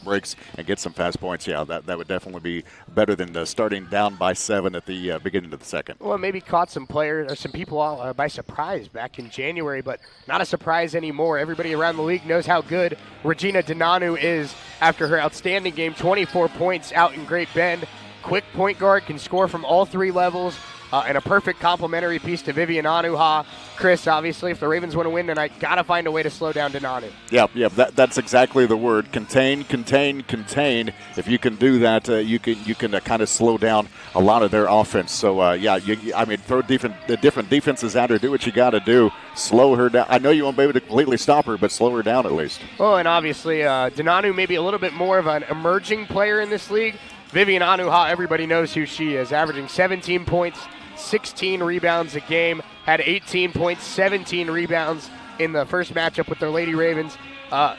breaks and get some fast points, that would definitely be better than starting down by 7 at the beginning of the second. Well, maybe caught some players or some people by surprise back in January, but not a surprise anymore. Everybody around the league knows how good Regina Dinanu is after her outstanding game, 24 points out in Great Bend. Quick point guard, can score from all 3 levels, and a perfect complementary piece to Vivian Anuha. Chris, obviously, if the Ravens want to win tonight, got to find a way to slow down Dinanu. Yeah, that's exactly the word. Contain. If you can do that, you can kind of slow down a lot of their offense. So, throw different defenses at her, do what you got to do. Slow her down. I know you won't be able to completely stop her, but slow her down at least. Well, and obviously, Dinanu may be a little bit more of an emerging player in this league. Vivian Anuha, everybody knows who she is, averaging 17 points, 16 rebounds a game, had 18 points, 17 rebounds in the first matchup with their Lady Ravens.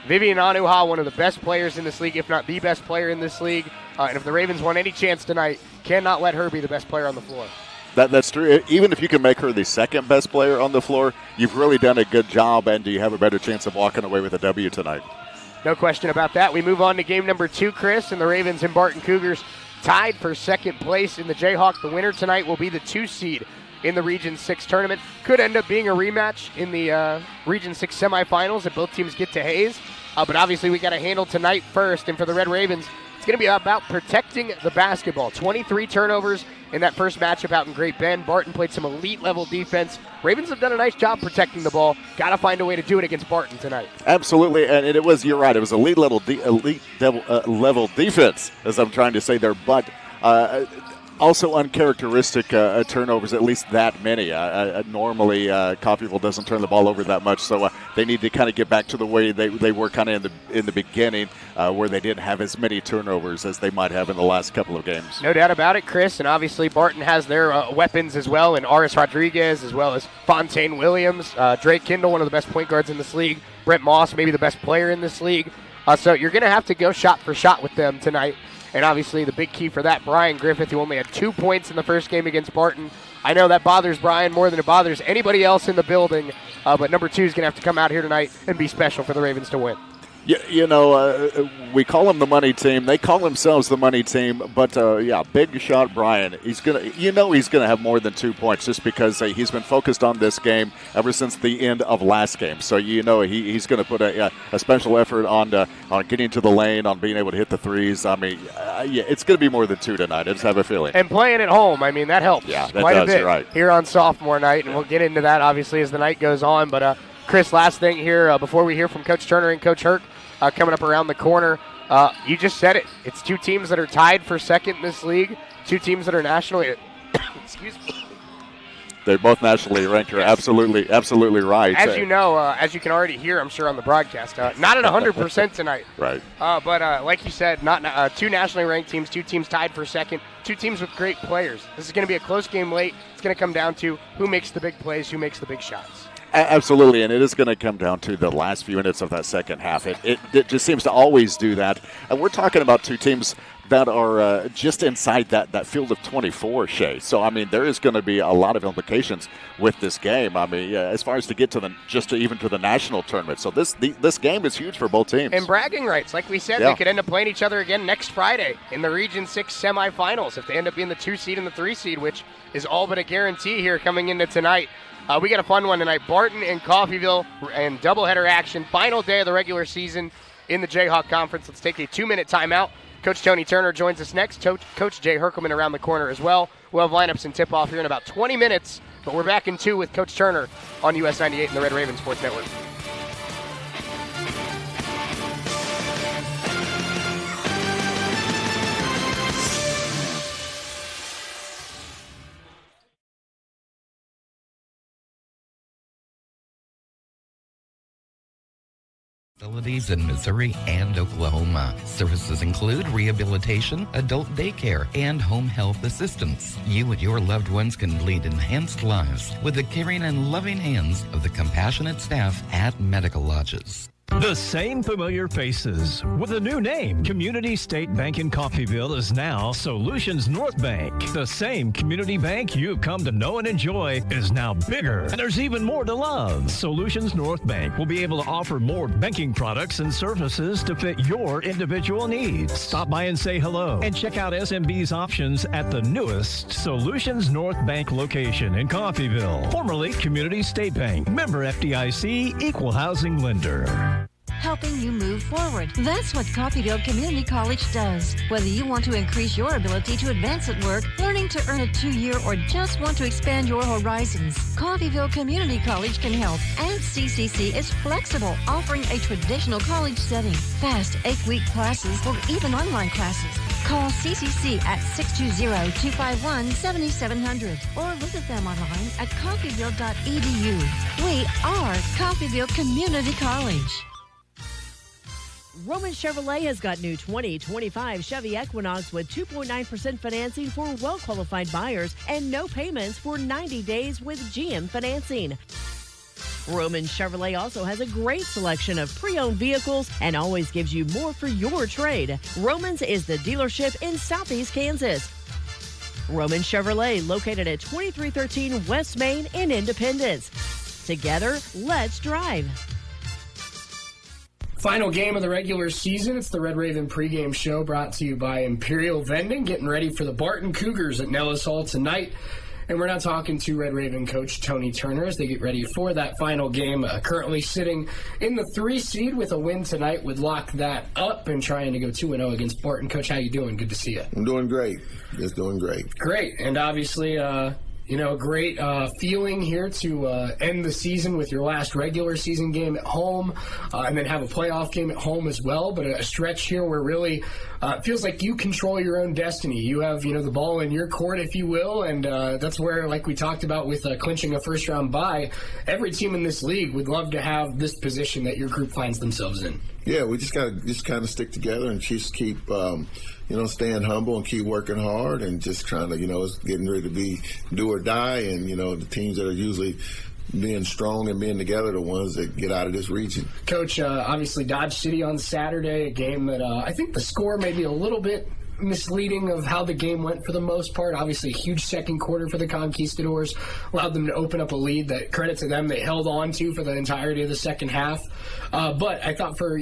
Vivian Anuha, one of the best players in this league, if not the best player in this league. And if the Ravens want any chance tonight, cannot let her be the best player on the floor. That's true. Even if you can make her the second best player on the floor, you've really done a good job, and you have a better chance of walking away with a W tonight. No question about that. We move on to game number 2, Chris, and the Ravens and Barton Cougars tied for second place in the Jayhawk. The winner tonight will be the 2 seed in the Region 6 tournament. Could end up being a rematch in the Region 6 semifinals if both teams get to Hayes. But obviously we got to handle tonight first, and for the Red Ravens, it's going to be about protecting the basketball. 23 turnovers in that first matchup out in Great Bend. Barton played some elite-level defense. Ravens have done a nice job protecting the ball. Got to find a way to do it against Barton tonight. Absolutely, and you're right, it was elite level defense, as I'm trying to say there, but also uncharacteristic turnovers, at least that many. Normally, Coffeyville doesn't turn the ball over that much, so they need to kind of get back to the way they were kind of in the beginning, where they didn't have as many turnovers as they might have in the last couple of games. No doubt about it, Chris, and obviously Barton has their weapons as well, and Aris Rodriguez as well as Fontaine Williams, Drake Kindle, one of the best point guards in this league, Brett Moss, maybe the best player in this league. So you're going to have to go shot for shot with them tonight. And obviously the big key for that, Brian Griffith, who only had 2 points in the first game against Barton. I know that bothers Brian more than it bothers anybody else in the building, but number 2 is going to have to come out here tonight and be special for the Ravens to win. We call them the money team. They call themselves the money team. But, big shot Brian. He's gonna have more than 2 points just because he's been focused on this game ever since the end of last game. So, he's going to put a special effort on getting to the lane, on being able to hit the threes. I mean, it's going to be more than 2 tonight. I just have a feeling. And playing at home, I mean, that helps quite a bit right here on sophomore night. And we'll get into that, obviously, as the night goes on. But, Chris, last thing here before we hear from Coach Turner and Coach Herc coming up around the corner. You just said it. It's 2 teams that are tied for second in this league, 2 teams that are nationally excuse me. They're both nationally ranked. You're absolutely right. As you know, as you can already hear, I'm sure, on the broadcast, not at 100% tonight. Right. But like you said, not 2 nationally ranked teams, 2 teams tied for second, 2 teams with great players. This is going to be a close game late. It's going to come down to who makes the big plays, who makes the big shots. Absolutely, and it is going to come down to the last few minutes of that second half. It just seems to always do that. And we're talking about 2 teams that are just inside that field of 24, Shay. So, I mean, there is going to be a lot of implications with this game. I mean, as far as to get to even to the national tournament. So this game is huge for both teams. And bragging rights, like we said, they could end up playing each other again next Friday in the Region 6 semifinals if they end up being the 2 seed and the 3 seed, which is all but a guarantee here coming into tonight. We got a fun one tonight. Barton and Coffeyville and doubleheader action. Final day of the regular season in the Jayhawk Conference. Let's take a 2-minute timeout. Coach Tony Turner joins us next. Coach Jay Herkelman around the corner as well. We'll have lineups and tip-off here in about 20 minutes. But we're back in 2 with Coach Turner on US 98 and the Red Raven Sports Network. Facilities in Missouri and Oklahoma. Services include rehabilitation, adult daycare, and home health assistance. You and your loved ones can lead enhanced lives with the caring and loving hands of the compassionate staff at Medical Lodges. The same familiar faces with a new name. Community State Bank in Coffeyville is now Solutions North Bank. The same community bank you've come to know and enjoy is now bigger, and there's even more to love. Solutions North Bank will be able to offer more banking products and services to fit your individual needs. Stop by and say hello and check out SMB's options at the newest Solutions North Bank location in Coffeyville, formerly Community State Bank. Member FDIC, equal housing lender. Helping you move forward. That's what Coffeyville Community College does. Whether you want to increase your ability to advance at work, learning to earn a 2-year, or just want to expand your horizons, Coffeyville Community College can help. And CCC is flexible, offering a traditional college setting, fast 8-week classes, or even online classes. Call CCC at 620-251-7700 or visit them online at coffeyville.edu. We are Coffeyville Community College. Roman Chevrolet has got new 2025 Chevy Equinox with 2.9% financing for well-qualified buyers and no payments for 90 days with GM financing. Roman Chevrolet also has a great selection of pre-owned vehicles and always gives you more for your trade. Roman's is the dealership in Southeast Kansas. Roman Chevrolet, located at 2313 West Main in Independence. Together, let's drive. Final game of the regular season. It's the Red Raven pregame show brought to you by Imperial Vending, getting ready for the Barton Cougars at Nellis Hall tonight. And we're now talking to Red Raven coach Tony Turner as they get ready for that final game. Currently sitting in the 3 seed with a win tonight, would lock that up and trying to go 2-0 against Barton. Coach, how you doing? Good to see you. I'm doing great. Just doing great. Great. And obviously, great feeling here to end the season with your last regular season game at home and then have a playoff game at home as well. But a stretch here where really it feels like you control your own destiny. You have, the ball in your court, if you will, and that's where, like we talked about with clinching a first-round bye, every team in this league would love to have this position that your group finds themselves in. Yeah, we just got to kind of stick together and just keep, staying humble and keep working hard and just trying to, it's getting ready to be do or die. And, the teams that are usually being strong and being together are the ones that get out of this region. Coach, obviously Dodge City on Saturday, a game that I think the score may be a little bit misleading of how the game went for the most part. Obviously a huge second quarter for the Conquistadors, allowed them to open up a lead that, credit to them, they held on to for the entirety of the second half. But I thought for,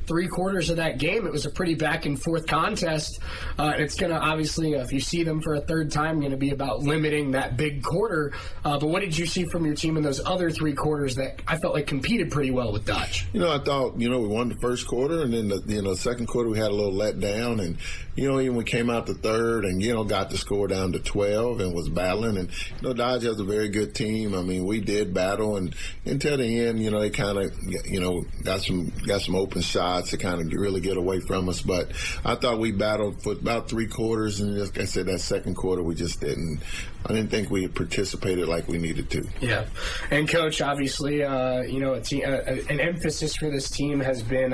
3 quarters of that game, it was a pretty back and forth contest. It's going to obviously, if you see them for a third time, going to be about limiting that big quarter. But what did you see from your team in those other 3 quarters that I felt like competed pretty well with Dodge? I thought, we won the first quarter, and then the second quarter we had a little let down, and even we came out the third and got the score down to 12 and was battling. And Dodge has a very good team. I mean, we did battle, and until the end, they kind of got some open shots to kind of really get away from us. But I thought we battled for about 3 quarters, and like I said, that second quarter we just didn't. I didn't think we participated like we needed to. Yeah, and Coach, obviously, an emphasis for this team has been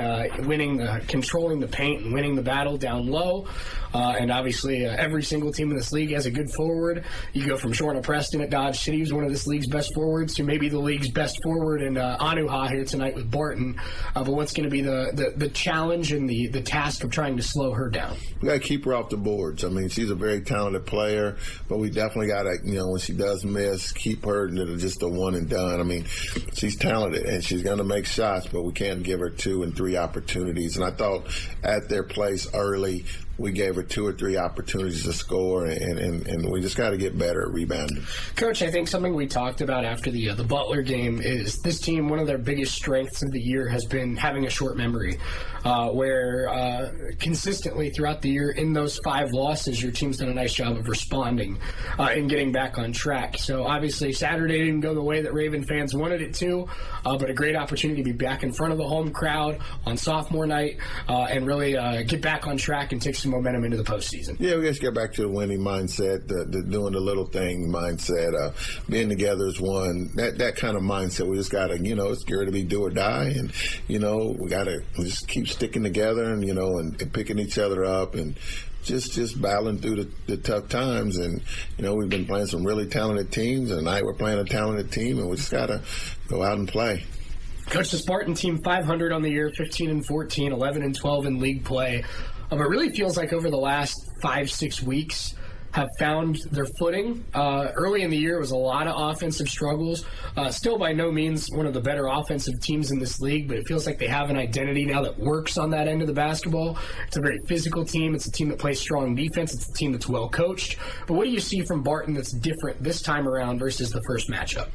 controlling the paint and winning the battle down low. And obviously, every single team in this league has a good forward. You go from Shorna Preston at Dodge City, who's one of this league's best forwards, to maybe the league's best forward in Anuha here tonight with Barton. But what's going to be the challenge and the task of trying to slow her down? We got to keep her off the boards. I mean, she's a very talented player, but we definitely got to, when she does miss, keep her to just a one and done. I mean, she's talented and she's going to make shots, but we can't give her 2 and 3 opportunities. And I thought at their place early, we gave her 2 or 3 opportunities to score, and we just got to get better at rebounding. Coach, I think something we talked about after the Butler game is this team, one of their biggest strengths of the year has been having a short memory, where consistently throughout the year in those 5 losses, your team's done a nice job of responding and getting back on track. So obviously Saturday didn't go the way that Raven fans wanted it to, but a great opportunity to be back in front of the home crowd on sophomore night and really get back on track and take some momentum into the postseason. Yeah, we just get back to the winning mindset, the doing the little thing mindset, being together as one. That kind of mindset. We just got to, it's going to be do or die, and we got to just keep sticking together and and picking each other up and just battling through the tough times. And we've been playing some really talented teams, and tonight we're playing a talented team, and we just got to go out and play. Coach, the Barton team 500 on the year, 15-14, 11-12 in league play. It really feels like over the last 5-6 weeks have found their footing. Early in the year, it was a lot of offensive struggles. Still by no means one of the better offensive teams in this league, but it feels like they have an identity now that works on that end of the basketball. It's a very physical team. It's a team that plays strong defense. It's a team that's well coached. But what do you see from Barton that's different this time around versus the first matchup?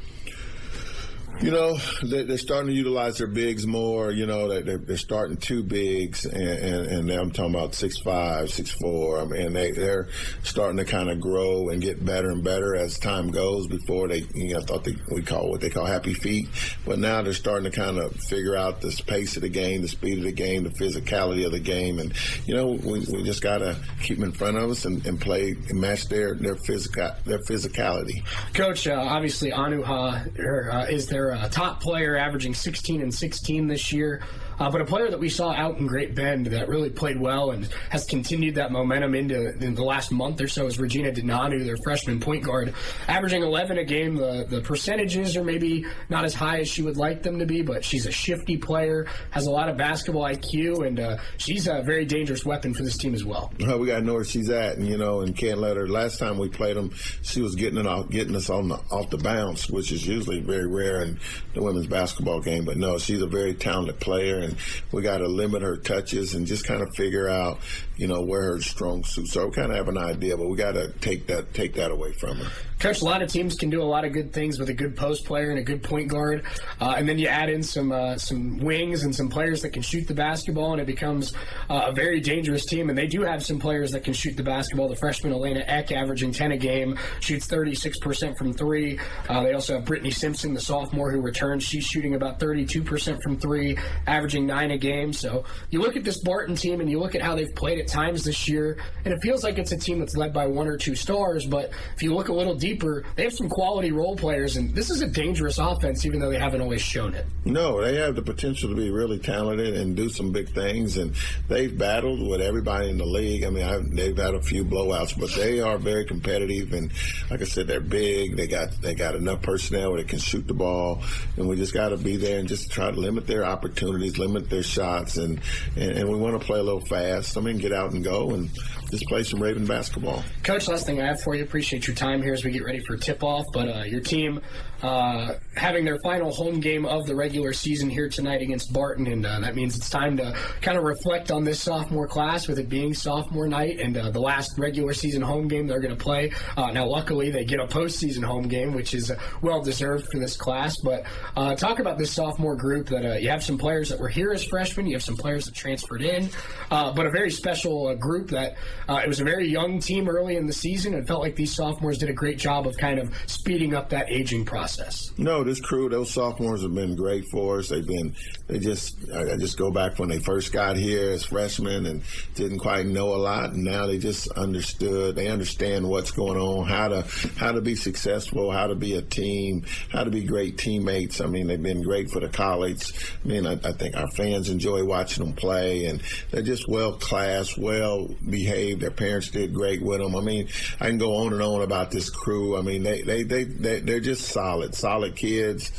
You know, they're starting to utilize their bigs more. You know, they're starting two bigs, and I'm talking about 6'5", 6'4". I mean, they're starting to kind of grow and get better and better as time goes. Before they, I thought we call what they call happy feet, but now they're starting to kind of figure out the pace of the game, the speed of the game, the physicality of the game, and you know, we just got to keep them in front of us and play and match their physicality. Coach, obviously Anuha is their top player, averaging 16 and 16 this year. But a player that we saw out in Great Bend that really played well and has continued that momentum into the last month or so is Regina Dinanu, their freshman point guard, averaging 11 a game. The percentages are maybe not as high as she would like them to be, but she's a shifty player, has a lot of basketball IQ, and she's a very dangerous weapon for this team as well. Well, we got to know where she's at, and can't let her. Last time we played them, she was getting us off the bounce, which is usually very rare in the women's basketball game. But no, she's a very talented player, and we got to limit her touches and just kind of figure out, where her strong suits are. We kind of have an idea, but we got to take that away from her. Coach, a lot of teams can do a lot of good things with a good post player and a good point guard, and then you add in some wings and some players that can shoot the basketball, and it becomes a very dangerous team. And they do have some players that can shoot the basketball. The freshman Elena Eck, averaging 10 a game, shoots 36% from three. They also have Brittany Simpson, the sophomore who returns. She's shooting about 32% from three, averaging 9 a game. So you look at this Barton team and you look at how they've played at times this year, and it feels like it's a team that's led by one or two stars. But if you look a little deeper, they have some quality role players, and this is a dangerous offense, even though they haven't always shown it. No, they have the potential to be really talented and do some big things, and they've battled with everybody in the league. I mean, they've had a few blowouts, but they are very competitive, and like I said, they're big. They got enough personnel where they can shoot the ball, and we just got to be there and just try to limit their opportunities, limit their shots, and we want to play a little fast. I mean, get out and go and just play some Raven basketball. Coach, last thing I have for you, appreciate your time here as we get ready for tip-off, but your team having their final home game of the regular season here tonight against Barton, and that means it's time to kind of reflect on this sophomore class with it being sophomore night and the last regular season home game they're going to play. Now, luckily, they get a postseason home game, which is well-deserved for this class, but talk about this sophomore group that you have some players that were here as freshmen, you have some players that transferred in, but a very special group that it was a very young team early in the season, and felt like these sophomores did a great job of kind of speeding up that aging process. No, this crew, those sophomores have been great for us. I just go back when they first got here as freshmen and didn't quite know a lot, and now they just understood. They understand what's going on, how to be successful, how to be a team, how to be great teammates. I mean, they've been great for the college. I mean, I think our fans enjoy watching them play, and they're just well-classed, well-behaved. Their parents did great with them. I mean, I can go on and on about this crew. I mean, they're just solid kids,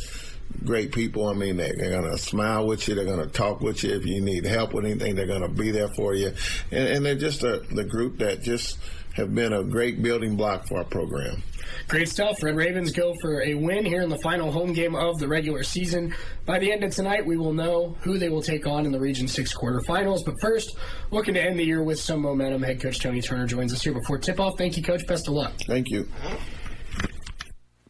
great people. I mean, they're going to smile with you. They're going to talk with you. If you need help with anything, they're going to be there for you. And they're just the group that just have been a great building block for our program. Great stuff. Red Ravens go for a win here in the final home game of the regular season. By the end of tonight, we will know who they will take on in the Region 6 quarterfinals. But first, looking to end the year with some momentum, head coach Tony Turner joins us here before tip-off. Thank you, Coach. Best of luck. Thank you.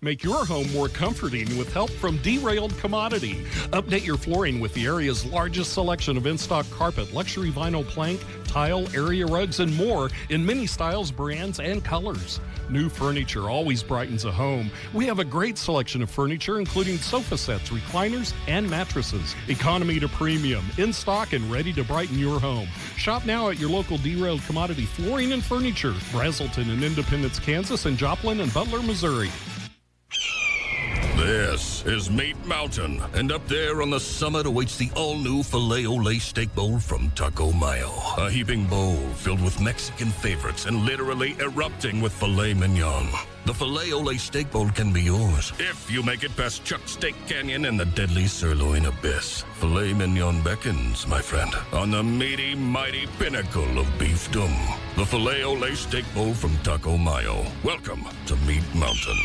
Make your home more comforting with help from Derailed Commodity. Update your flooring with the area's largest selection of in-stock carpet, luxury vinyl plank, tile, area rugs, and more in many styles, brands, and colors. New furniture always brightens a home. We have a great selection of furniture, including sofa sets, recliners, and mattresses. Economy to premium, in stock and ready to brighten your home. Shop now at your local Derailed Commodity Flooring and Furniture, Brazelton in Independence, Kansas, and Joplin and Butler, Missouri. This is Meat Mountain, and up there on the summit awaits the all-new Filet-O-Lay Steak Bowl from Taco Mayo. A heaping bowl filled with Mexican favorites and literally erupting with filet mignon. The Filet-O-Lay Steak Bowl can be yours if you make it past Chuck's Steak Canyon and the deadly sirloin abyss. Filet mignon beckons, my friend, on the meaty, mighty pinnacle of beefdom. The Filet-O-Lay Steak Bowl from Taco Mayo. Welcome to Meat Mountain.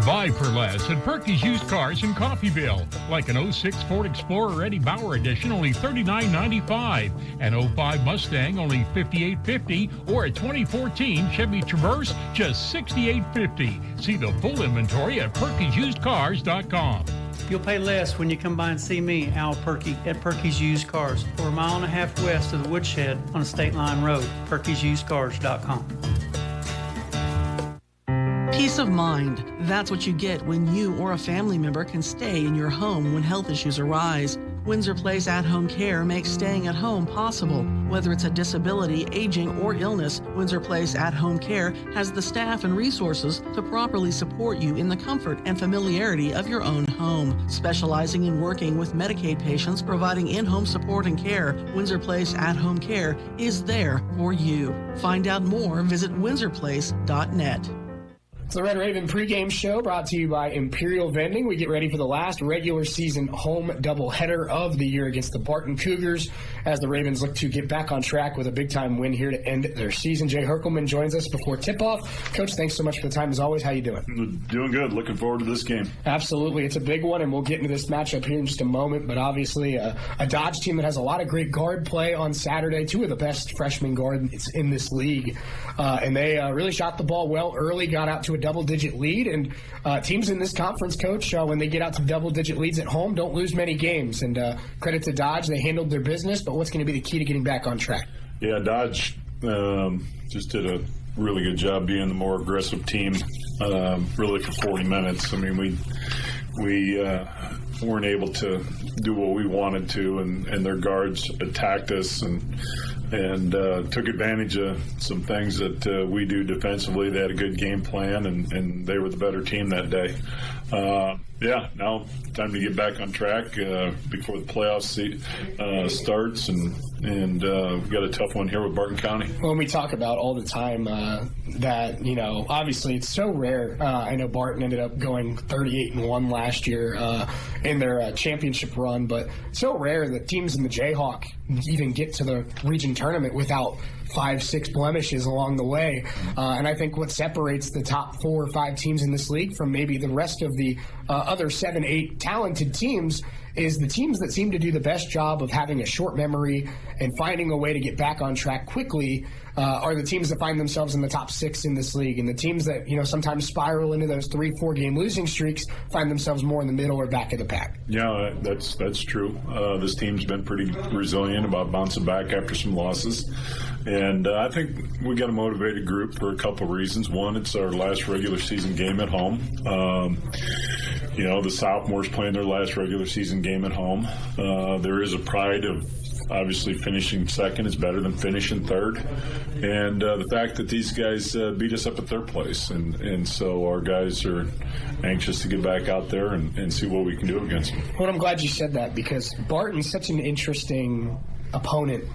Buy for less at Perky's Used Cars in Coffeyville. Like an 06 Ford Explorer Eddie Bauer Edition, only $39.95. An 05 Mustang, only $58.50. Or a 2014 Chevy Traverse, just $68.50. See the full inventory at Perky'sUsedCars.com. You'll pay less when you come by and see me, Al Perky, at Perky's Used Cars. We're a mile and a half west of the Woodshed on a State Line Road. Perky'sUsedCars.com. Peace of mind. That's what you get when you or a family member can stay in your home when health issues arise. Windsor Place At-Home Care makes staying at home possible. Whether it's a disability, aging, or illness, Windsor Place At-Home Care has the staff and resources to properly support you in the comfort and familiarity of your own home. Specializing in working with Medicaid patients, providing in-home support and care, Windsor Place At-Home Care is there for you. Find out more, visit windsorplace.net. It's the Red Raven pregame show brought to you by Imperial Vending. We get ready for the last regular season home doubleheader of the year against the Barton Cougars as the Ravens look to get back on track with a big-time win here to end their season. Jay Herkelman joins us before tip-off. Coach, thanks so much for the time as always. How you doing? Doing good. Looking forward to this game. Absolutely. It's a big one, and we'll get into this matchup here in just a moment. But obviously a Dodge team that has a lot of great guard play on Saturday. Two of the best freshman guards in this league. And they really shot the ball well early, got out to a double-digit lead. And teams in this conference, Coach, when they get out to double-digit leads at home, don't lose many games. And credit to Dodge. They handled their business. But what's going to be the key to getting back on track? Yeah, Dodge just did a really good job being the more aggressive team really for 40 minutes. I mean, we weren't able to do what we wanted to, and their guards attacked us and took advantage of some things that we do defensively. They had a good game plan, and they were the better team that day. Now time to get back on track before the playoffs starts, and we've got a tough one here with Barton County. When we talk about all the time that, obviously it's so rare. I know Barton ended up going 38-1 last year in their championship run, but so rare that teams in the Jayhawk even get to the region tournament without 5-6 blemishes along the way. And I think what separates the top 4 or 5 teams in this league from maybe the rest of the other 7-8 talented teams is the teams that seem to do the best job of having a short memory and finding a way to get back on track quickly are the teams that find themselves in the top 6 in this league. And the teams that, sometimes spiral into those 3-4 game losing streaks find themselves more in the middle or back of the pack. Yeah, that's true. This team's been pretty resilient about bouncing back after some losses. And I think we got a motivated group for a couple reasons. One, it's our last regular season game at home. The sophomores playing their last regular season game at home. There is a pride of obviously finishing second is better than finishing third. And the fact that these guys beat us up at third place. And so our guys are anxious to get back out there and see what we can do against them. Well, I'm glad you said that because Barton's such an interesting opponent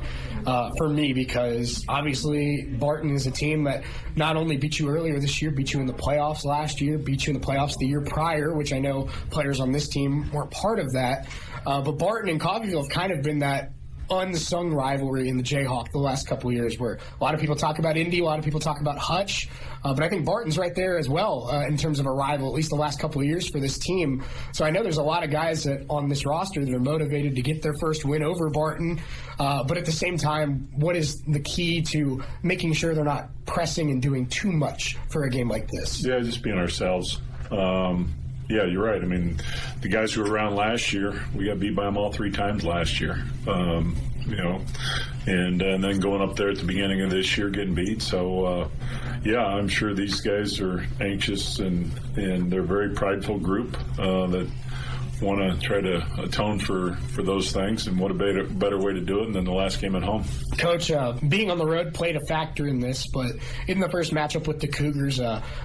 for me because obviously Barton is a team that not only beat you earlier this year, beat you in the playoffs last year, beat you in the playoffs the year prior, which I know players on this team weren't part of that. But Barton and Coffeyville have kind of been that unsung rivalry in the Jayhawk the last couple of years where a lot of people talk about Indy, a lot of people talk about Hutch, but I think Barton's right there as well in terms of a rival, at least the last couple of years for this team. So I know there's a lot of guys that on this roster that are motivated to get their first win over Barton, but at the same time, what is the key to making sure they're not pressing and doing too much for a game like this? Yeah, just being ourselves. Yeah, you're right. I mean, the guys who were around last year, we got beat by them all 3 times last year. And then going up there at the beginning of this year getting beat. So, I'm sure these guys are anxious and they're a very prideful group that want to try to atone for those things, and what a better way to do it than the last game at home. Coach, being on the road played a factor in this, but in the first matchup with the Cougars,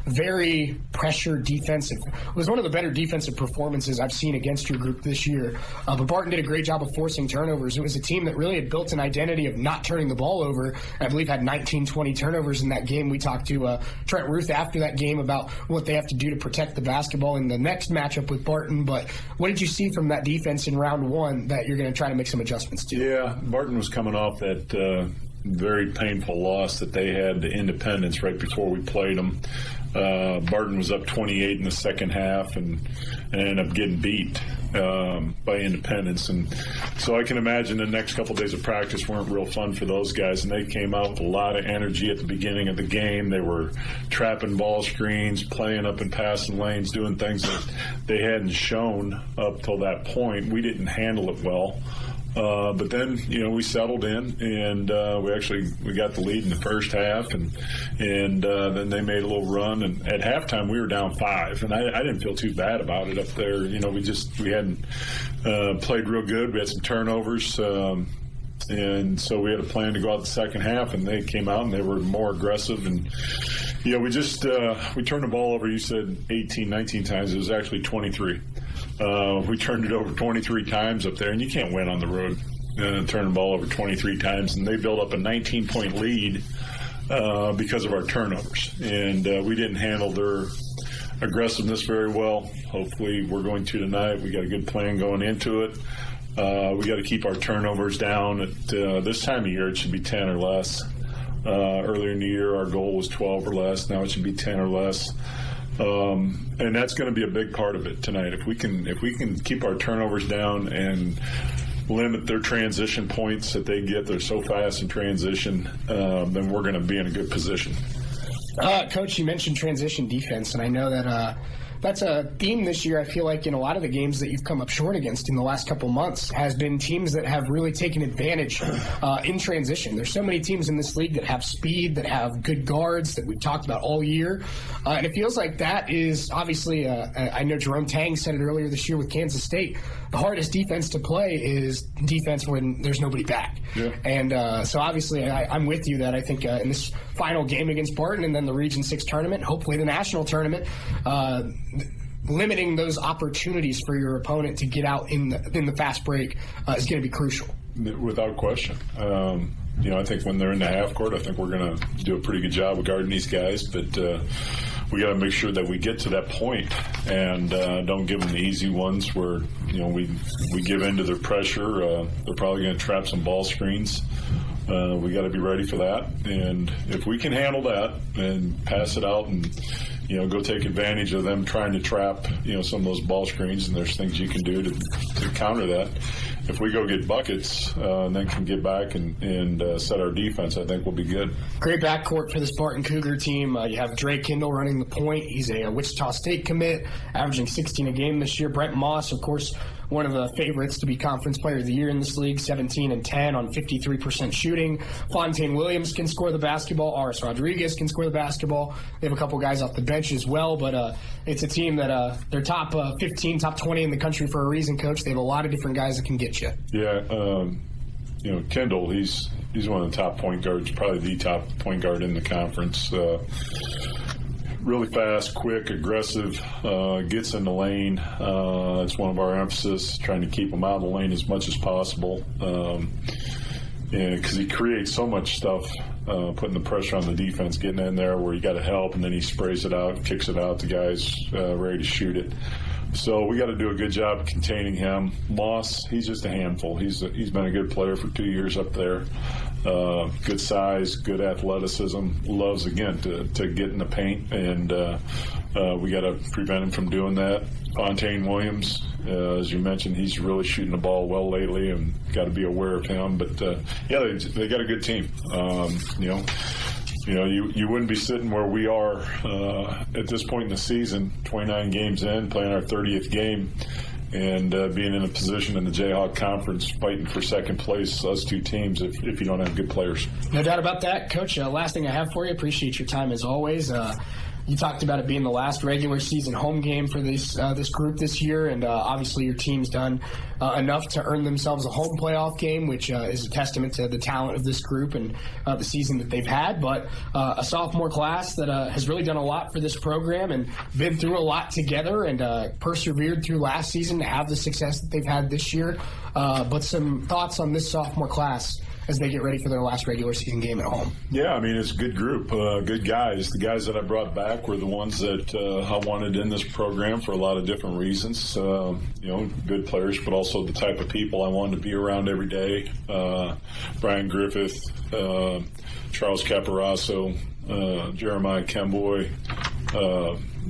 very pressure defensive. It was one of the better defensive performances I've seen against your group this year. But Barton did a great job of forcing turnovers. It was a team that really had built an identity of not turning the ball over. I believe had 19, 20 turnovers in that game. We talked to Trent Ruth after that game about what they have to do to protect the basketball in the next matchup with Barton. But what did you see from that defense in round one that you're going to try to make some adjustments to? Yeah, Barton was coming off that very painful loss that they had to Independence right before we played them. Barton was up 28 in the second half and ended up getting beat by Independence. And so I can imagine the next couple of days of practice weren't real fun for those guys. And they came out with a lot of energy at the beginning of the game. They were trapping ball screens, playing up in passing lanes, doing things that they hadn't shown up till that point. We didn't handle it well. But then, we settled in, and we got the lead in the first half, and then they made a little run. And at halftime, we were down 5, and I didn't feel too bad about it up there. We hadn't played real good. We had some turnovers, and so we had a plan to go out the second half, and they came out and they were more aggressive. And we turned the ball over. You said 18, 19 times. It was actually 23. We turned it over 23 times up there, and you can't win on the road. Turn the ball over 23 times, and they built up a 19-point lead because of our turnovers. And we didn't handle their aggressiveness very well. Hopefully we're going to tonight. We got a good plan going into it. We got to keep our turnovers down. At this time of year, it should be 10 or less. Earlier in the year, our goal was 12 or less. Now it should be 10 or less. And that's going to be a big part of it tonight. If we can keep our turnovers down and limit their transition points that they get, they're so fast in transition, then we're going to be in a good position. Coach, you mentioned transition defense, and I know that that's a theme this year. I feel like in a lot of the games that you've come up short against in the last couple months has been teams that have really taken advantage in transition. There's so many teams in this league that have speed, that have good guards that we've talked about all year. And it feels like that is obviously, I know Jerome Tang said it earlier this year with Kansas State, the hardest defense to play is defense when there's nobody back. Yeah. And so obviously I'm with you that I think in this final game against Barton and then the Region 6 tournament, hopefully the national tournament, limiting those opportunities for your opponent to get out in the fast break is going to be crucial. Without question. I think when they're in the half court, I think we're going to do a pretty good job of guarding these guys, but we got to make sure that we get to that point and don't give them the easy ones where we give in to their pressure. They're probably going to trap some ball screens. We got to be ready for that, and if we can handle that and pass it out and go take advantage of them trying to trap some of those ball screens, and there's things you can do to counter that. If we go get buckets and then can get back and set our defense, I think we'll be good. Great backcourt for this Barton Cougar team. You have Drake Kindle running the point. He's a Wichita State commit, averaging 16 a game this year. Brent Moss, of course, one of the favorites to be Conference Player of the Year in this league, 17 and 10 on 53% shooting. Fontaine Williams can score the basketball. Aris Rodriguez can score the basketball. They have a couple guys off the bench as well, but it's a team that they're top 15, top 20 in the country for a reason, Coach. They have a lot of different guys that can get you. Yeah, Kendall, he's one of the top point guards, probably the top point guard in the conference. Really fast, quick, aggressive, gets in the lane. It's one of our emphasis, trying to keep him out of the lane as much as possible. Because he creates so much stuff, putting the pressure on the defense, getting in there where you got to help, and then he sprays it out, kicks it out. The guy's ready to shoot it. So we got to do a good job containing him. Moss, he's just a handful. He's been a good player for 2 years up there. Good size, good athleticism. Loves, again, to get in the paint, and we got to prevent him from doing that. Fontaine Williams, as you mentioned, he's really shooting the ball well lately, and got to be aware of him. But they got a good team. You wouldn't be sitting where we are at this point in the season, 29 games in, playing our 30th game, and being in a position in the Jayhawk Conference fighting for second place, us two teams, if you don't have good players. No doubt about that. Coach, last thing I have for you, appreciate your time as always. You talked about it being the last regular season home game for this group this year, and obviously your team's done enough to earn themselves a home playoff game, which is a testament to the talent of this group and the season that they've had. But a sophomore class that has really done a lot for this program and been through a lot together and persevered through last season to have the success that they've had this year. But some thoughts on this sophomore class as they get ready for their last regular season game at home. Yeah, I mean, it's a good group, good guys. The guys that I brought back were the ones that I wanted in this program for a lot of different reasons. Good players, but also the type of people I wanted to be around every day. Brian Griffith, Charles Caparasso, Jeremiah Kemboy,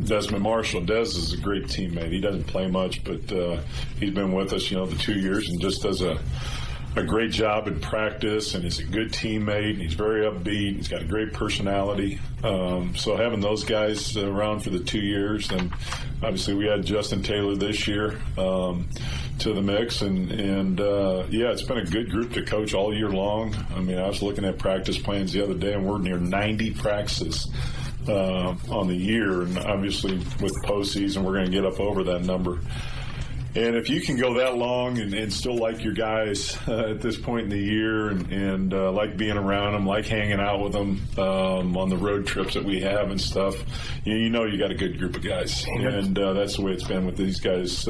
Desmond Marshall. Des is a great teammate. He doesn't play much, but he's been with us, the 2 years and just does a great job in practice, and he's a good teammate, and he's very upbeat. He's got a great personality. So having those guys around for the 2 years, and obviously we had Justin Taylor this year to the mix, and it's been a good group to coach all year long. I mean, I was looking at practice plans the other day, and we're near 90 practices on the year, and obviously with postseason, we're going to get up over that number. And if you can go that long and still like your guys at this point in the year and like being around them, like hanging out with them on the road trips that we have and stuff, you got a good group of guys. And that's the way it's been with these guys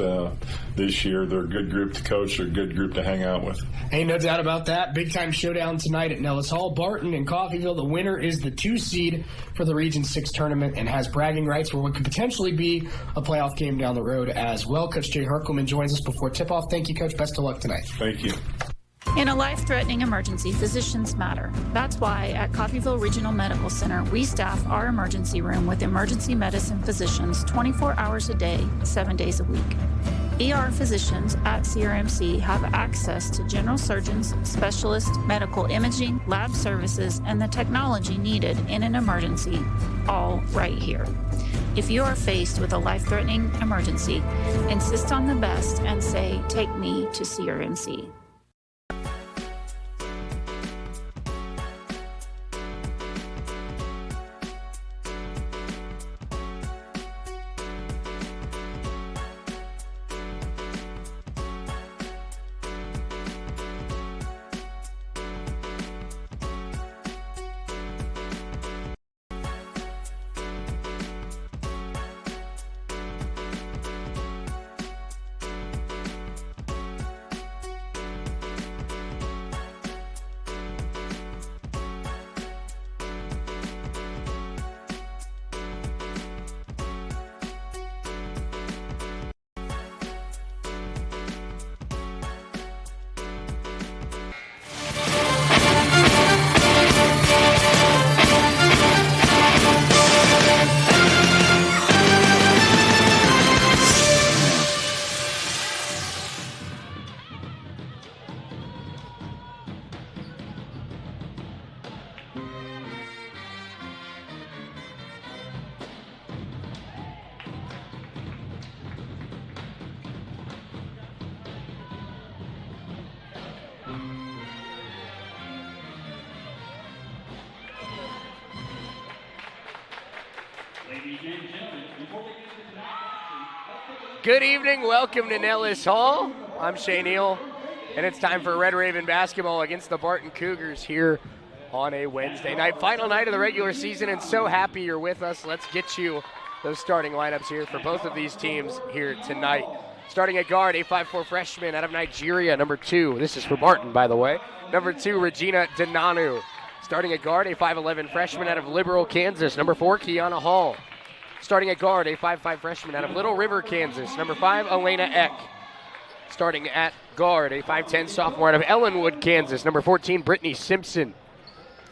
this year. They're a good group to coach. They're a good group to hang out with. Ain't no doubt about that. Big-time showdown tonight at Nellis Hall. Barton and Coffeyville. The winner is the 2 seed for the Region 6 tournament and has bragging rights for what could potentially be a playoff game down the road as well. Coach Jay Herkelman joins us before tip-off. Thank you, Coach. Best of luck tonight. Thank you. In a life-threatening emergency, physicians matter. That's why at Coffeyville Regional Medical Center, we staff our emergency room with emergency medicine physicians 24 hours a day, 7 days a week. ER physicians at CRMC have access to general surgeons, specialists, medical imaging, lab services, and the technology needed in an emergency, all right here. If you are faced with a life-threatening emergency, insist on the best and say, "Take me to CRMC." Good evening. Welcome to Nellis Hall. I'm Shane Neal, and it's time for Red Raven basketball against the Barton Cougars here on a Wednesday night. Final night of the regular season, and so happy you're with us. Let's get you those starting lineups here for both of these teams here tonight. Starting at guard, a 5'4" freshman out of Nigeria, number 2. This is for Barton, by the way. Number 2, Regina Denanu. Starting at guard, a 5'11" freshman out of Liberal, Kansas, number 4, Kiana Hall. Starting at guard, a 5'5" freshman out of Little River, Kansas, number 5, Elena Eck. Starting at guard, a 5'10" sophomore out of Ellenwood, Kansas, number 14, Brittany Simpson.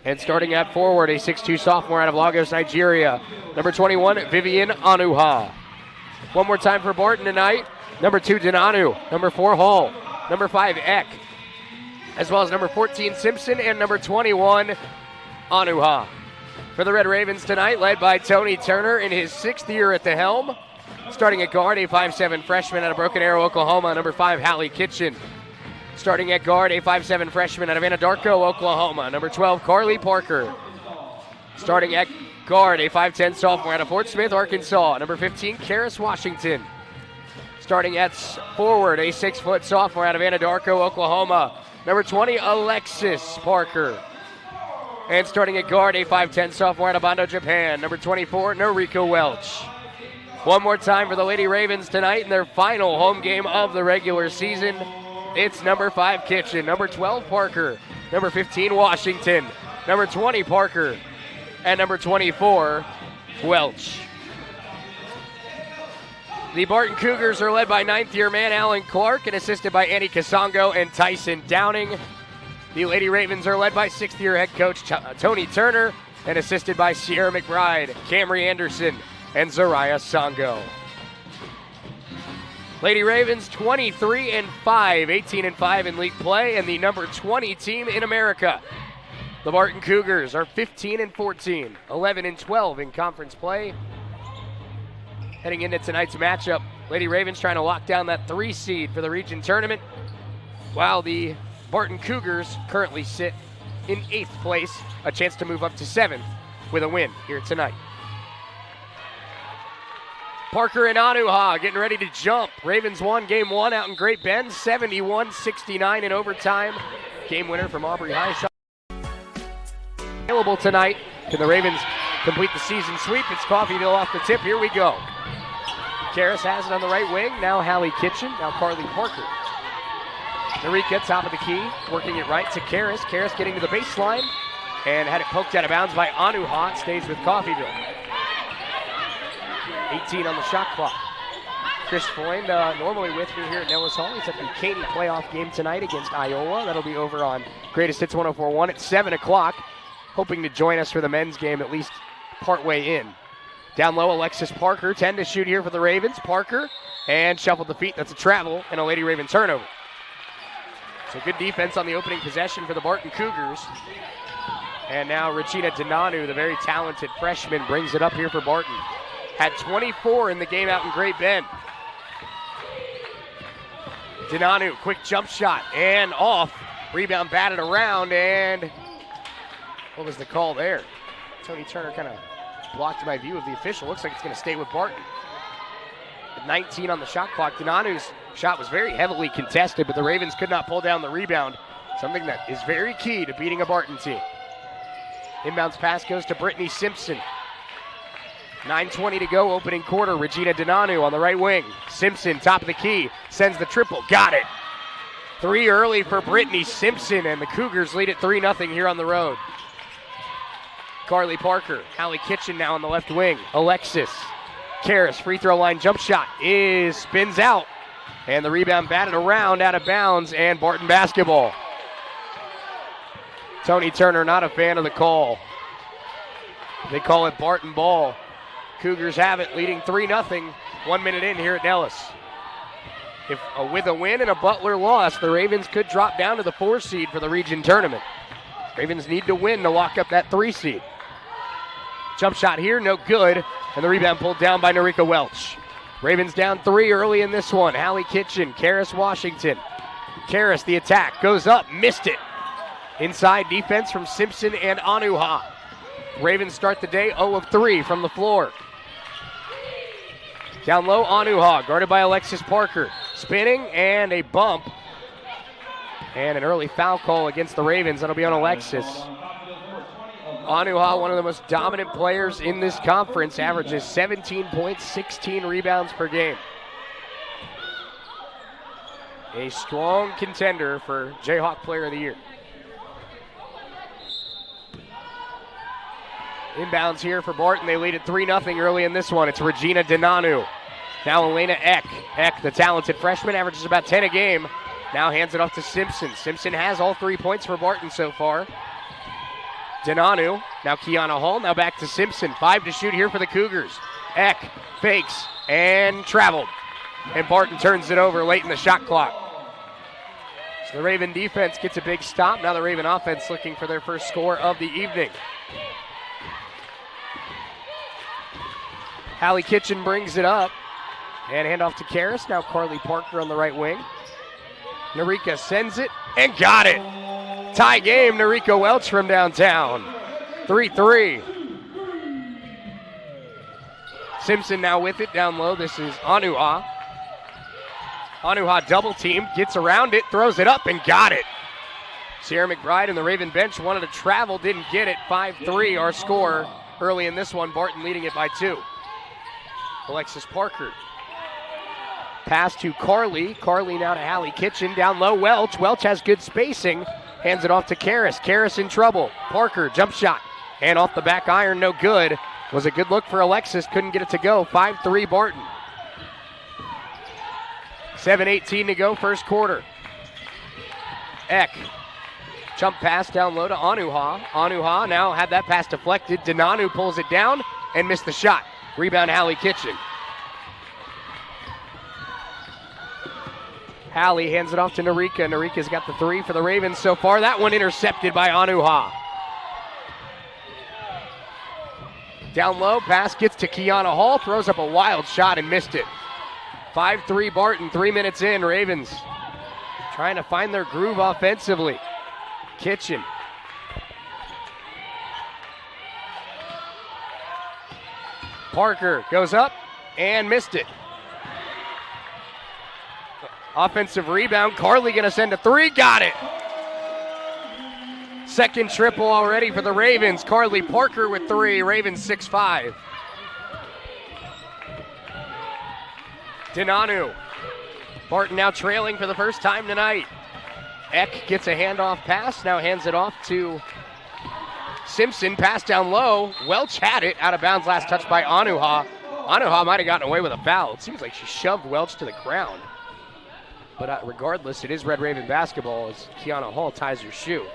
And starting at forward, a 6'2" sophomore out of Lagos, Nigeria, number 21, Vivian Anuha. One more time for Barton tonight, number 2, Denanu, number 4, Hall, number 5, Eck, as well as number 14, Simpson, and number 21, Anuha. For the Red Ravens tonight, led by Tony Turner in his 6th year at the helm. Starting at guard, a 5'7" freshman out of Broken Arrow, Oklahoma, number 5, Hallie Kitchen. Starting at guard, a 5'7" freshman out of Anadarko, Oklahoma, number 12, Carly Parker. Starting at Guard, a 5'10 sophomore out of Fort Smith, Arkansas. Number 15, Karis Washington. Starting at forward, a 6-foot sophomore out of Anadarko, Oklahoma. Number 20, Alexis Parker. And starting at guard, a 5'10 sophomore out of Bondo, Japan. Number 24, Noriko Welch. One more time for the Lady Ravens tonight in their final home game of the regular season. It's number 5, Kitchen. Number 12, Parker. Number 15, Washington. Number 20, Parker. And number 24, Welch. The Barton Cougars are led by 9th-year man Alan Clark and assisted by Annie Kasongo and Tyson Downing. The Lady Ravens are led by 6th-year head coach Tony Turner and assisted by Sierra McBride, Camry Anderson, and Zariah Songo. Lady Ravens 23-5, 18-5 in league play, and the number 20 team in America. The Barton Cougars are 15-14, 11-12 in conference play. Heading into tonight's matchup, Lady Ravens trying to lock down that 3 seed for the region tournament, while the Barton Cougars currently sit in 8th place, a chance to move up to 7th with a win here tonight. Parker and Anuha getting ready to jump. Ravens won game 1 out in Great Bend, 71-69 in overtime. Game winner from Aubrey High shot. Available tonight. Can the Ravens complete the season sweep? It's Coffeyville off the tip. Here we go. Karis has it on the right wing. Now Hallie Kitchen. Now Carly Parker. Narika, top of the key, working it right to Karis. Karis getting to the baseline and had it poked out of bounds by Anuha. It stays with Coffeyville. 18 on the shot clock. Chris Freund, normally with me here at Nellis Hall. He's at the Katy playoff game tonight against Iowa. That'll be over on Greatest Hits 104.1 at 7 o'clock. Hoping to join us for the men's game at least partway in. Down low, Alexis Parker, 10 to shoot here for the Ravens. Parker, and shuffled the feet. That's a travel and a Lady Raven turnover. So good defense on the opening possession for the Barton Cougars. And now Regina Denanu, the very talented freshman, brings it up here for Barton. Had 24 in the game out in Great Bend. Denanu, quick jump shot and off. Rebound batted around, and what was the call there? Tony Turner kind of blocked my view of the official. Looks like it's going to stay with Barton. At 19 on the shot clock, Denanu's shot was very heavily contested, but the Ravens could not pull down the rebound, something that is very key to beating a Barton team. Inbounds pass goes to Brittany Simpson. 9:20 to go, opening quarter. Regina Denanu on the right wing. Simpson, top of the key, sends the triple. Got it. 3 early for Brittany Simpson, and the Cougars lead at 3-0 here on the road. Carly Parker, Hallie Kitchen now on the left wing. Alexis, Karis, free throw line jump shot spins out, and the rebound batted around out of bounds, and Barton basketball. Tony Turner not a fan of the call. They call it Barton ball. Cougars have it, leading 3-0, 1 minute in here at Nellis. If with a win and a Butler loss, the Ravens could drop down to the 4 seed for the region tournament. Ravens need to win to lock up that 3 seed. Jump shot here, no good, and the rebound pulled down by Noriko Welch. Ravens down 3 early in this one. Hallie Kitchen, Karis Washington. Karis, the attack, goes up, missed it. Inside defense from Simpson and Anuha. Ravens start the day 0 of 3 from the floor. Down low, Anuha, guarded by Alexis Parker. Spinning, and a bump. And an early foul call against the Ravens. That'll be on Alexis. Anuha, one of the most dominant players in this conference, averages 17 points, 16 rebounds per game. A strong contender for Jayhawk Player of the Year. Inbounds here for Barton. They lead at 3-0 early in this one. It's Regina Denanu. Now Elena Eck. Eck, the talented freshman, averages about 10 a game. Now hands it off to Simpson. Simpson has all 3 points for Barton so far. Denanu, now Kiana Hall, now back to Simpson. 5 to shoot here for the Cougars. Eck fakes and traveled. And Barton turns it over late in the shot clock. So the Raven defense gets a big stop. Now the Raven offense looking for their first score of the evening. Hallie Kitchen brings it up. And handoff to Karis. Now Carly Parker on the right wing. Narika sends it and got it. Tie game, Noriko Welch from downtown. 3-3. Simpson now with it down low. This is Anuha. Anuha double team, gets around it, throws it up, and got it. Sierra McBride and the Raven bench wanted to travel, didn't get it. 5-3 our score early in this one. Barton leading it by 2. Alexis Parker. Pass to Carly. Carly now to Hallie Kitchen. Down low, Welch. Welch has good spacing. Hands it off to Karras. Karras in trouble. Parker, jump shot. And off the back iron, no good. Was a good look for Alexis. Couldn't get it to go. 5-3 Barton. 7:18 to go, first quarter. Eck. Jump pass down low to Anuha. Anuha now had that pass deflected. Dinanu pulls it down and missed the shot. Rebound, Hallie Kitchen. Hallie hands it off to Narika. Narika's got the 3 for the Ravens so far. That one intercepted by Anuha. Down low, pass gets to Kiana Hall. Throws up a wild shot and missed it. 5-3 Barton, 3 minutes in. Ravens trying to find their groove offensively. Kitchen. Parker goes up and missed it. Offensive rebound. Carly going to send a 3. Got it. Second triple already for the Ravens. Carly Parker with 3. Ravens 6-5. Dinanu. Barton now trailing for the first time tonight. Eck gets a handoff pass. Now hands it off to Simpson. Pass down low. Welch had it. Out of bounds. Last touch by Anuha. Anuha might have gotten away with a foul. It seems like she shoved Welch to the ground. But regardless, it is Red Raven basketball as Kiana Hall ties her shoe.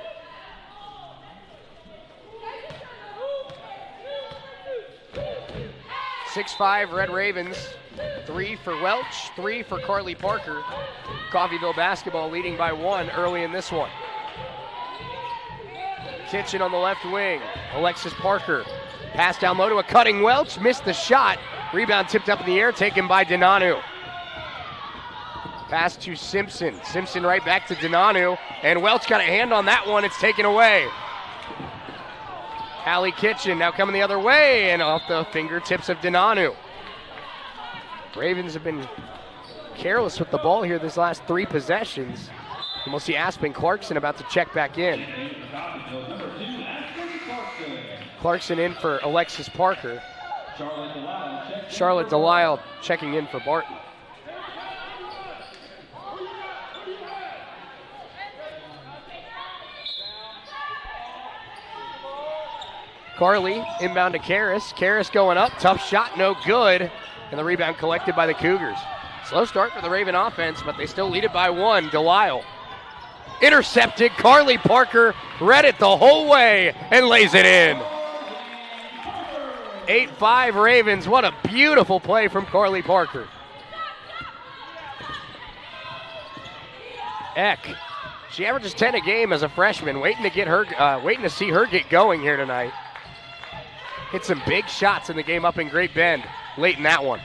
.65 Red Ravens. 3 for Welch, 3 for Carly Parker. Coffeyville basketball leading by 1 early in this one. Kitchen on the left wing. Alexis Parker. Pass down low to a cutting Welch. Missed the shot. Rebound tipped up in the air, taken by Dinanu. Pass to Simpson. Simpson right back to Dinanu. And Welch got a hand on that one. It's taken away. Hallie Kitchen now coming the other way and off the fingertips of Dinanu. Ravens have been careless with the ball here this last 3 possessions. And we'll see Aspen Clarkson about to check back in. Clarkson in for Alexis Parker. Charlotte Delisle checking in for Barton. Carly inbound to Karras. Karras going up. Tough shot, no good. And the rebound collected by the Cougars. Slow start for the Raven offense, but they still lead it by 1. Delisle. Intercepted. Carly Parker read it the whole way and lays it in. 8-5 Ravens. What a beautiful play from Carly Parker. Eck. She averages 10 a game as a freshman. Waiting to see her get going here tonight. Hit some big shots in the game up in Great Bend late in that one.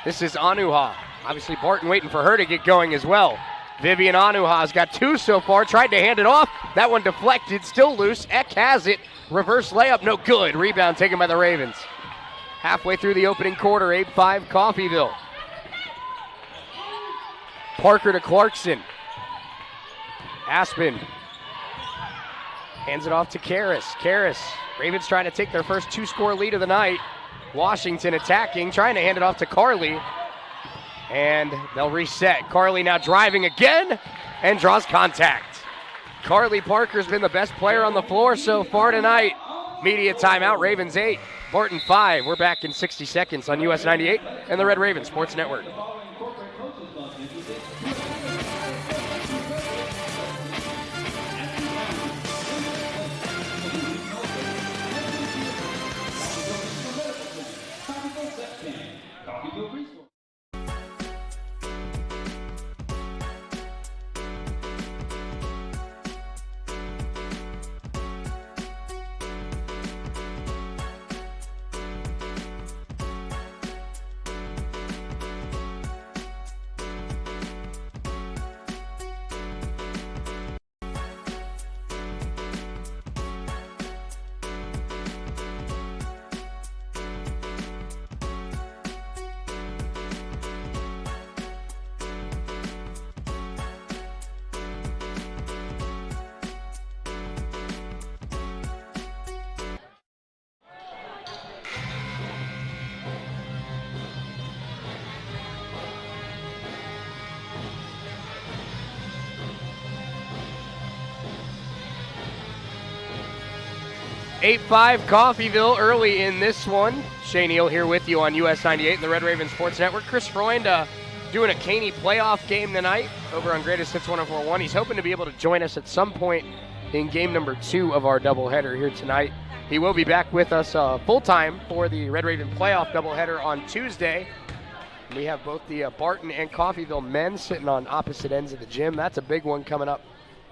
This is Anuha. Obviously Barton waiting for her to get going as well. Vivian Anuha's got 2 so far. Tried to hand it off. That one deflected. Still loose. Eck has it. Reverse layup. No good. Rebound taken by the Ravens. Halfway through the opening quarter. 8-5 Coffeyville. Parker to Clarkson. Aspen. Hands it off to Karras. Karras. Ravens trying to take their first 2-score lead of the night. Washington attacking, trying to hand it off to Carly. And they'll reset. Carly now driving again and draws contact. Carly Parker's been the best player on the floor so far tonight. Media timeout, Ravens 8, Barton 5. We're back in 60 seconds on US 98 and the Red Raven Sports Network. 8-5 Coffeyville early in this one. Shane Neal here with you on US 98 and the Red Raven Sports Network. Chris Freund doing a Caney playoff game tonight over on Greatest Hits 104.1. He's hoping to be able to join us at some point in game number 2 of our doubleheader here tonight. He will be back with us full-time for the Red Raven playoff doubleheader on Tuesday. We have both the Barton and Coffeyville men sitting on opposite ends of the gym. That's a big one coming up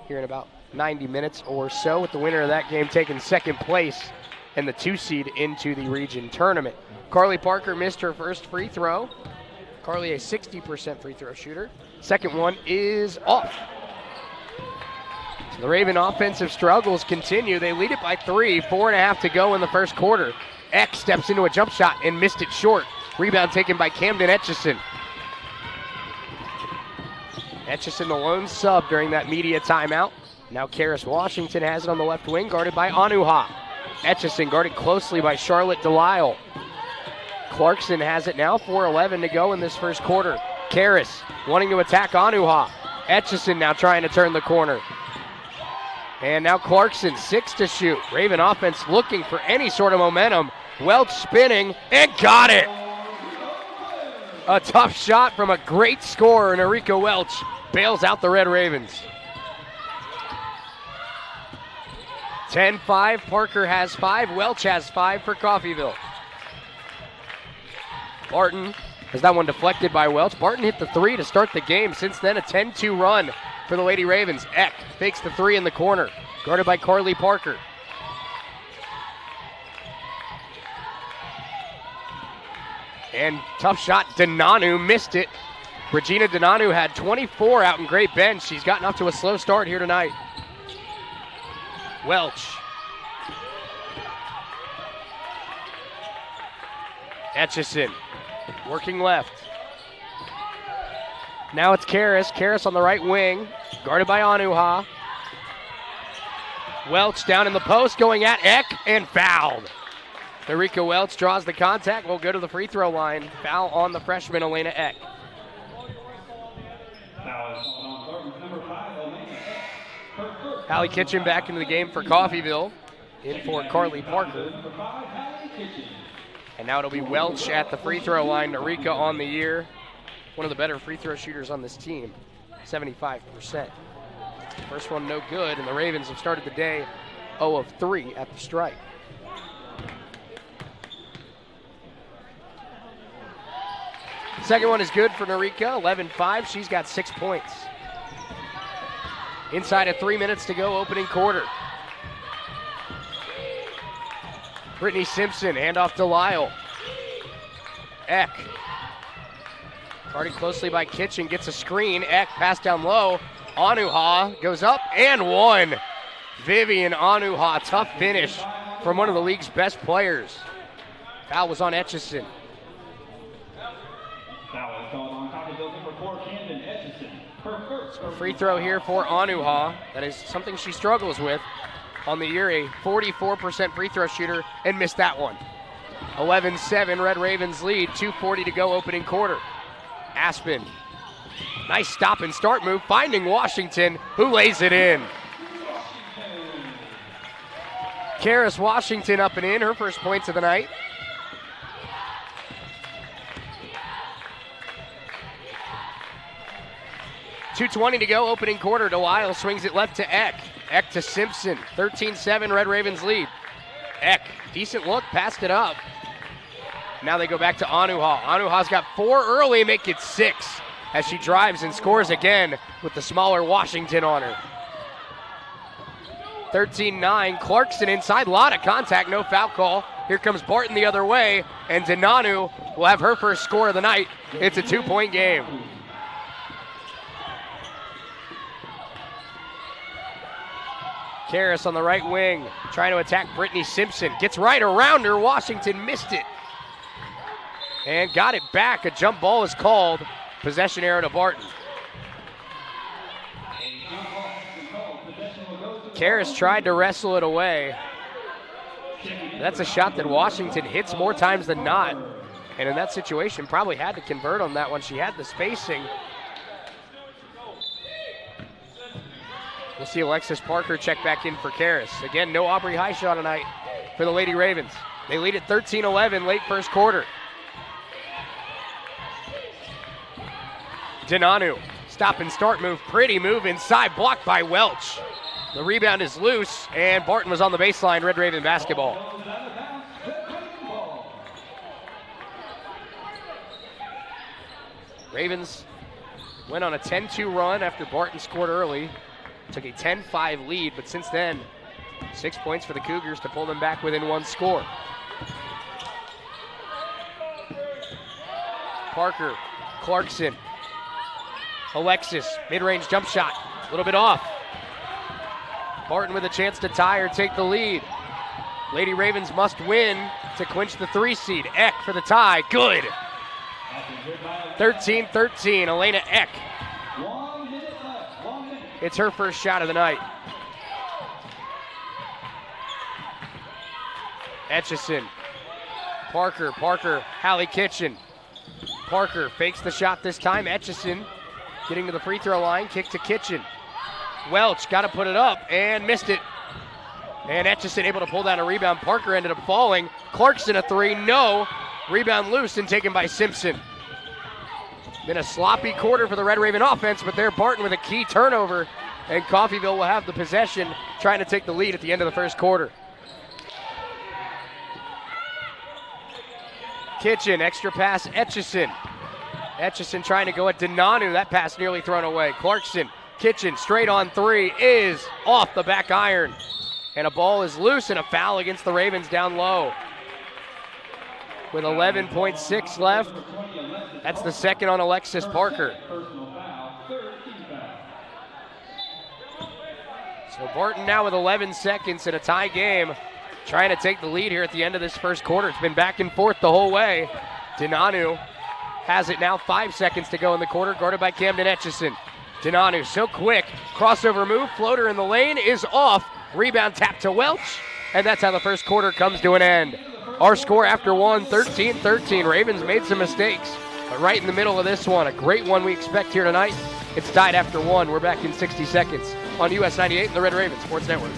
here in about 90 minutes or so, with the winner of that game taking second place and the 2 seed into the region tournament. Carly Parker missed her first free throw. Carly, a 60% free throw shooter. Second one is off. So the Raven offensive struggles continue. They lead it by 3, 4.5 to go in the first quarter. Eck steps into a jump shot and missed it short. Rebound taken by Camden Etchison. Etchison the lone sub during that media timeout. Now Karis Washington has it on the left wing, guarded by Anuha. Etchison guarded closely by Charlotte Delisle. Clarkson has it now, 4:11 to go in this first quarter. Karis wanting to attack Anuha. Etchison now trying to turn the corner. And now Clarkson, 6 to shoot. Raven offense looking for any sort of momentum. Welch spinning and got it. A tough shot from a great scorer, Norika Welch bails out the Red Ravens. 10-5, Parker has 5, Welch has 5 for Coffeyville. Barton has that one deflected by Welch. Barton hit the 3 to start the game. Since then, a 10-2 run for the Lady Ravens. Eck fakes the 3 in the corner, guarded by Carly Parker. And tough shot, Denanu missed it. Regina Denanu had 24 out in Great Bend. She's gotten off to a slow start here tonight. Welch. Etchison working left. Now it's Karis. Karis on the right wing, guarded by Anuha. Welch down in the post, going at Eck, and fouled. Norika Welch draws the contact, will go to the free throw line. Foul on the freshman, Elena Eck. Hallie Kitchen back into the game for Coffeyville, in for Carly Parker. And now it'll be Welch at the free throw line. Norika on the year, one of the better free throw shooters on this team, 75%. First one no good, and the Ravens have started the day 0 of 3 at the stripe. Second one is good for Norika, 11-5. She's got 6 points. Inside of 3 minutes to go, opening quarter. Brittany Simpson, handoff to Lyle. Eck. Guarded closely by Kitchen, gets a screen. Eck, pass down low. Anuha goes up and one. Vivian Anuha, tough finish from one of the league's best players. Foul was on Etchison. So a free throw here for Anuha. That is something she struggles with on the year, a 44% free throw shooter, and missed that one. 11-7, Red Ravens lead, 2:40 to go opening quarter. Aspen, nice stop and start move, finding Washington, who lays it in. Karis Washington up and in, her first points of the night. .220 to go, opening quarter. Delisle swings it left to Eck. Eck to Simpson. 13-7, Red Ravens lead. Eck, decent look, passed it up. Now they go back to Anuha. Anuha's got 4 early, make it 6 as she drives and scores again with the smaller Washington on her. 13-9, Clarkson inside, lot of contact, no foul call. Here comes Barton the other way, and Denanu will have her first score of the night. It's a 2-point game. Karis on the right wing, trying to attack Brittany Simpson. Gets right around her, Washington missed it. And got it back, a jump ball is called. Possession arrow to Barton. Karis tried to wrestle it away. That's a shot that Washington hits more times than not. And in that situation, probably had to convert on that one. She had the spacing. We'll see Alexis Parker check back in for Karis. Again, no Aubrey Highshaw tonight. for the Lady Ravens. They lead at 13-11 late first quarter. Denanu, stop and start move, pretty move inside, blocked by Welch. The rebound is loose, and Barton was on the baseline, Red Raven basketball. Ravens went on a 10-2 run after Barton scored early. Took a 10-5 lead, but since then, 6 points for the Cougars to pull them back within one score. Parker, Clarkson, Alexis, mid-range jump shot, a little bit off. Barton with a chance to tie or take the lead. Lady Ravens must win to clinch the 3 seed. Eck for the tie, good. 13-13, Elena Eck. It's her first shot of the night. Etchison, Parker, Hallie Kitchen. Parker fakes the shot this time. Etchison getting to the free throw line, kick to Kitchen. Welch got to put it up and missed it. And Etchison able to pull down a rebound. Parker ended up falling. Clarkson a 3, no. Rebound loose and taken by Simpson. Been a sloppy quarter for the Red Raven offense, but there Barton with a key turnover, and Coffeyville will have the possession, trying to take the lead at the end of the first quarter. Kitchen, extra pass, Etchison. Etchison trying to go at Denanu. That pass nearly thrown away. Clarkson, Kitchen, straight on 3, is off the back iron. And a ball is loose and a foul against the Ravens down low. With 11.6 left, that's the second on Alexis Parker. So Barton now with 11 seconds in a tie game, trying to take the lead here at the end of this first quarter. It's been back and forth the whole way. Denanu has it now, 5 seconds to go in the quarter, guarded by Camden Etchison. Denanu so quick, crossover move, floater in the lane is off. Rebound tap to Welch, and that's how the first quarter comes to an end. Our score after one, 13-13. Ravens made some mistakes, but right in the middle of this one, a great one we expect here tonight. It's tied after one. We're back in 60 seconds on US 98 and the Red Raven Sports Network.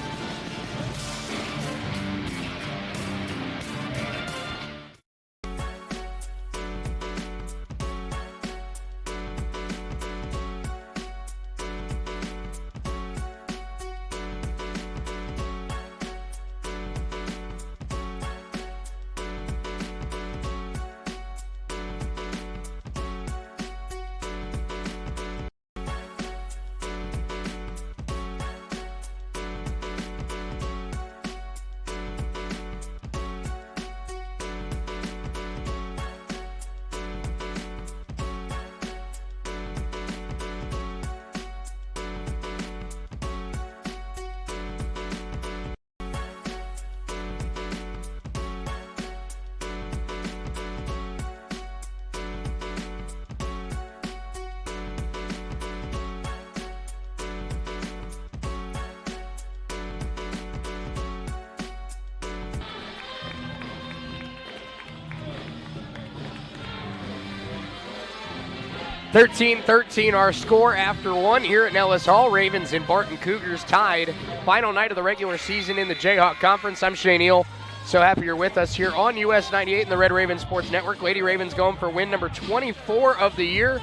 (13-13) our score after one here at Nellis Hall. Ravens and Barton Cougars tied. Final night of the regular season in the Jayhawk Conference. I'm Shane Eel. So happy you're with us here on US 98 and the Red Raven Sports Network. Lady Ravens going for win number 24 of the year.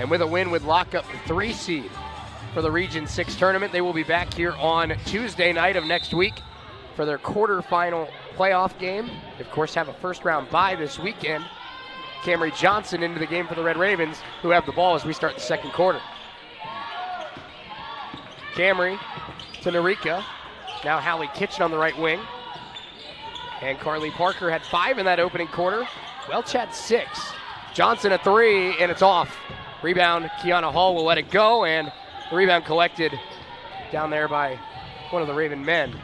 And with a win would lock up the 3 seed for the Region 6 tournament. They will be back here on Tuesday night of next week for their quarterfinal playoff game. They, of course, have a first round bye this weekend. Camry Johnson into the game for the Red Ravens, who have the ball as we start the second quarter. Camry to Narika. Now Hallie Kitchen on the right wing. And Carly Parker had 5 in that opening quarter. Welch had 6. Johnson a 3, and it's off. Rebound, Kiana Hall will let it go, and the rebound collected down there by one of the Raven men.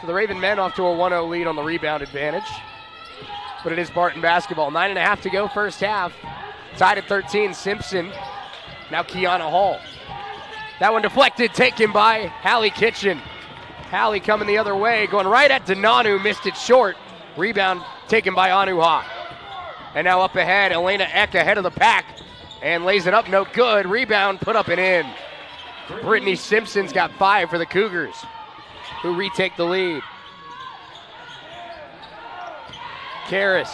So the Raven men off to a 1-0 lead on the rebound advantage. But it is Barton basketball. 9.5 to go first half. Tied at 13, Simpson. Now Kiana Hall. That one deflected, taken by Hallie Kitchen. Hallie coming the other way, going right at Denanu, missed it short. Rebound taken by Anuha. And now up ahead, Elena Eck ahead of the pack and lays it up, no good. Rebound put up and in. Brittany Simpson's got 5 for the Cougars. who retake the lead. Karras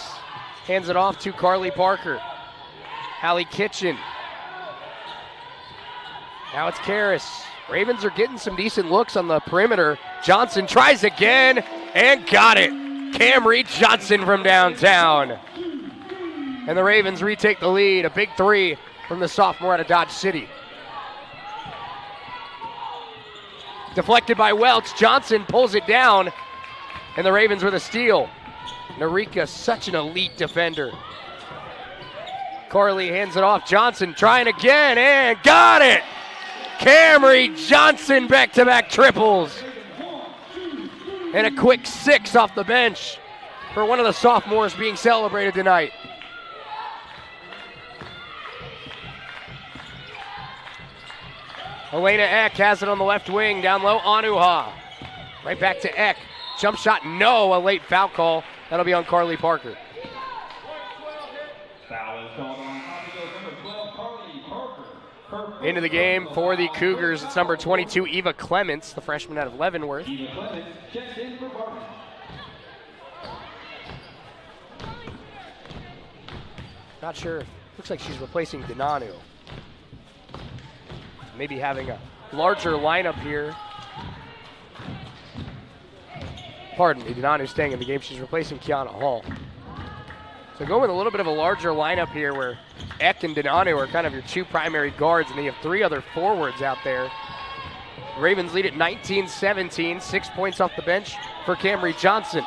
hands it off to Carly Parker. Hallie Kitchen. Now it's Karras. Ravens are getting some decent looks on the perimeter. Johnson tries again and got it. Camry Johnson from downtown. And the Ravens retake the lead. A big three from the sophomore out of Dodge City. Deflected by Welch. Johnson pulls it down. And the Ravens with a steal. Narika, such an elite defender. Carly hands it off. Johnson trying again and got it. Camry Johnson back-to-back triples. And a quick 6 off the bench for one of the sophomores being celebrated tonight. Elena Eck has it on the left wing, down low, Anuha. Right back to Eck. Jump shot, no, a late foul call. That'll be on Carly Parker. Into the game for the Cougars, it's number 22, Eva Clements, the freshman out of Leavenworth. Not sure, looks like she's replacing Dinanu. Maybe having a larger lineup here. Pardon me, Dinanu's staying in the game. She's replacing Kiana Hall. So going with a little bit of a larger lineup here where Eck and Dinanu are kind of your two primary guards, and they have 3 other forwards out there. The Ravens lead at 19-17, 6 points off the bench for Camry Johnson.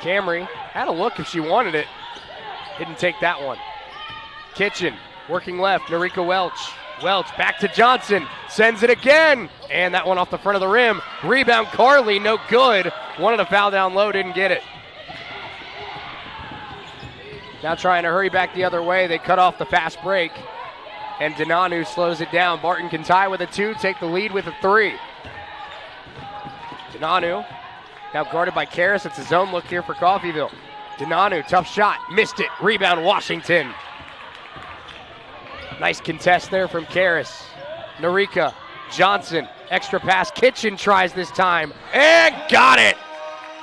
Camry had a look if she wanted it. Didn't take that one. Kitchen working left, Narika Welch. Welch back to Johnson, sends it again, and that one off the front of the rim. Rebound Carly, no good. Wanted a foul down low, didn't get it. Now trying to hurry back the other way. They cut off the fast break, and Dinanu slows it down. Barton can tie with a 2, take the lead with a 3. Dinanu now guarded by Karras. It's a zone look here for Coffeyville. Dinanu, tough shot, missed it. Rebound Washington. Nice contest there from Karras. Narika, Johnson, extra pass. Kitchen tries this time, and got it!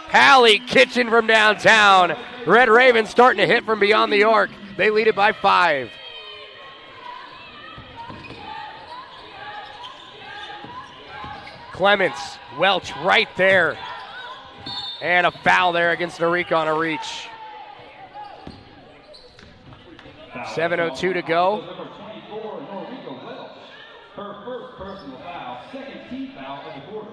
Hallie Kitchen from downtown. Red Ravens starting to hit from beyond the arc. They lead it by 5. Clements, Welch right there. And a foul there against Narika on a reach. 7:02 to go. Her first personal foul, second team foul of the quarter.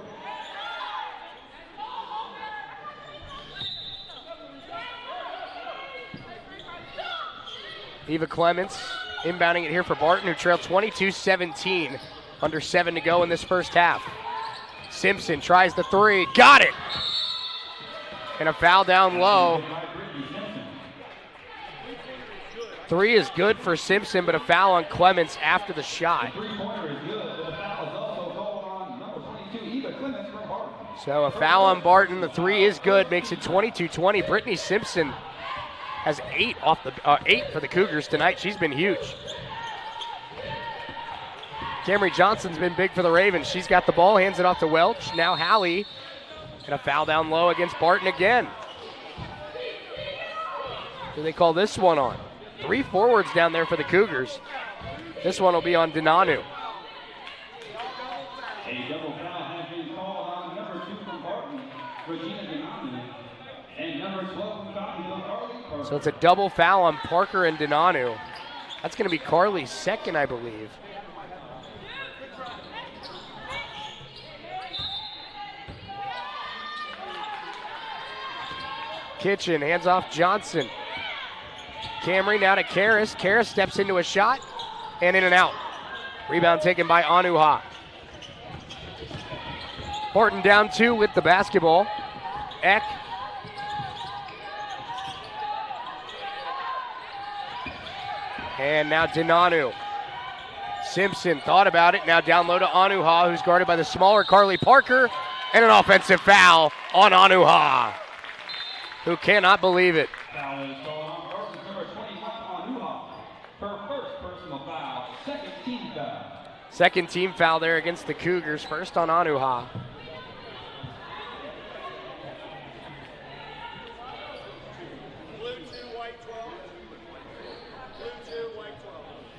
Eva Clements inbounding it here for Barton, who trailed 22-17. Under 7 to go in this first half. Simpson tries the 3, got it! And a foul down low. 3 is good for Simpson, but a foul on Clements after the shot. So a foul on Barton. The 3 is good, makes it 22-20. Brittany Simpson has 8 for the Cougars tonight. She's been huge. Camry Johnson's been big for the Ravens. She's got the ball, hands it off to Welch. Now Hallie, and a foul down low against Barton again. Do they call this one on? 3 forwards down there for the Cougars. This one will be on Dinanu. A double foul has been called on number 2 from Barton, Regina Dinanu, and number 12 from Coffeyville. So it's a double foul on Parker and Dinanu. That's going to be Carly's second, I believe. Kitchen hands off Johnson. Camry now to Karras. Karras steps into a shot and in and out. Rebound taken by Anuha. Barton down 2 with the basketball. Eck. And now Dinanu. Simpson thought about it. Now down low to Anuha, who's guarded by the smaller Carly Parker. And an offensive foul on Anuha, who cannot believe it. Foul is called on Barton's number 21, Anuha. Her first personal foul, second team foul. Second team foul there against the Cougars. First on Anuha.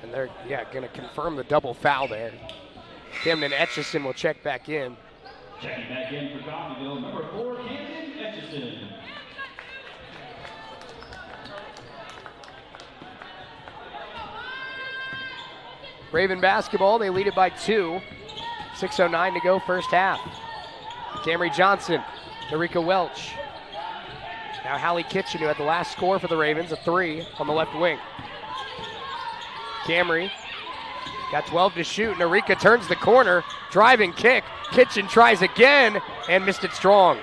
And they're, going to confirm the double foul there. Camden Etchison will check back in. Checking back in for Coffeyville, number 4, Camden Etchison. Raven basketball, they lead it by 2. 6:09 to go first half. Camry Johnson, Narika Welch. Now Hallie Kitchen, who had the last score for the Ravens, a 3 on the left wing. Camry got 12 to shoot. Narika turns the corner, driving kick. Kitchen tries again and missed it strong.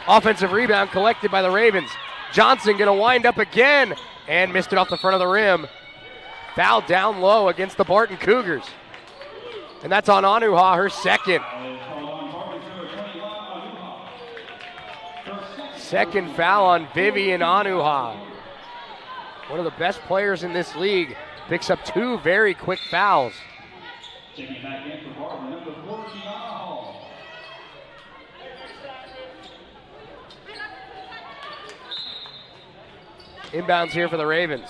Offensive rebound collected by the Ravens. Johnson gonna wind up again and missed it off the front of the rim. Foul down low against the Barton Cougars. And that's on Anuha, her second. Second foul on Vivian Anuha. One of the best players in this league. Picks up 2 very quick fouls. Checking back in for Barton, number 4, Kiana Hall. Inbounds here for the Ravens.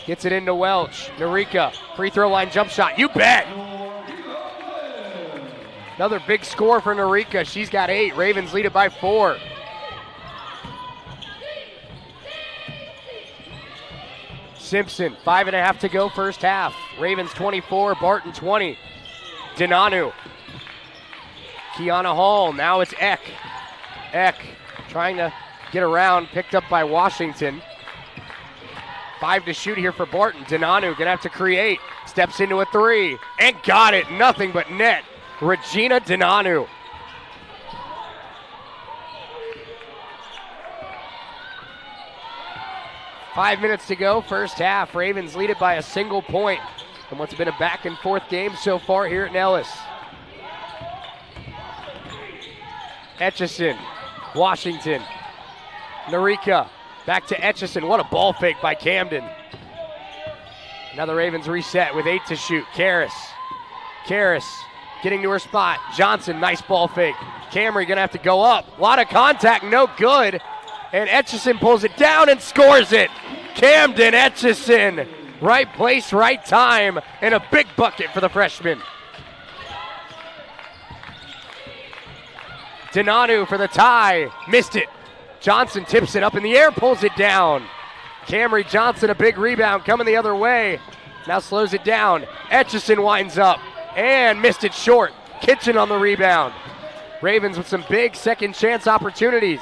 Gets it into Welch. Narika, free throw line jump shot. You bet! Another big score for Narika. She's got 8. Ravens lead it by 4. Simpson, 5.5 to go first half. Ravens 24, Barton 20. Dinanu. Kiana Hall, now it's Eck. Eck trying to get around, picked up by Washington. 5 to shoot here for Barton. Dinanu gonna have to create. Steps into a 3 and got it. Nothing but net. Regina Dinanu. Five minutes to go, first half. Ravens lead it by a single point in what's been a back and forth game so far here at Nellis. Etchison, Washington, Narika, back to Etchison. What a ball fake by Camden. Now the Ravens reset with 8 to shoot. Karras getting to her spot. Johnson, nice ball fake. Camry gonna have to go up. A lot of contact, no good. And Etchison pulls it down and scores it. Camden Etchison, right place, right time, and a big bucket for the freshman. Dinanu for the tie, missed it. Johnson tips it up in the air, pulls it down. Camry Johnson, a big rebound coming the other way. Now slows it down. Etchison winds up and missed it short. Kitchen on the rebound. Ravens with some big second chance opportunities.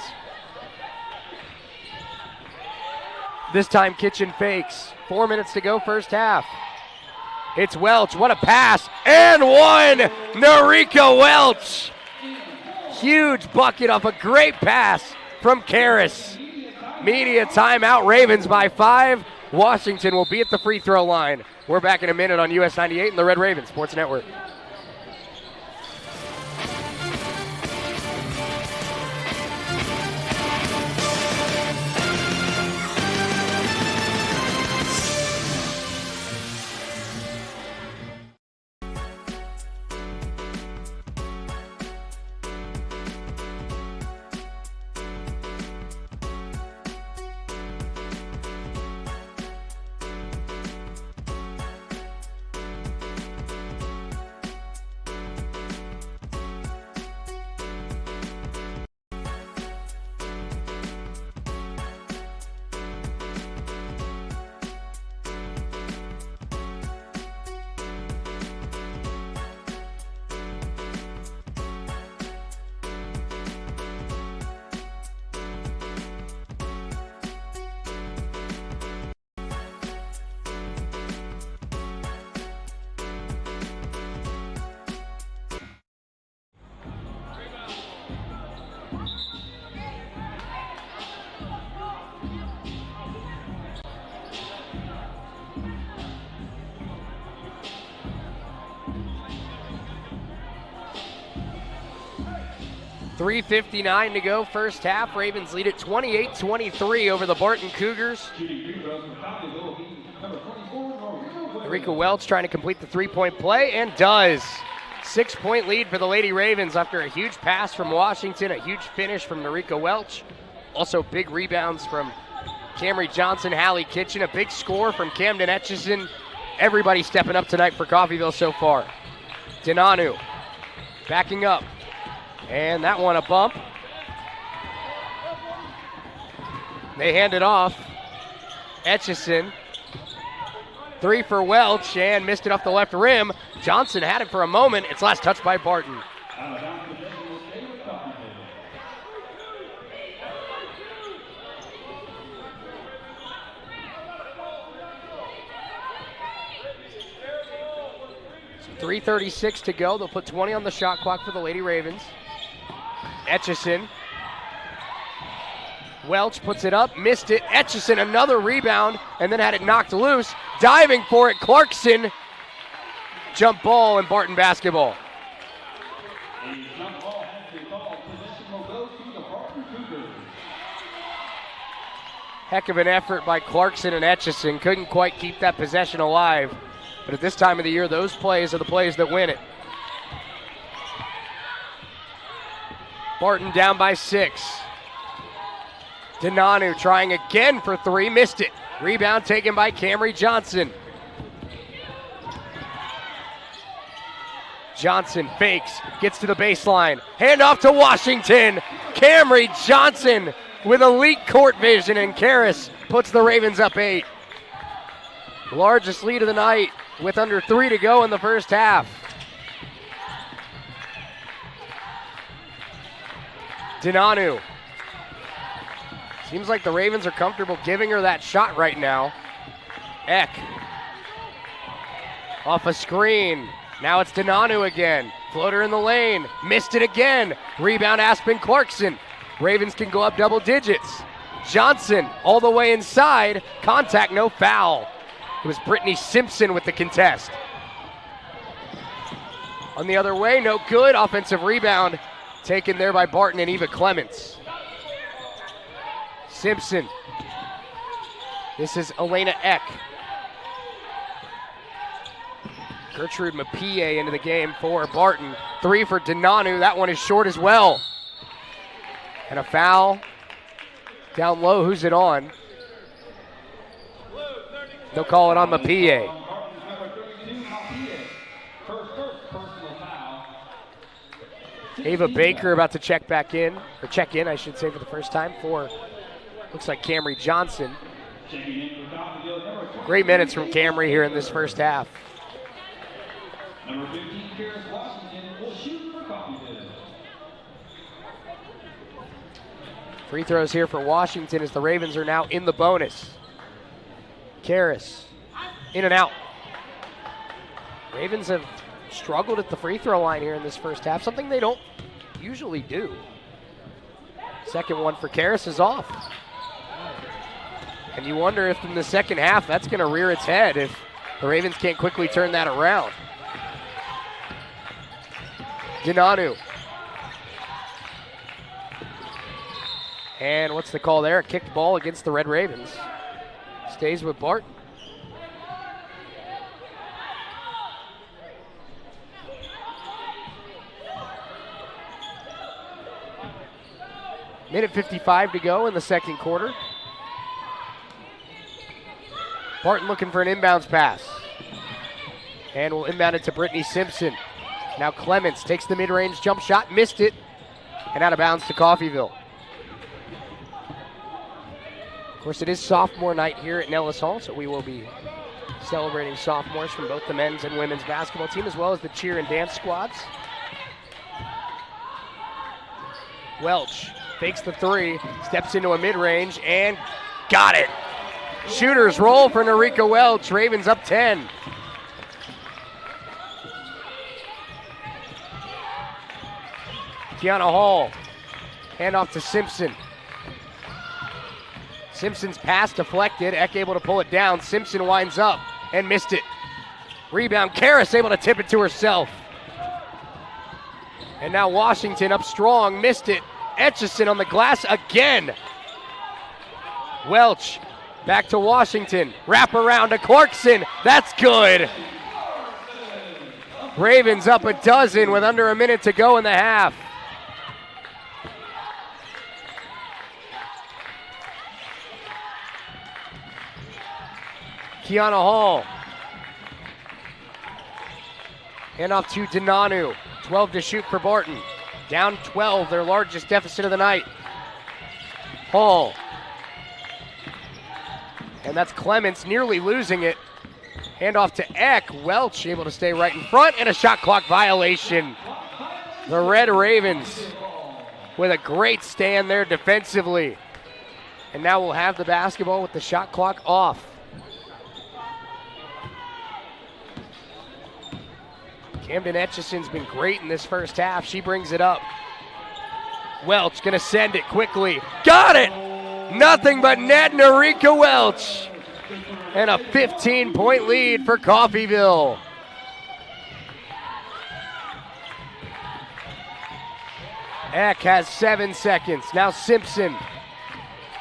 This time Kitchen fakes. 4 minutes to go first half. It's Welch, what a pass, and one! Narika Welch! Huge bucket off a great pass from Karras. Media timeout, Ravens by 5. Washington will be at the free throw line. We're back in a minute on US 98 and the Red Raven Sports Network. 3:59 to go, first half. Ravens lead at 28-23 over the Barton Cougars. Enrico Welch trying to complete the three-point play, and does. 6-point lead for the Lady Ravens after a huge pass from Washington, a huge finish from Enrico Welch. Also big rebounds from Camry Johnson, Hallie Kitchen, a big score from Camden Etchison. Everybody stepping up tonight for Coffeyville so far. Dinanu backing up, and that one a bump. They hand it off. Etchison, 3 for Welch, and missed it off the left rim. Johnson had it for a moment. It's last touched by Barton. So 3:36 to go. They'll put 20 on the shot clock for the Lady Ravens. Etchison. Welch puts it up, missed it. Etchison, another rebound, and then had it knocked loose. Diving for it, Clarkson. Jump ball and Barton basketball. Heck of an effort by Clarkson and Etchison. Couldn't quite keep that possession alive. But at this time of the year, those plays are the plays that win it. Barton down by 6. Dinanu trying again for 3, missed it. Rebound taken by Camry Johnson. Johnson fakes, gets to the baseline. Hand off to Washington. Camry Johnson with elite court vision, and Karras puts the Ravens up 8. Largest lead of the night with under 3 to go in the first half. Dinanu. Seems like the Ravens are comfortable giving her that shot right now. Eck. Off a screen. Now it's Dinanu again. Floater in the lane. Missed it again. Rebound Aspen Clarkson. Ravens can go up double digits. Johnson all the way inside. Contact, no foul. It was Brittany Simpson with the contest. On the other way, no good. Offensive rebound taken there by Barton and Eva Clements. Simpson. This is Elena Eck. Gertrude Mapie into the game for Barton. 3 for Dinanu. That one is short as well. And a foul down low. Who's it on? They'll call it on Mapie. Ava Baker about to check in, I should say, for the first time for, looks like Camry Johnson. Great minutes from Camry here in this first half. Number 15, Karras Washington, will shoot for Coffeyville. Free throws here for Washington as the Ravens are now in the bonus. Karras, in and out. Ravens have struggled at the free throw line here in this first half, something they don't usually do. Second one for Karras is off. And you wonder if in the second half that's going to rear its head if the Ravens can't quickly turn that around. Dinanu. And what's the call there? A kicked ball against the Red Ravens. Stays with Barton. Minute 55 to go in the second quarter. Barton looking for an inbounds pass. And will inbound it to Brittany Simpson. Now Clements takes the mid-range jump shot, missed it, and out of bounds to Coffeyville. Of course, it is sophomore night here at Nellis Hall, so we will be celebrating sophomores from both the men's and women's basketball team, as well as the cheer and dance squads. Welch fakes the 3, steps into a mid-range, and got it. Shooters roll for Norika Welch. Ravens up 10. Tiana Hall, handoff to Simpson. Simpson's pass deflected. Eck able to pull it down. Simpson winds up and missed it. Rebound, Karras able to tip it to herself. And now Washington up strong, missed it. Etchison on the glass again. Welch back to Washington. Wrap around to Clarkson. That's good. Ravens up a dozen with under a minute to go in the half. Kiana Hall. Hand off to Denanu. 12 to shoot for Barton. Down 12, their largest deficit of the night. Hall. And that's Clements nearly losing it. Hand off to Eck. Welch able to stay right in front, and a shot clock violation. The Red Ravens with a great stand there defensively. And now we'll have the basketball with the shot clock off. Camden Etchison's been great in this first half. She brings it up. Welch gonna send it quickly. Got it! Nothing but net, Narika Welch. And a 15-point lead for Coffeyville. Eck has 7 seconds. Now Simpson.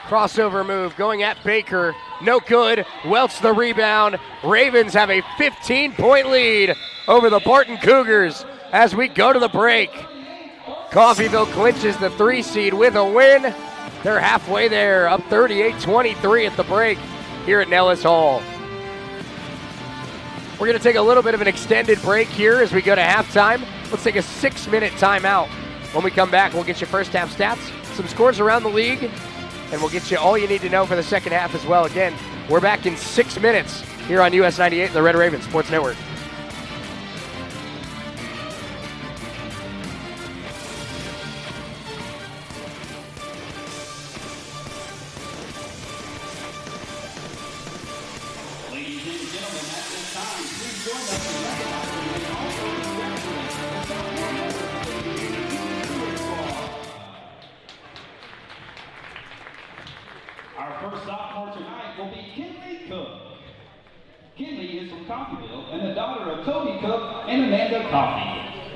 Crossover move going at Baker. No good. Welch the rebound. Ravens have a 15-point lead over the Barton Cougars as we go to the break. Coffeyville clinches the 3 seed with a win. They're halfway there, up 38-23 at the break here at Nellis Hall. We're going to take a little bit of an extended break here as we go to halftime. Let's take a 6-minute timeout. When we come back, we'll get you first half stats, some scores around the league, and we'll get you all you need to know for the second half as well. Again, we're back in 6 minutes here on US 98 and the Red Ravens Sports Network.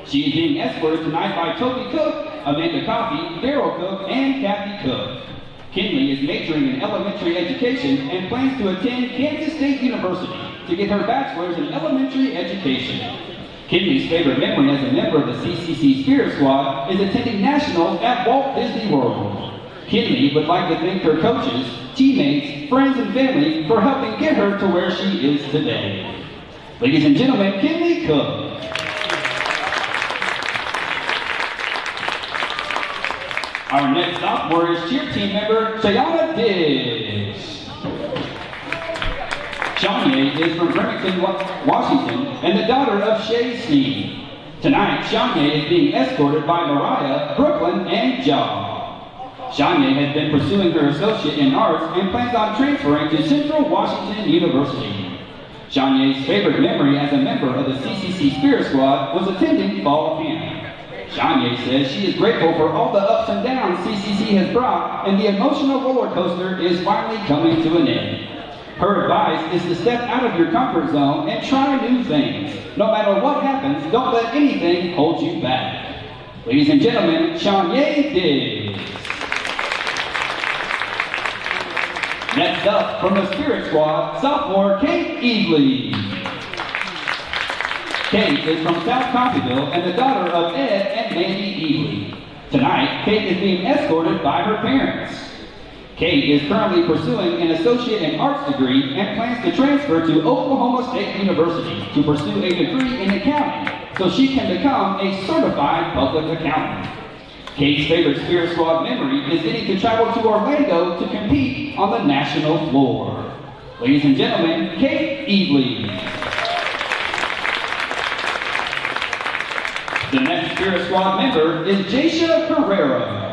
She is being escorted tonight by Toby Cook, Amanda Coffey, Daryl Cook, and Kathy Cook. Kinley is majoring in elementary education and plans to attend Kansas State University to get her bachelor's in elementary education. Kinley's favorite memory as a member of the CCC Spirit Squad is attending nationals at Walt Disney World. Kinley would like to thank her coaches, teammates, friends, and family for helping get her to where she is today. Ladies and gentlemen, Kinley Cook. Our next sophomore is cheer team member Shayana Diggs. Shanye is from Bremerton, Washington, and the daughter of Shay Sneed. Tonight, Shanye is being escorted by Mariah, Brooklyn, and Jaw. Shanye has been pursuing her associate in arts and plans on transferring to Central Washington University. Shanye's favorite memory as a member of the CCC Spirit Squad was attending fall camp. Shanye says she is grateful for all the ups and downs CCC has brought, and the emotional roller coaster is finally coming to an end. Her advice is to step out of your comfort zone and try new things. No matter what happens, don't let anything hold you back. Ladies and gentlemen, Shanye Diggs. Next up, from the Spirit Squad, sophomore Kate Eagley. Kate is from South Coffeyville and the daughter of Ed and Mandy Eagley. Tonight, Kate is being escorted by her parents. Kate is currently pursuing an associate in arts degree and plans to transfer to Oklahoma State University to pursue a degree in accounting so she can become a certified public accountant. Kate's favorite Spirit Squad memory is getting to travel to Orlando to compete on the national floor. Ladies and gentlemen, Kate Eagley. The next Spirit Squad member is Jaisha Carrera.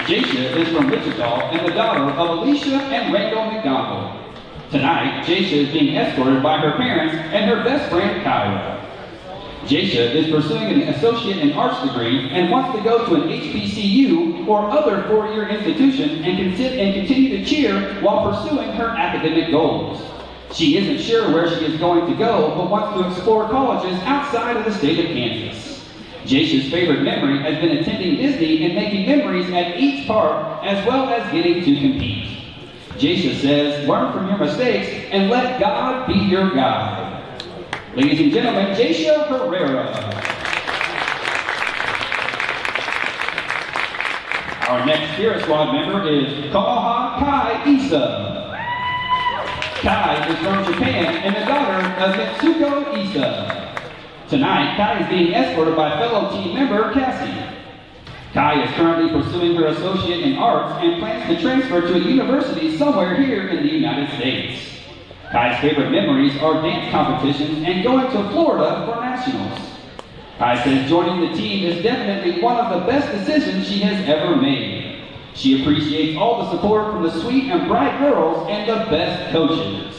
Jaisha is from Wichita and the daughter of Alicia and Randall McDonald. Tonight, Jaisha is being escorted by her parents and her best friend, Kyra. Jaisha is pursuing an associate in arts degree and wants to go to an HBCU or other four-year institution and continue to cheer while pursuing her academic goals. She isn't sure where she is going to go, but wants to explore colleges outside of the state of Kansas. Jacia's favorite memory has been attending Disney and making memories at each park, as well as getting to compete. Jacia says, learn from your mistakes and let God be your guide. Ladies and gentlemen, Jacia Herrera. Our next Spirit Squad member is Konoha Kai Issa. Kai is from Japan and the daughter of Mitsuko Issa. Tonight, Kai is being escorted by fellow team member Cassie. Kai is currently pursuing her associate in arts and plans to transfer to a university somewhere here in the United States. Kai's favorite memories are dance competitions and going to Florida for nationals. Kai says joining the team is definitely one of the best decisions she has ever made. She appreciates all the support from the sweet and bright girls and the best coaches.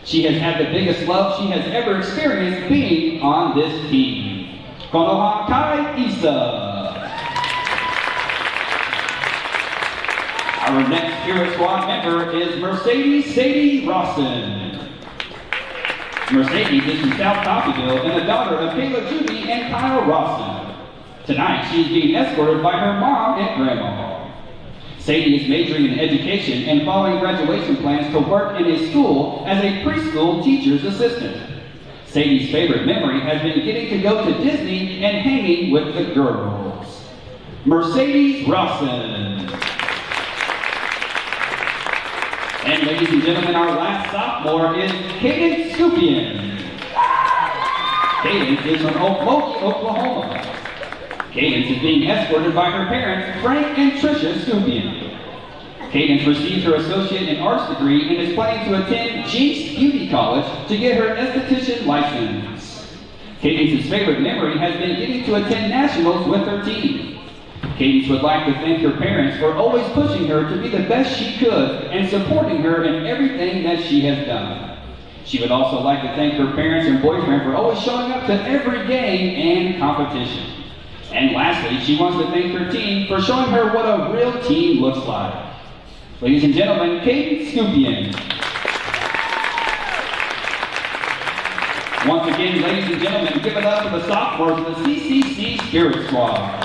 She has had the biggest love she has ever experienced being on this team. Konoha Kai Issa. Our next Spirit Squad member is Mercedes Sadie Rawson. Mercedes is from South Coffeyville and the daughter of Kayla Judy and Kyle Rawson. Tonight, she is being escorted by her mom and grandma. Sadie is majoring in education and following graduation plans to work in a school as a preschool teacher's assistant. Sadie's favorite memory has been getting to go to Disney and hanging with the girls. Mercedes Rawson. And ladies and gentlemen, our last sophomore is Cadence Scupian. Cadence is from Okmulgee, Oklahoma. Cadence is being escorted by her parents, Frank and Tricia Scupian. Cadence received her associate in arts degree and is planning to attend Jinx Beauty College to get her esthetician license. Cadence's favorite memory has been getting to attend nationals with her team. Cadence would like to thank her parents for always pushing her to be the best she could and supporting her in everything that she has done. She would also like to thank her parents and boyfriend for always showing up to every game and competition. And lastly, she wants to thank her team for showing her what a real team looks like. Ladies and gentlemen, Cadence Scupian. Once again, ladies and gentlemen, give it up for the sophomores of the CCC Spirit Squad.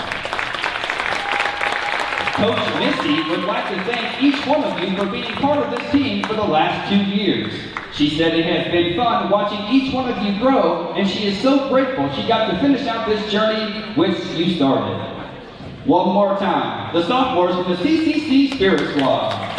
Coach Missy would like to thank each one of you for being part of this team for the last 2 years. She said it has been fun watching each one of you grow, and she is so grateful she got to finish out this journey which you started. One more time, the sophomores from the CCC Spirit Squad.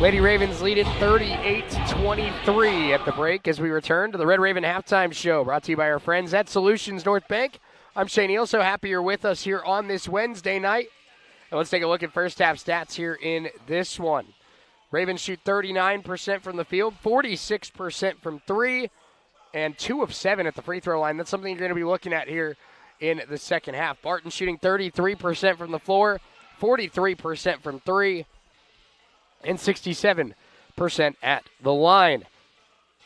Lady Ravens lead it 38-23 at the break as we return to the Red Raven Halftime Show, brought to you by our friends at Solutions North Bank. I'm Shane Neal, so happy you're with us here on this Wednesday night. And let's take a look at first half stats here in this one. Ravens shoot 39% from the field, 46% from three, and 2 of 7 at the free throw line. That's something you're going to be looking at here in the second half. Barton shooting 33% from the floor, 43% from three, and 67% at the line.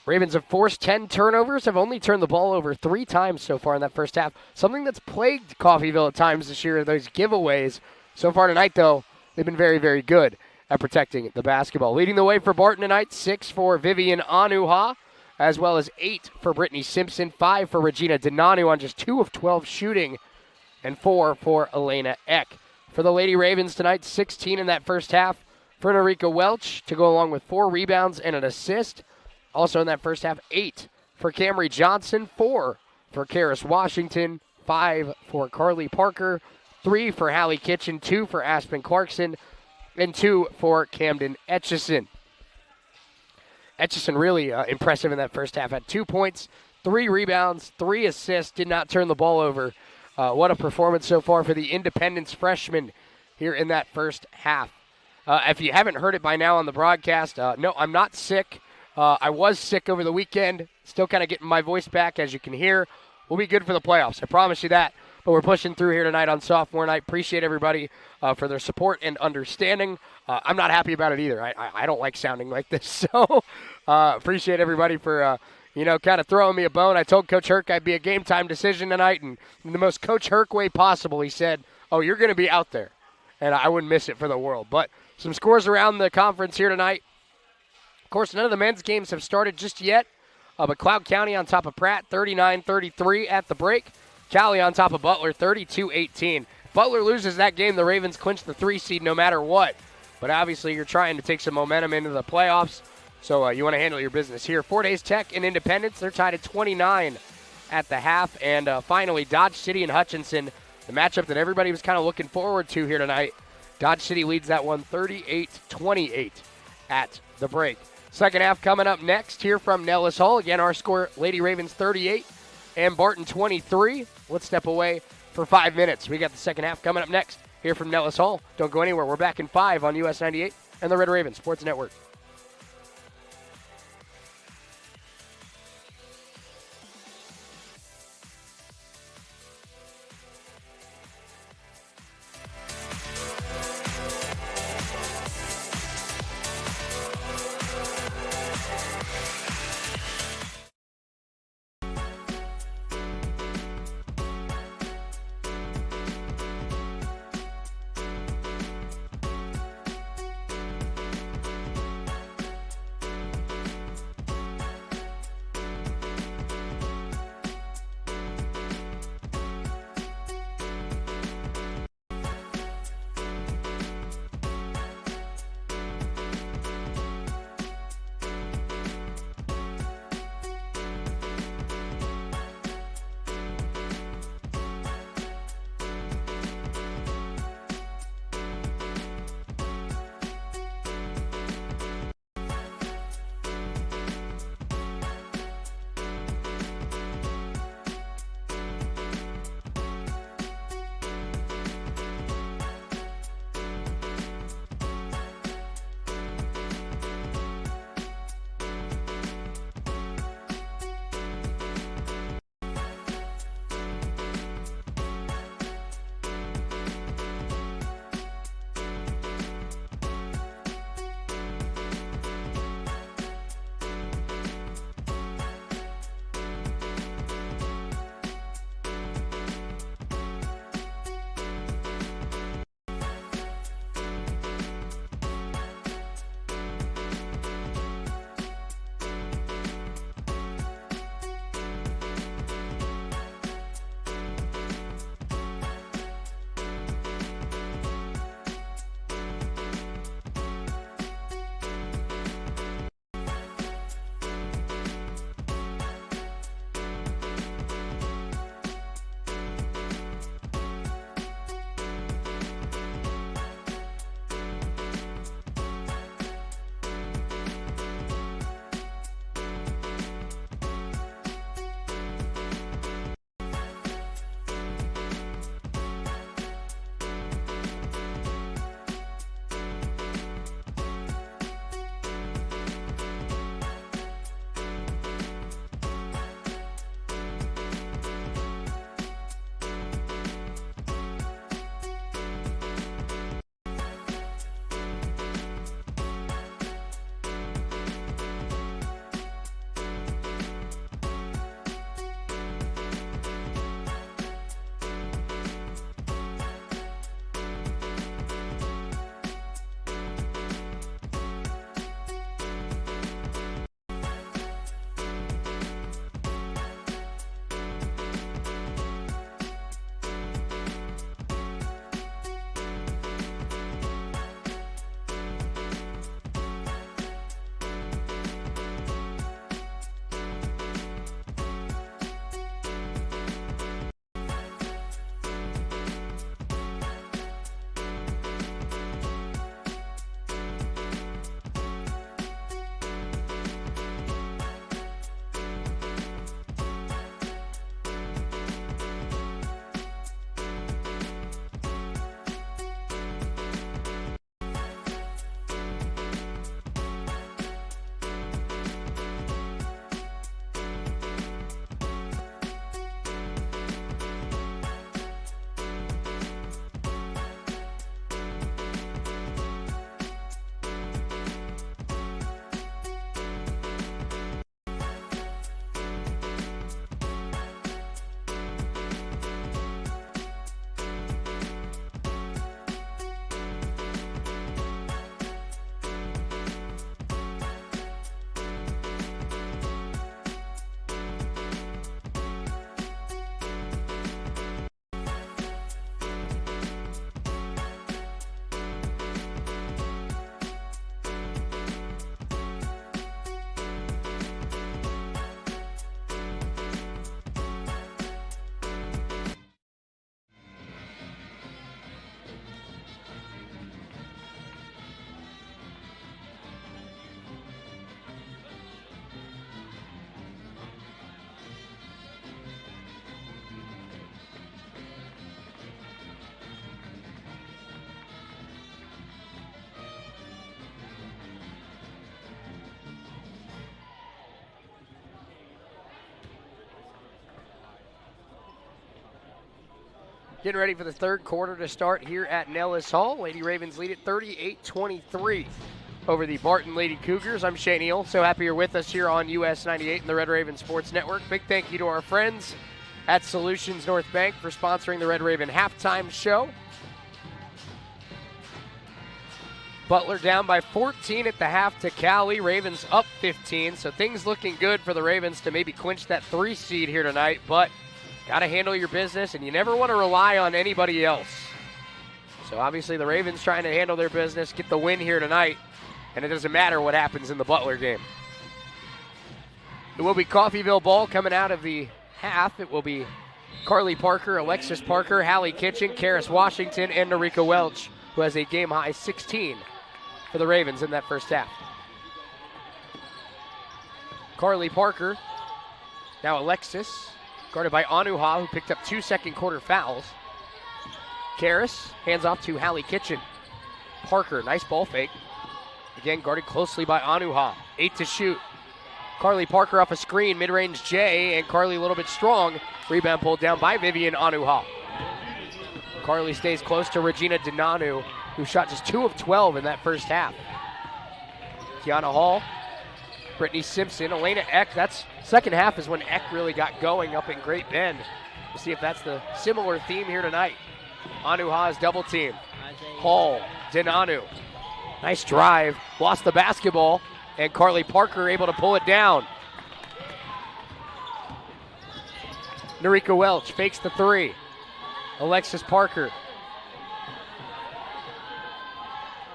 Ravens have forced 10 turnovers, have only turned the ball over 3 times so far in that first half. Something that's plagued Coffeyville at times this year are those giveaways. So far tonight, though, they've been very, very good at protecting the basketball. Leading the way for Barton tonight, 6 for Vivian Anuha, as well as 8 for Brittany Simpson, 5 for Regina Denanu on just 2 of 12 shooting, and 4 for Elena Eck. For the Lady Ravens tonight, 16 in that first half for Norika Welch to go along with 4 rebounds and an assist. Also in that first half, 8 for Camry Johnson, 4 for Karis Washington, 5 for Carly Parker, 3 for Hallie Kitchen, 2 for Aspen Clarkson, and 2 for Camden Etchison. Etchison really impressive in that first half. Had 2 points, 3 rebounds, 3 assists, did not turn the ball over. What a performance so far for the Independence freshman here in that first half. If you haven't heard it by now on the broadcast, no, I'm not sick. I was sick over the weekend. Still kind of getting my voice back, as you can hear. We'll be good for the playoffs. I promise you that. But we're pushing through here tonight on sophomore night. Appreciate everybody for their support and understanding. I'm not happy about it either. I don't like sounding like this. So appreciate everybody for, kind of throwing me a bone. I told Coach Herc I'd be a game time decision tonight. And in the most Coach Herc way possible, he said, oh, you're going to be out there. And I wouldn't miss it for the world. But some scores around the conference here tonight. Of course, none of the men's games have started just yet. But Cloud County on top of Pratt, 39-33 at the break. Cali on top of Butler, 32-18. Butler loses that game, the Ravens clinch the 3 seed no matter what. But obviously you're trying to take some momentum into the playoffs, so you want to handle your business here. 4 Days Tech and Independence, they're tied at 29 at the half. And finally, Dodge City and Hutchinson, the matchup that everybody was kind of looking forward to here tonight. Dodge City leads that one 38-28 at the break. Second half coming up next here from Nellis Hall. Again, our score, Lady Ravens 38 and Barton 23. Let's step away for 5 minutes. We got the second half coming up next here from Nellis Hall. Don't go anywhere. We're back in 5 on US 98 and the Red Raven Sports Network. Getting ready for the third quarter to start here at Nellis Hall. Lady Ravens lead it 38-23 over the Barton Lady Cougars. I'm Shane Neal. So happy you're with us here on US 98 and the Red Raven Sports Network. Big thank you to our friends at Solutions North Bank for sponsoring the Red Raven halftime show. Butler down by 14 at the half to Cali. Ravens up 15, so things looking good for the Ravens to maybe clinch that 3 seed here tonight, but got to handle your business, and you never want to rely on anybody else. So obviously the Ravens trying to handle their business, get the win here tonight, and it doesn't matter what happens in the Butler game. It will be Coffeyville ball coming out of the half. It will be Carly Parker, Alexis Parker, Hallie Kitchen, Karis Washington, and Narika Welch, who has a game-high 16 for the Ravens in that first half. Carly Parker, now Alexis, guarded by Anuha, who picked up 2 second quarter fouls. Karis hands off to Hallie Kitchen. Parker, nice ball fake. Again, guarded closely by Anuha. 8 to shoot. Carly Parker off a screen, mid-range J, and Carly a little bit strong. Rebound pulled down by Vivian Anuha. Carly stays close to Regina Dinanu, who shot just 2 of 12 in that first half. Kiana Hall, Brittany Simpson, Elena Eck. That's second half is when Eck really got going up in Great Bend. We'll see if that's the similar theme here tonight. Anuha's double team. Hall, Dinanu. Nice drive, lost the basketball, and Carly Parker able to pull it down. Narika Welch fakes the 3. Alexis Parker.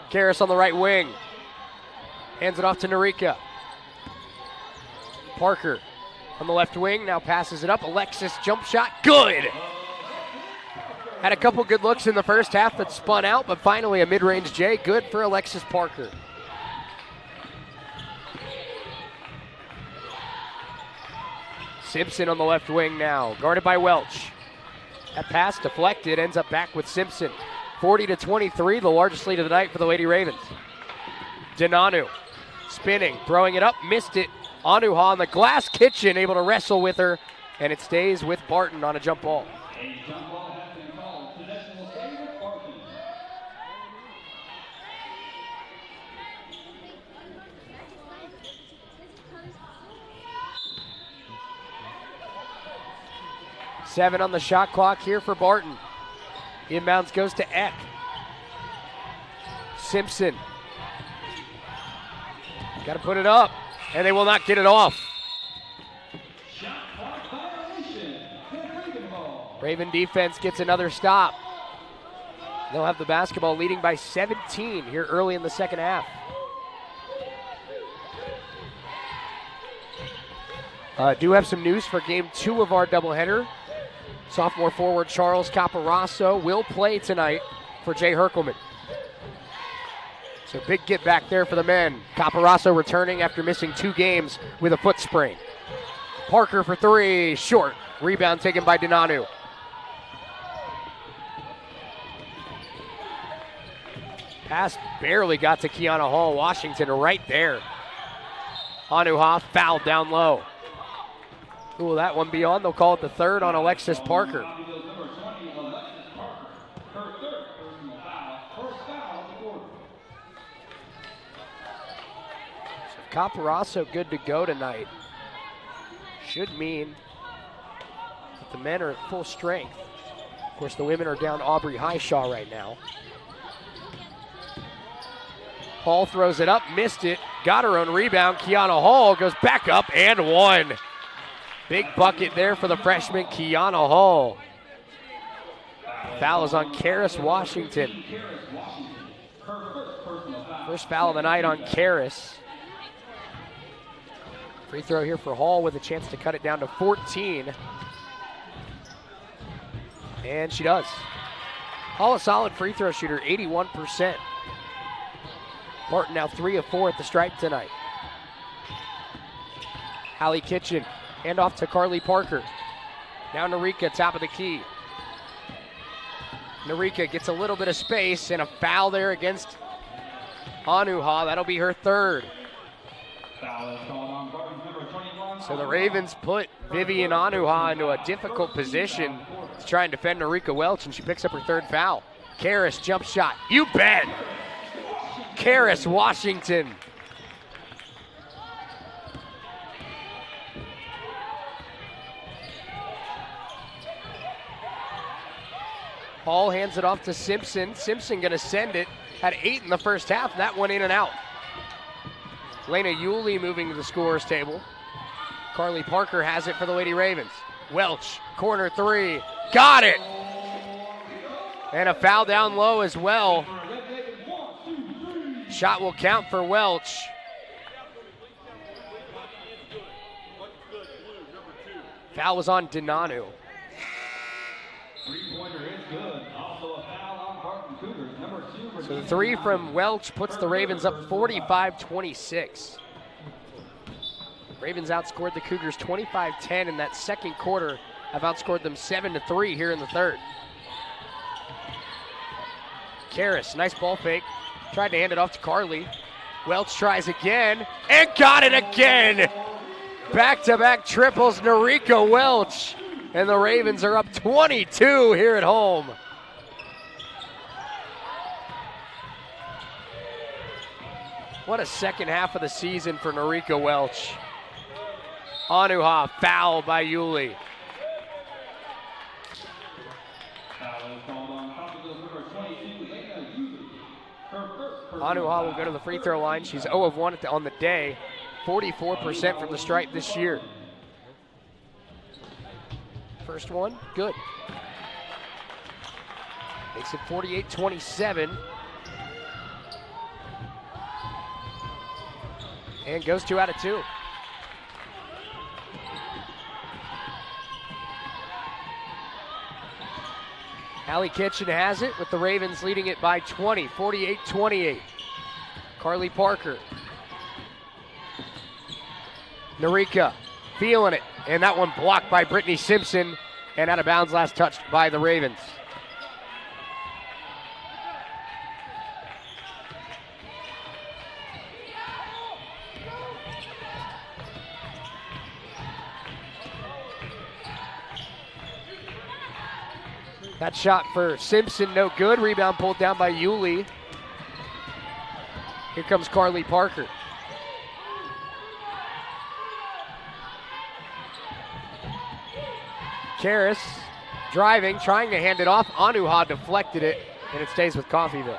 Karis on the right wing. Hands it off to Narika. Parker on the left wing, now passes it up. Alexis jump shot, good! Had a couple good looks in the first half that spun out, but finally a mid-range J, good for Alexis Parker. Simpson on the left wing now, guarded by Welch. That pass deflected, ends up back with Simpson. 40-23, the largest lead of the night for the Lady Ravens. Dinanu spinning, throwing it up, missed it. Anuha on the glass. Kitchen able to wrestle with her, and it stays with Barton on a jump ball. Seven on the shot clock here for Barton. Inbounds goes to Eck. Simpson. Got to put it up, and they will not get it off. Raven defense gets another stop. They'll have the basketball leading by 17 here early in the second half. Do have some news for game 2 of our doubleheader. Sophomore forward Charles Caparasso will play tonight for Jay Herkelman. So big get back there for the men. Caparasso returning after missing 2 games with a foot sprain. Parker for 3, short. Rebound taken by Dinanu. Pass barely got to Kiana Hall. Washington right there. Anuha fouled down low. Who will that one be on? They'll call it the 3rd on Alexis Parker. So Caparasso good to go tonight. Should mean that the men are at full strength. Of course, the women are down Aubrey Highshaw right now. Hall throws it up, missed it, got her own rebound. Kiana Hall goes back up and one. Big bucket there for the freshman Kiana Hall. Foul is on Karis Washington. First foul of the night on Karis. Free throw here for Hall with a chance to cut it down to 14. And she does. Hall a solid free throw shooter, 81%. Barton now 3 of 4 at the stripe tonight. Hallie Kitchen. Hand off to Carly Parker. Now Narika, top of the key. Narika gets a little bit of space and a foul there against Anuha. That'll be her 3rd. So the Ravens put Vivian Anuha into a difficult position to try and defend Norika Welch, and she picks up her third foul. Karras jump shot. You bet. Karras Washington. Hall hands it off to Simpson. Simpson going to send it. Had 8 in the first half. That one in and out. Lena Yulee moving to the scorer's table. Carly Parker has it for the Lady Ravens. Welch, corner 3. Got it! And a foul down low as well. Shot will count for Welch. Foul was on Dinanu. Three-pointer is good. Also a foul on Barton Cougars. Number 2. So the 3 from Welch puts the Ravens up 45-26. Ravens outscored the Cougars 25-10 in that second quarter. Have outscored them 7-3 here in the third. Karras, nice ball fake. Tried to hand it off to Carly. Welch tries again and got it again. Back-to-back triples, Norika Welch. And the Ravens are up 22 here at home. What a second half of the season for Norika Welch. Anuha foul by Yulee. Anuha will go to the free throw line. She's 0 of 1 on the day. 44% from the stripe this year. First one, good. Makes it 48-27. And goes 2 out of 2. Allie Kitchen has it with the Ravens leading it by 20, 48-28. Carly Parker. Norika feeling it, and that one blocked by Brittany Simpson and out of bounds last touched by the Ravens. That shot for Simpson, no good. Rebound pulled down by Yulee. Here comes Carly Parker. Karras driving, trying to hand it off. Anuha deflected it, and it stays with Coffeyville.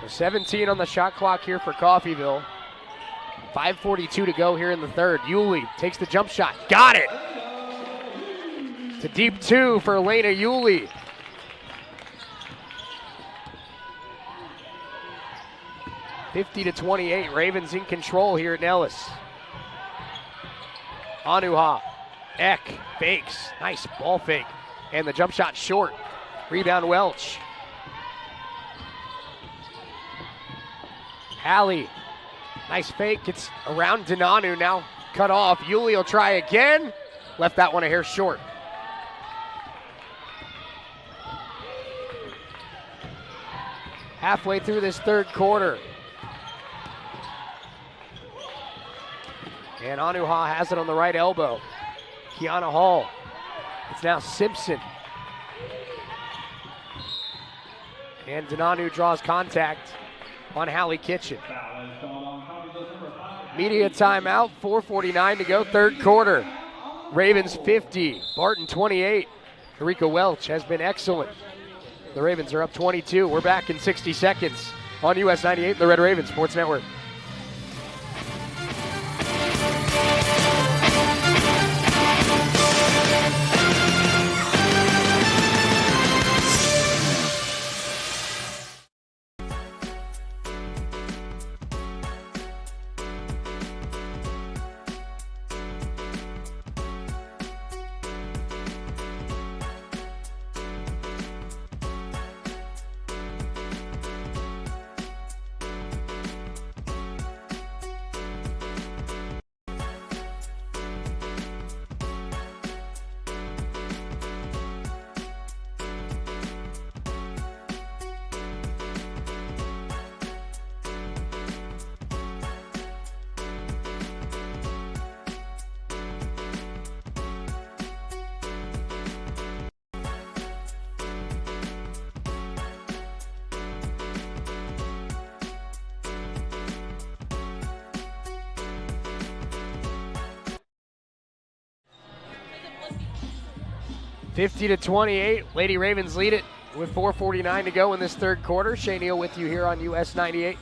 So 17 on the shot clock here for Coffeyville. 5:42 to go here in the third. Yulee takes the jump shot. Got it! It's a deep 2 for Lena Yulee. (50-28). Ravens in control here at Nellis. Anuha. Eck fakes. Nice ball fake. And the jump shot short. Rebound Welch. Hallie. Nice fake. Gets around Dinanu now. Cut off. Yulee will try again. Left that one a hair short. Halfway through this third quarter. And Anuha has it on the right elbow. Kiana Hall. It's now Simpson. And Dinanu draws contact on Hallie Kitchen. Media timeout, 4:49 to go, third quarter. Ravens 50, Barton 28. Norika Welch has been excellent. The Ravens are up 22. We're back in 60 seconds on US 98, the Red Raven Sports Network. 50-28. Lady Ravens lead it with 4:49 to go in this third quarter. Shea Neal with you here on US 98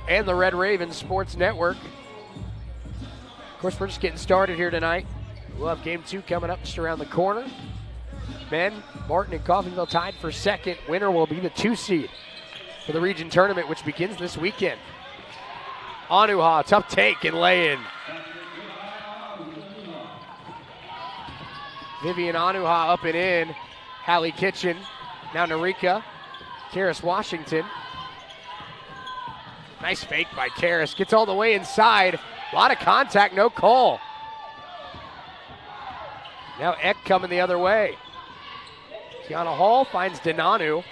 and the Red Ravens Sports Network. Of course, we're just getting started here tonight. We'll have game 2 coming up just around the corner. Men, Barton and Coffeyville tied for second. Winner will be the 2 seed for the region tournament, which begins this weekend. Anuha, tough take and lay in. Vivian Anuha up and in. Hallie Kitchen, now Narika. Karis Washington. Nice fake by Karis, gets all the way inside. A lot of contact, no call. Now Eck coming the other way. Kiana Hall finds Denanu.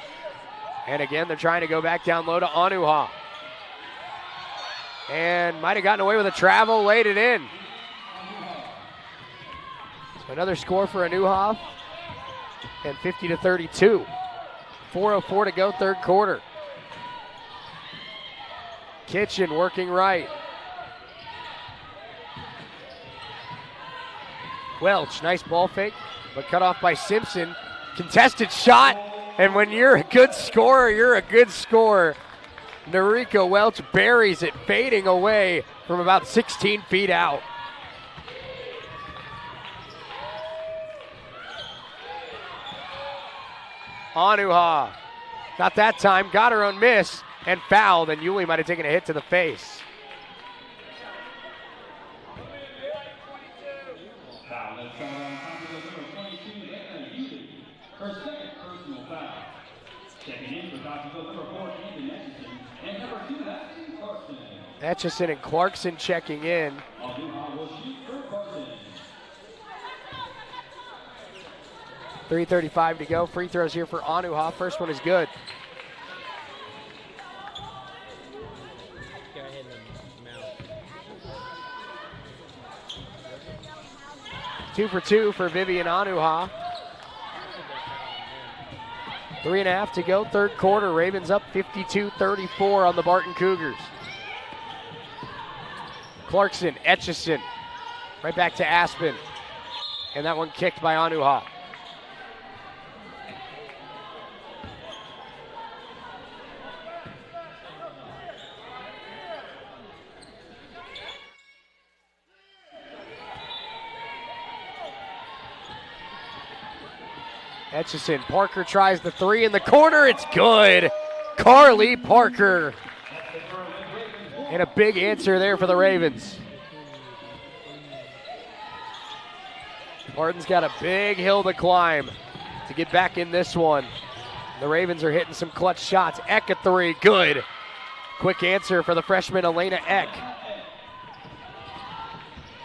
And again, they're trying to go back down low to Anuha. And might have gotten away with a travel, laid it in. So another score for Anuha. And 50-32. 4:04 to go, third quarter. Kitchen working right. Welch, nice ball fake, but cut off by Simpson. Contested shot, and when you're a good scorer, you're a good scorer. Narika Welch buries it, fading away from about 16 feet out. Anuha, not that time, got her own miss, and fouled, and Yulee might have taken a hit to the face. Etchison and Clarkson checking in. .335 to go. Free throws here for Anuha. First one is good. Two for two for Vivian Anuha. 3.5 to go, third quarter. Ravens up 52-34 on the Barton Cougars. Clarkson, Etchison, right back to Aspen. And that one kicked by Anuha. Etchison, Parker tries the three in the corner, it's good. Carly Parker. And a big answer there for the Ravens. Barton's got a big hill to climb to get back in this one. The Ravens are hitting some clutch shots. Eck a three, good. Quick answer for the freshman Elena Eck.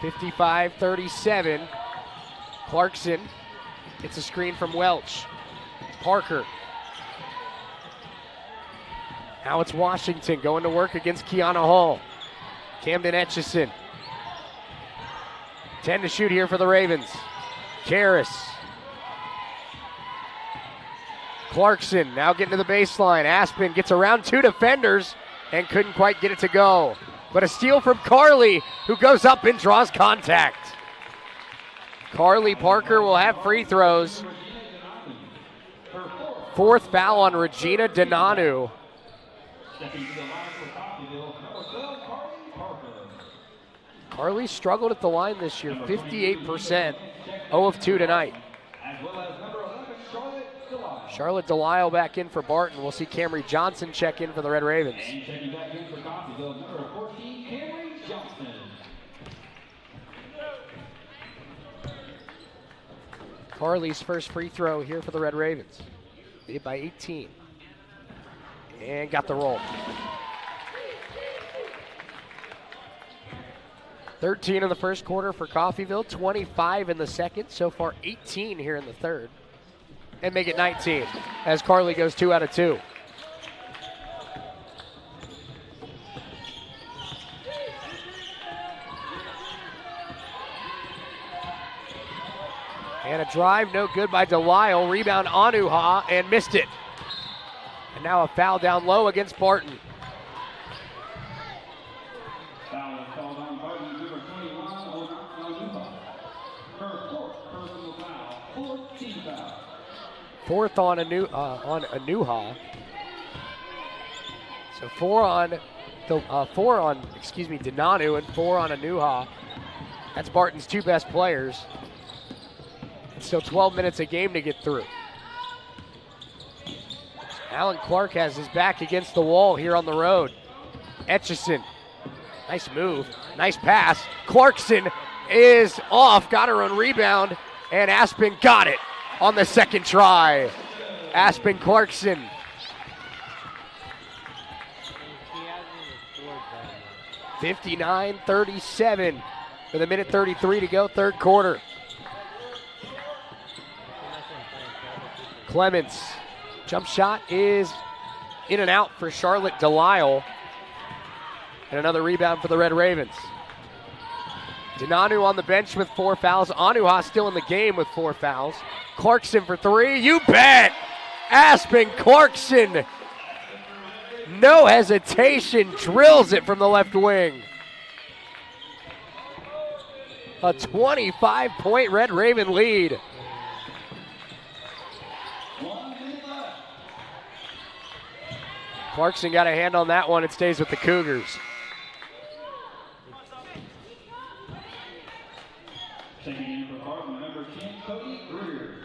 55-37. Clarkson gets a screen from Welch. Parker. Now it's Washington going to work against Kiana Hall. Camden Etchison. 10 to shoot here for the Ravens. Karis. Clarkson now getting to the baseline. Aspen gets around two defenders and couldn't quite get it to go. But a steal from Carly, who goes up and draws contact. Carly Parker will have free throws. Fourth foul on Regina Denanu. Carly struggled at the line this year, 58%, 0 of 2 tonight. Charlotte Delisle back in for Barton. We'll see Camry Johnson check in for the Red Ravens. Carly's first free throw here for the Red Ravens. Lead by 18. And got the roll. 13 in the first quarter for Coffeyville, 25 in the second. So far 18 here in the third. And make it 19 as Carly goes 2 out of 2. And a drive, no good by Delisle. Rebound Anuha and missed it. And now a foul down low against Barton. Fourth on Anuha. So four on Denanu and 4 on Anuha. That's Barton's 2 best players. It's still 12 minutes a game to get through. Alan Clark has his back against the wall here on the road. Etchison, nice move, nice pass. Clarkson is off, got her own rebound, and Aspen got it on the second try. Aspen Clarkson. (59-37) with 1:33 to go, third quarter. Clements, jump shot is in and out for Charlotte Delisle. And another rebound for the Red Ravens. Denanu on the bench with 4 fouls. Anuha still in the game with 4 fouls. Clarkson for 3. You bet! Aspen Clarkson, no hesitation, drills it from the left wing. A 25-point Red Raven lead. Clarkson got a hand on that one. It stays with the Cougars. Taking in for Barton, number 10, Cody Greer.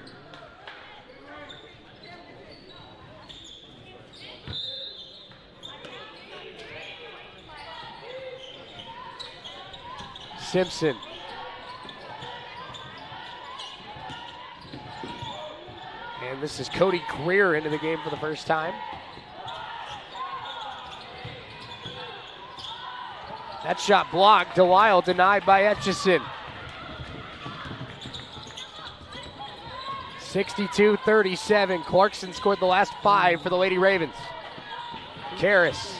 Simpson. And this is Cody Greer into the game for the first time. That shot blocked. Delisle denied by Etchison. 62-37. Clarkson scored the last 5 for the Lady Ravens. Karras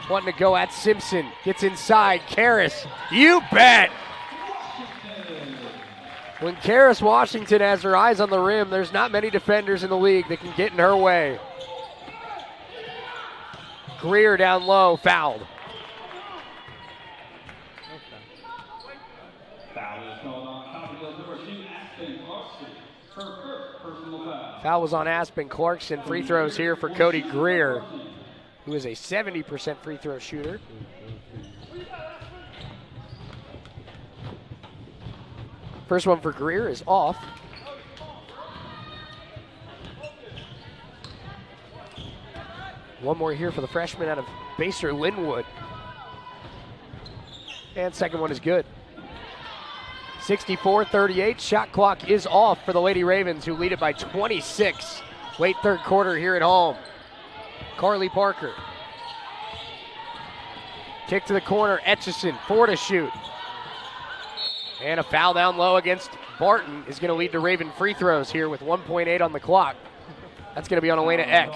wanting to go at Simpson. Gets inside. Karras. You bet! When Karras Washington has her eyes on the rim, there's not many defenders in the league that can get in her way. Greer down low, fouled. Foul was on Aspen Clarkson. Free throws here for Cody Greer, who is a 70% free throw shooter. First one for Greer is off. One more here for the freshman out of Baser Linwood. And second one is good. 64-38, shot clock is off for the Lady Ravens, who lead it by 26. Late third quarter here at home. Carly Parker. Kick to the corner, Etchison, 4 to shoot. And a foul down low against Barton is going to lead to Raven free throws here with 1.8 on the clock. That's going to be on Elena Eck.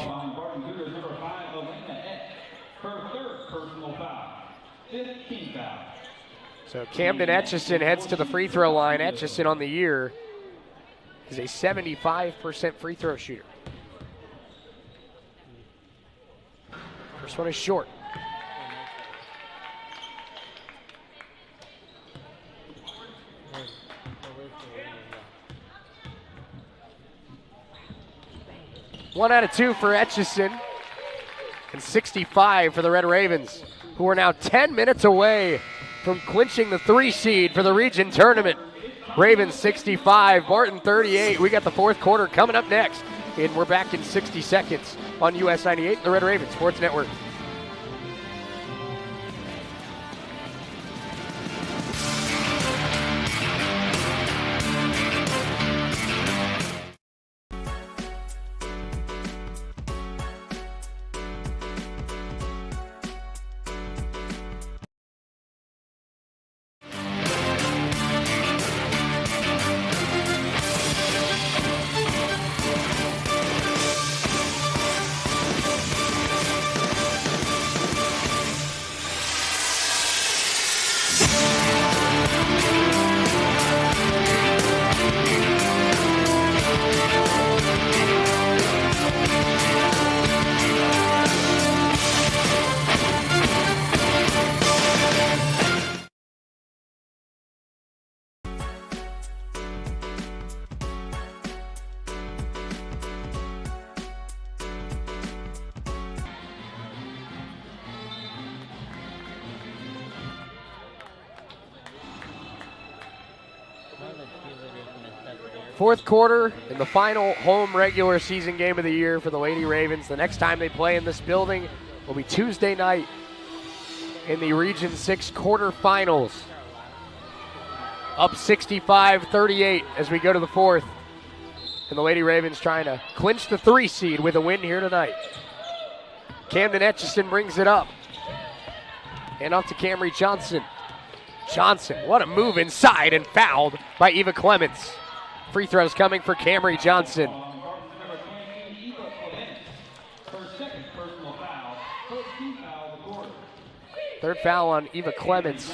So Camden Etchison heads to the free throw line. Etchison on the year is a 75% free throw shooter. First one is short. One out of 2 for Etchison, and 65 for the Red Ravens, who are now 10 minutes away from clinching the 3 seed for the region tournament. Ravens 65, Barton 38. We got the fourth quarter coming up next, and we're back in 60 seconds on US 98, the Red Ravens Sports Network. Fourth quarter in the final home regular season game of the year for the Lady Ravens. The next time they play in this building will be Tuesday night in the Region 6 quarterfinals. Up 65-38 as we go to the fourth. And the Lady Ravens trying to clinch the 3 seed with a win here tonight. Camden Etchison brings it up. And off to Camry Johnson. Johnson, what a move inside, and fouled by Eva Clements. Free throws coming for Camry Johnson. Third foul on Eva Clements.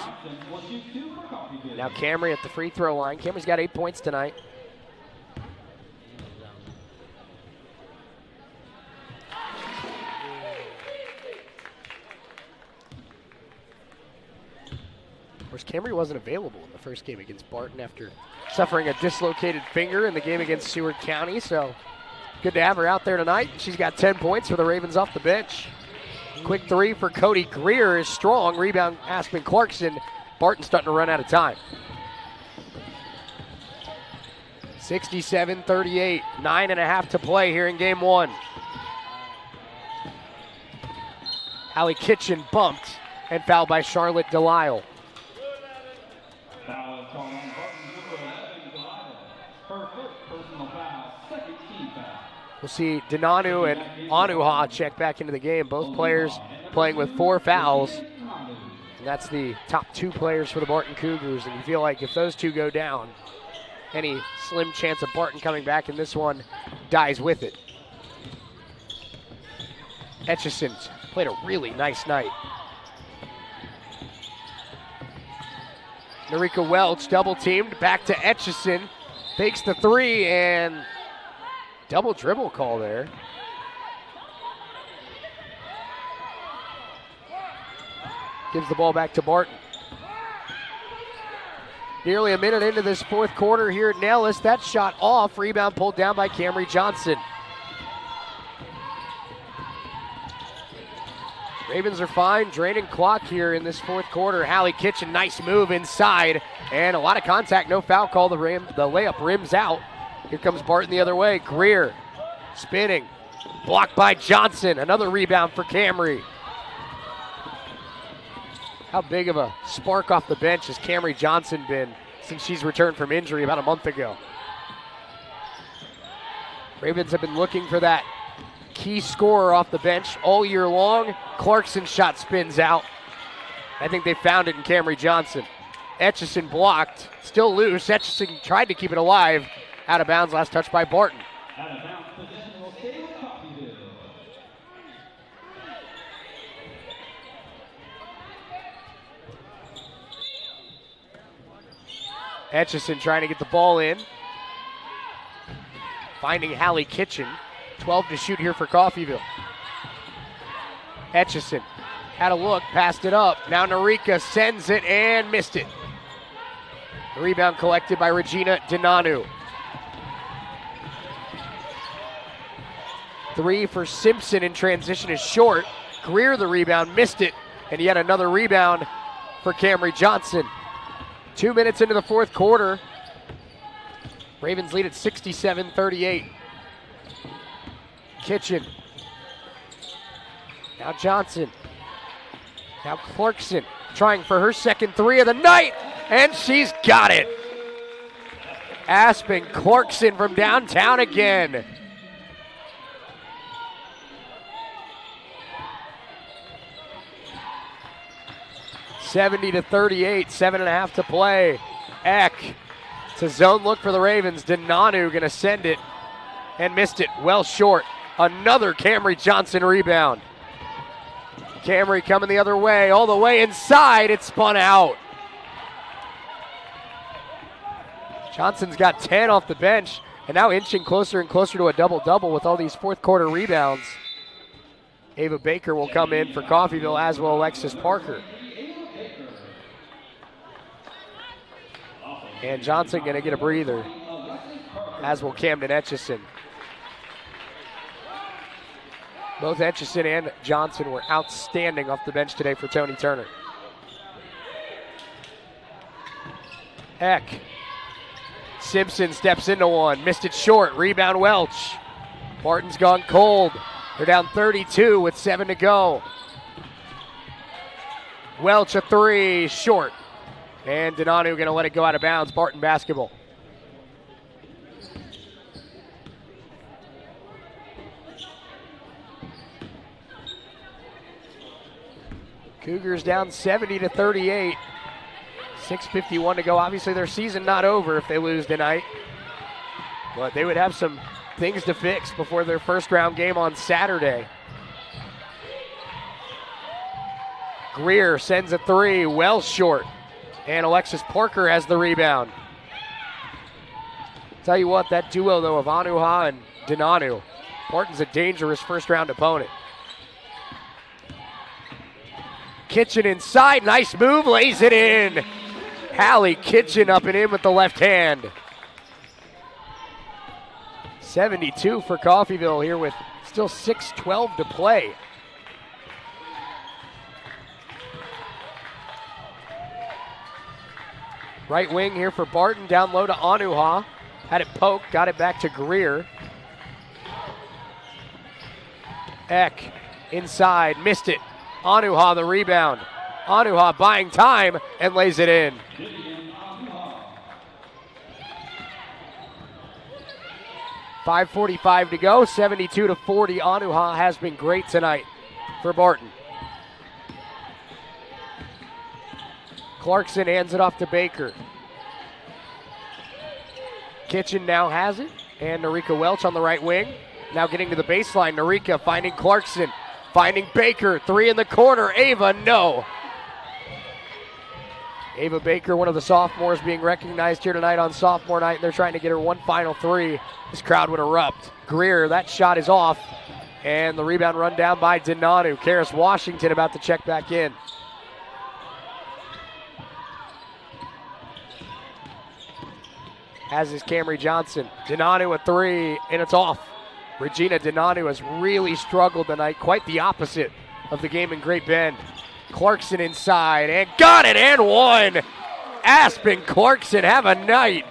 Now Camry at the free throw line. Camry's got 8 points tonight. Of course, Camry wasn't available in the first game against Barton after suffering a dislocated finger in the game against Seward County, so good to have her out there tonight. She's got 10 points for the Ravens off the bench. Quick 3 for Cody Greer is strong. Rebound, Aspen Clarkson. Barton starting to run out of time. 67-38, 9.5 to play here in game 1. Hallie Kitchen bumped and fouled by Charlotte Delisle. We'll see Denanu and Anuha check back into the game. Both players playing with 4 fouls. And that's the top 2 players for the Barton Cougars. And you feel like if those 2 go down, any slim chance of Barton coming back in this one dies with it. Etchison's played a really nice night. Narika Welch double teamed, back to Etchison. Fakes the 3 and double dribble call there. Gives the ball back to Barton. Nearly a minute into this fourth quarter here at Nellis. That shot off. Rebound pulled down by Camry Johnson. Ravens are fine. Draining clock here in this fourth quarter. Hallie Kitchen, nice move inside. And a lot of contact. No foul call. The layup rims out. Here comes Barton the other way. Greer spinning. Blocked by Johnson. Another rebound for Camry. How big of a spark off the bench has Camry Johnson been since she's returned from injury about a month ago? Ravens have been looking for that key scorer off the bench all year long. Clarkson's shot spins out. I think they found it in Camry Johnson. Etchison blocked, still loose. Etchison tried to keep it alive. Out of bounds, last touch by Barton. Etchison trying to get the ball in. Finding Hallie Kitchen. 12 to shoot here for Coffeyville. Etchison had a look, passed it up. Now Narika sends it and missed it. The rebound collected by Regina Denanu. 3 for Simpson in transition is short. Greer the rebound, missed it, and yet another rebound for Camry Johnson. 2 minutes into the fourth quarter. Ravens lead at 67-38. Kitchen. Now Johnson. Now Clarkson trying for her second 3 of the night, and she's got it. Aspen Clarkson from downtown again. (70-38), 7.5 to play. Eck. It's a zone look for the Ravens. Denanu gonna send it and missed it well short. Another Camry Johnson rebound. Camry coming the other way, all the way inside. It spun out. Johnson's got 10 off the bench and now inching closer and closer to a double-double with all these fourth quarter rebounds. Ava Baker will come in for Coffeyville, as will Alexis Parker. And Johnson gonna get a breather, as will Camden Etchison. Both Etchison and Johnson were outstanding off the bench today for Tony Turner. Eck Simpson steps into one, missed it short, rebound Welch. Barton's gone cold. They're down 32 with 7 to go. Welch a three, short. And Donanu going to let it go out of bounds. Barton basketball. Cougars down 70 to 38. 6:51 to go. Obviously their season not over if they lose tonight. But they would have some things to fix before their first round game on Saturday. Greer sends a three, well short. And Alexis Parker has the rebound. Tell you what, that duo though of Anuha and Donanu. Barton's a dangerous first round opponent. Kitchen inside, nice move, lays it in. Hallie Kitchen up and in with the left hand. 72 for Coffeyville here with still 6:12 to play. Right wing here for Barton, down low to Anuha. Had it poked, got it back to Greer. Eck inside, missed it. Anuha the rebound. Anuha buying time and lays it in. .545 to go, 72 to 40. Anuha has been great tonight for Barton. Clarkson hands it off to Baker. Kitchen now has it, and Narika Welch on the right wing. Now getting to the baseline, Narika finding Clarkson, finding Baker, three in the corner, Ava, no. Ava Baker, one of the sophomores being recognized here tonight on sophomore night, and they're trying to get her one final three. This crowd would erupt. Greer, that shot is off, and the rebound run down by Donanu. Karis Washington about to check back in. As is Camry Johnson. Donanu a three, and it's off. Regina Donanu has really struggled tonight, quite the opposite of the game in Great Bend. Clarkson inside, and got it, and one. Aspen Clarkson, have a night.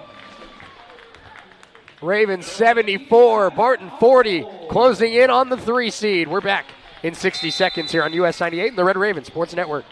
Ravens 74, Barton 40, closing in on the 3 seed. We're back in 60 seconds here on US 98 and the Red Raven Sports Network.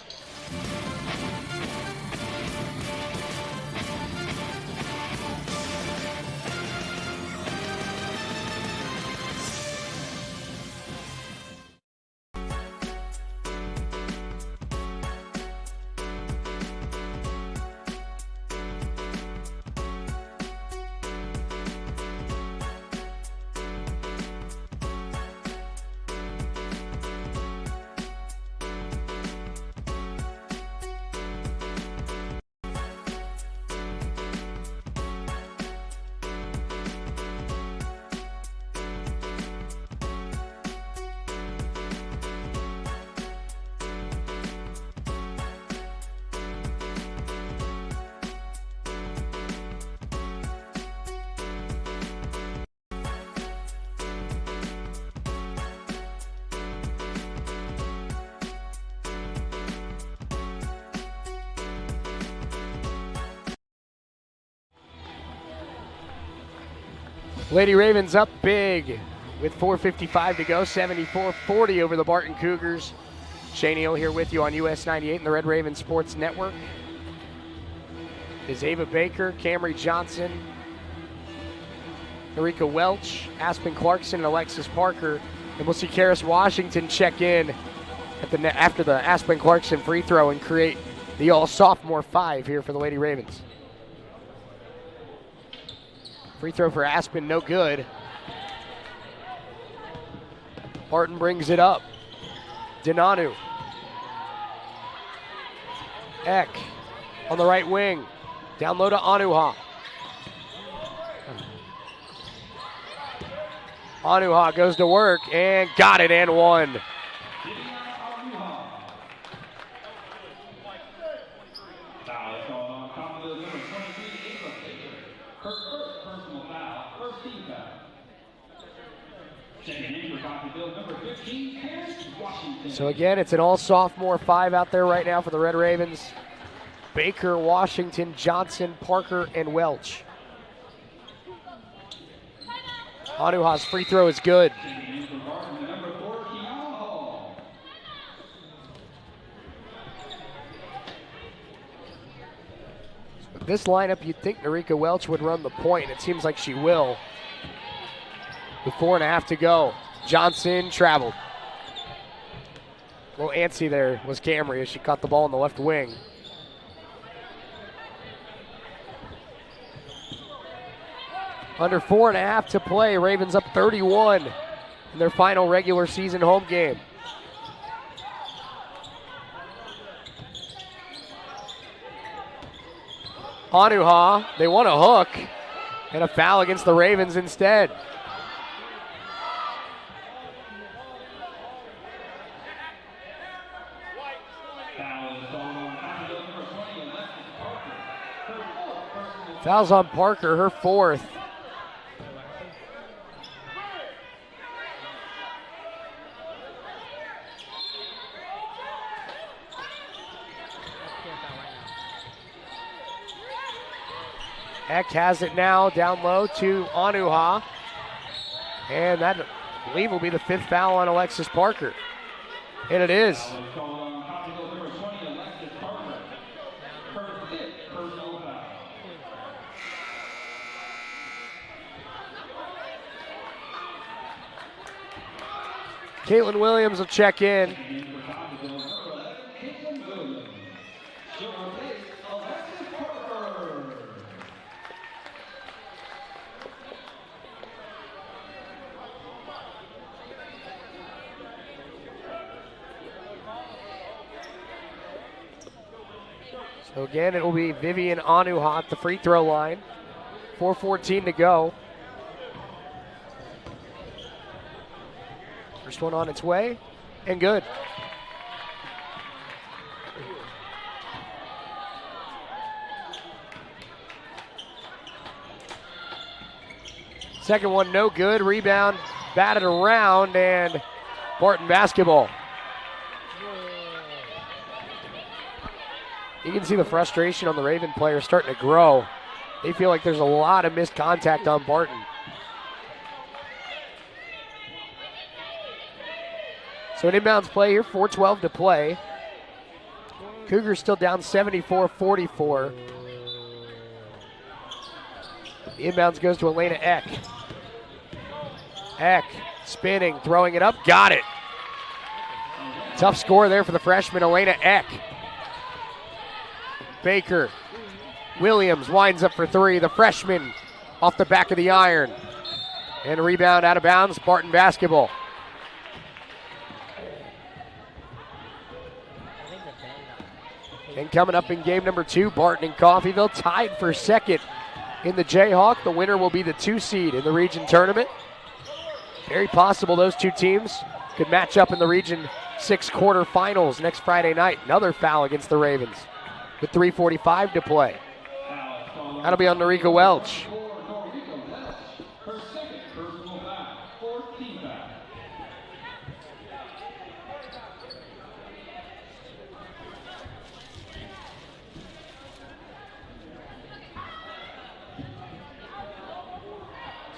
Lady Ravens up big with 4:55 to go, 74-40 over the Barton Cougars. Shane Neal here with you on US 98 and the Red Raven Sports Network. It is Ava Baker, Camry Johnson, Narika Welch, Aspen Clarkson, and Alexis Parker. And we'll see Karis Washington check in at after the Aspen Clarkson free throw and create the all-sophomore 5 here for the Lady Ravens. Free throw for Aspen, no good. Barton brings it up. Donanu. Eck on the right wing. Down low to Anuha. Anuha goes to work and got it and one. So again, it's an all-sophomore 5 out there right now for the Red Ravens. Baker, Washington, Johnson, Parker, and Welch. Anuha's free throw is good. With this lineup, you'd think Narika Welch would run the point. It seems like she will. With 4.5 to go. Johnson traveled. A little antsy there was Camry as she caught the ball in the left wing. Under 4.5 to play. Ravens up 31 in their final regular season home game. Anuha, they want a hook and a foul against the Ravens instead. Foul's on Parker, her 4th. Eck has it now down low to Anuha. And that, I believe, will be the 5th foul on Alexis Parker. And it is. Caitlin Williams will check in. So again, it will be Vivian Anuha at the free throw line. 4:14 to go. First one on its way, and good. Second one, no good. Rebound, batted around, and Barton basketball. You can see the frustration on the Raven players starting to grow. They feel like there's a lot of missed contact on Barton. So an inbounds play here, 4:12 to play. Cougars still down 74-44. The inbounds goes to Elena Eck. Eck spinning, throwing it up, got it. Tough score there for the freshman, Elena Eck. Baker, Williams winds up for 3. The freshman off the back of the iron. And a rebound out of bounds, Barton basketball. And coming up in game number 2, Barton and Coffeyville tied for second in the Jayhawk. The winner will be the 2 seed in the region tournament. Very possible those two teams could match up in the Region 6 quarterfinals next Friday night. Another foul against the Ravens with 3:45 to play. That'll be on Narika Welch.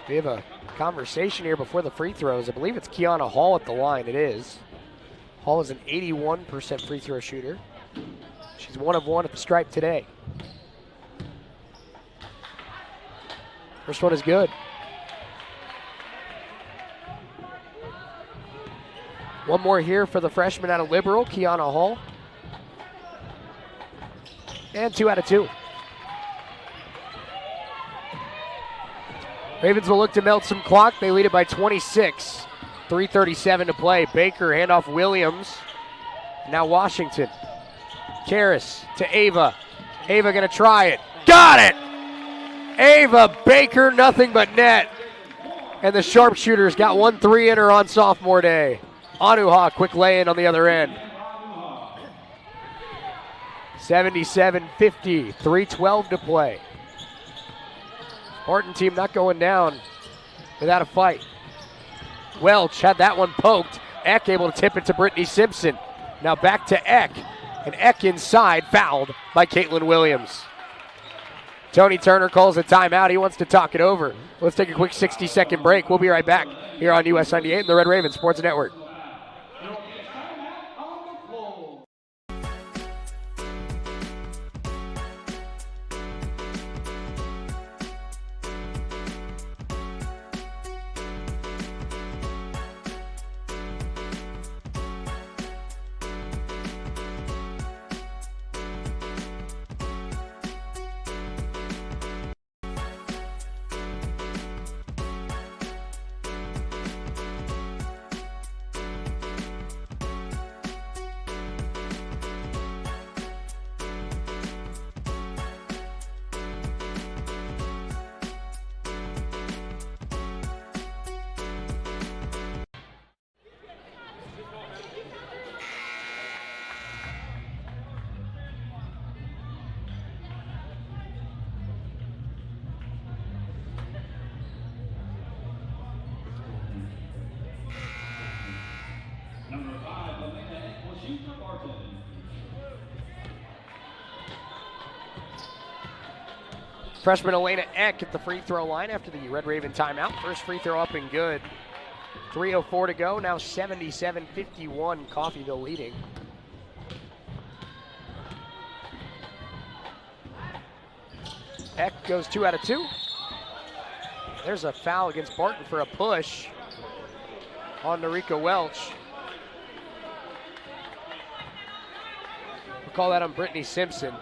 We have a conversation here before the free throws. I believe it's Kiana Hall at the line. It is. Hall is an 81% free throw shooter. She's 1 of 1 at the stripe today. First one is good. One more here for the freshman out of Liberal, Kiana Hall. And 2 out of 2. Ravens will look to melt some clock. They lead it by 26. 3:37 to play. Baker, handoff Williams. Now Washington. Karras to Ava. Ava gonna try it. Got it! Ava Baker, nothing but net. And the sharpshooters got 1 3 in her on sophomore day. Anuha, quick lay-in on the other end. 77-50, 3:12 to play. Barton team not going down without a fight. Welch had that one poked. Eck able to tip it to Brittany Simpson. Now back to Eck. And Eck inside, fouled by Caitlin Williams. Tony Turner calls a timeout. He wants to talk it over. Let's take a quick 60-second break. We'll be right back here on US 98 and the Red Raven Sports Network. Freshman Elena Eck at the free throw line after the Red Raven timeout. First free throw up and good. 3:04 to go. Now 77-51. Coffeyville leading. Eck goes 2 out of 2. There's a foul against Barton for a push on Narika Welch. We'll call that on Brittany Simpson.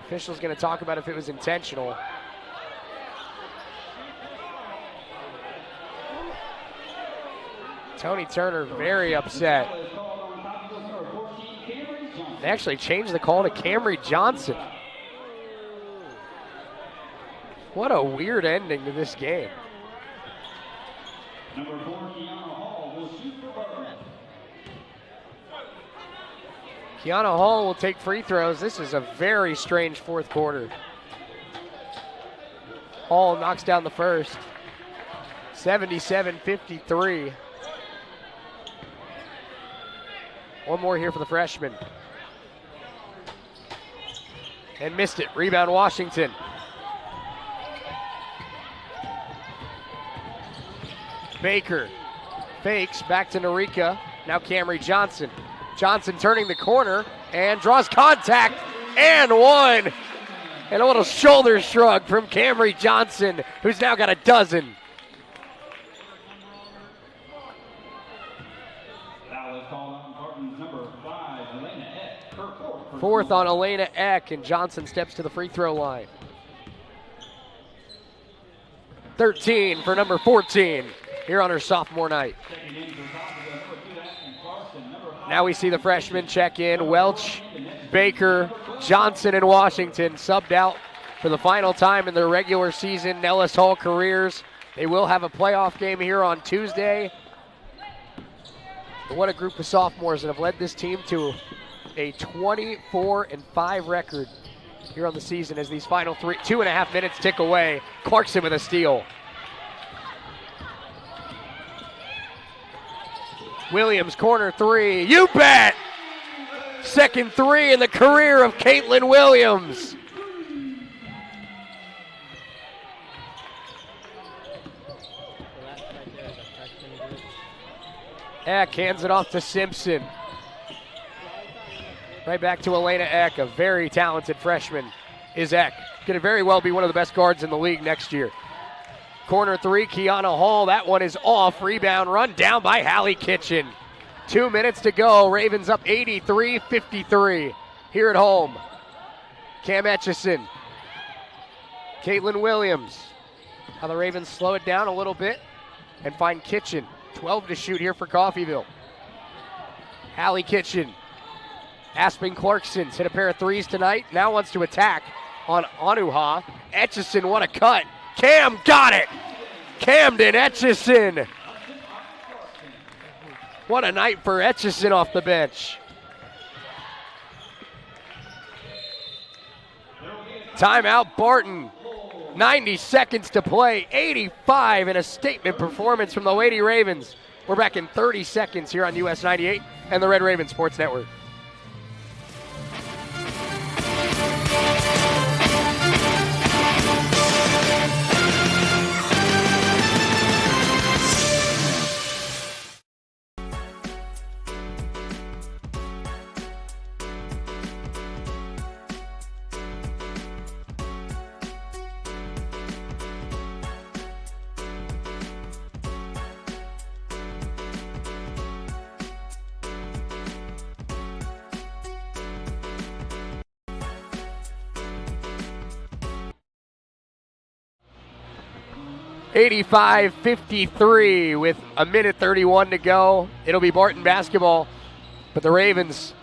Official's going to talk about if it was intentional. Tony Turner very upset. They actually changed the call to Camry Johnson. What a weird ending to this game. Number 4, Kiana Hall will shoot for Barton. Kiana Hall will take free throws. This is a very strange fourth quarter. Hall knocks down the first. 77-53. One more here for the freshman. And missed it. Rebound Washington. Baker fakes back to Narika. Now Camry Johnson. Johnson turning the corner and draws contact and one. And a little shoulder shrug from Camry Johnson, who's now got a dozen. Fourth on Elena Eck, and Johnson steps to the free throw line. 13 for number 14 here on her sophomore night. Now we see the freshmen check in. Welch, Baker, Johnson, and Washington subbed out for the final time in their regular season Nellis Hall careers. They will have a playoff game here on Tuesday. But what a group of sophomores that have led this team to a 24-5 record here on the season as these final 2.5 minutes tick away. Clarkson with a steal. Williams, corner three. You bet! Second three in the career of Caitlin Williams. Eck hands it off to Simpson. Right back to Elena Eck, a very talented freshman is Eck. Could very well be one of the best guards in the league next year. Corner three, Kiana Hall. That one is off. Rebound run down by Hallie Kitchen. 2 minutes to go. Ravens up 83-53 here at home. Cam Etchison. Caitlin Williams. How the Ravens slow it down a little bit and find Kitchen. 12 to shoot here for Coffeyville. Hallie Kitchen. Aspen Clarkson's hit a pair of threes tonight. Now wants to attack on Onuha. Etchison, what a cut. Cam got it. Camden Etchison. What a night for Etchison off the bench. Timeout Barton. 90 seconds to play. 85 in a statement performance from the Lady Ravens. We're back in 30 seconds here on US 98 and the Red Raven Sports Network. (85-53) with a minute 31 to go. It'll be Barton basketball, but the Ravens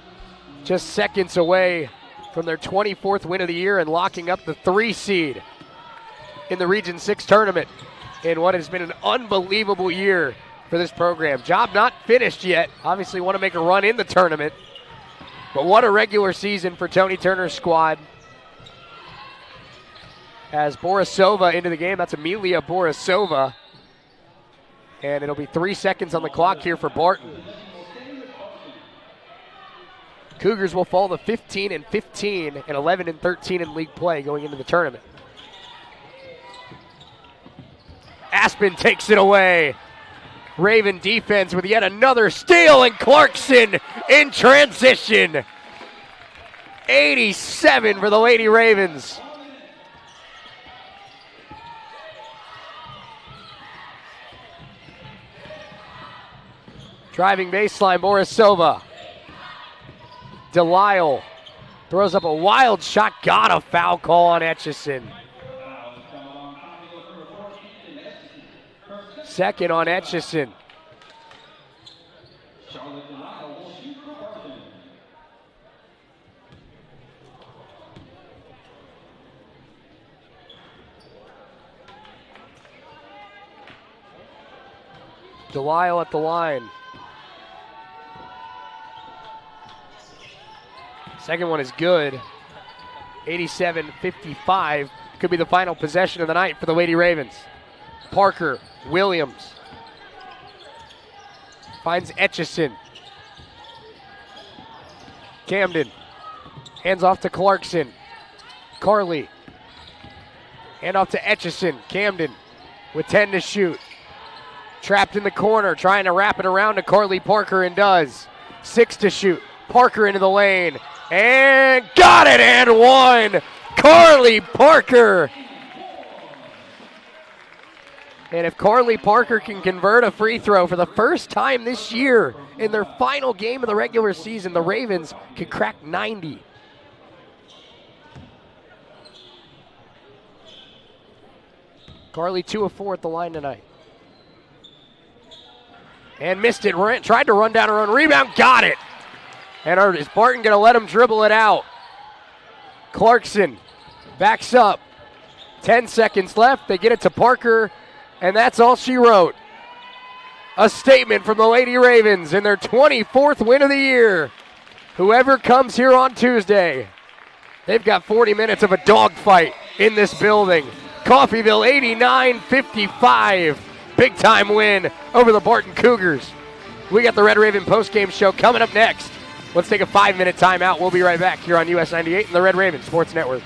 just seconds away from their 24th win of the year and locking up the 3 seed in the Region 6 tournament in what has been an unbelievable year for this program. Job not finished yet. Obviously want to make a run in the tournament, but what a regular season for Tony Turner's squad. As Borisova into the game, that's Amelia Borisova. And it'll be 3 seconds on the clock here for Barton. Cougars will fall to 15-15 and 11-13 in league play going into the tournament. Aspen takes it away. Raven defense with yet another steal, and Clarkson in transition. 87 for the Lady Ravens. Driving baseline, Borisova. Delisle throws up a wild shot. Got a foul call on Etchison. Second on Etchison. Delisle at the line. Second one is good. 87-55. Could be the final possession of the night for the Lady Ravens. Parker, Williams. Finds Etchison. Camden. Hands off to Clarkson. Carly. Hand off to Etchison. Camden with 10 to shoot. Trapped in the corner, trying to wrap it around to Carly Parker, and does. 6 to shoot. Parker into the lane. And got it and one. Carly Parker. And if Carly Parker can convert a free throw for the first time this year in their final game of the regular season, the Ravens could crack 90. Carly 2 of 4 at the line tonight. And missed it. Tried to run down her own rebound. Got it. And is Barton going to let him dribble it out? Clarkson backs up. 10 seconds left. They get it to Parker, and that's all she wrote. A statement from the Lady Ravens in their 24th win of the year. Whoever comes here on Tuesday, they've got 40 minutes of a dogfight in this building. Coffeyville 89-55. Big time win over the Barton Cougars. We got the Red Raven postgame show coming up next. Let's take a 5-minute timeout. We'll be right back here on US 98 and the Red Raven Sports Network.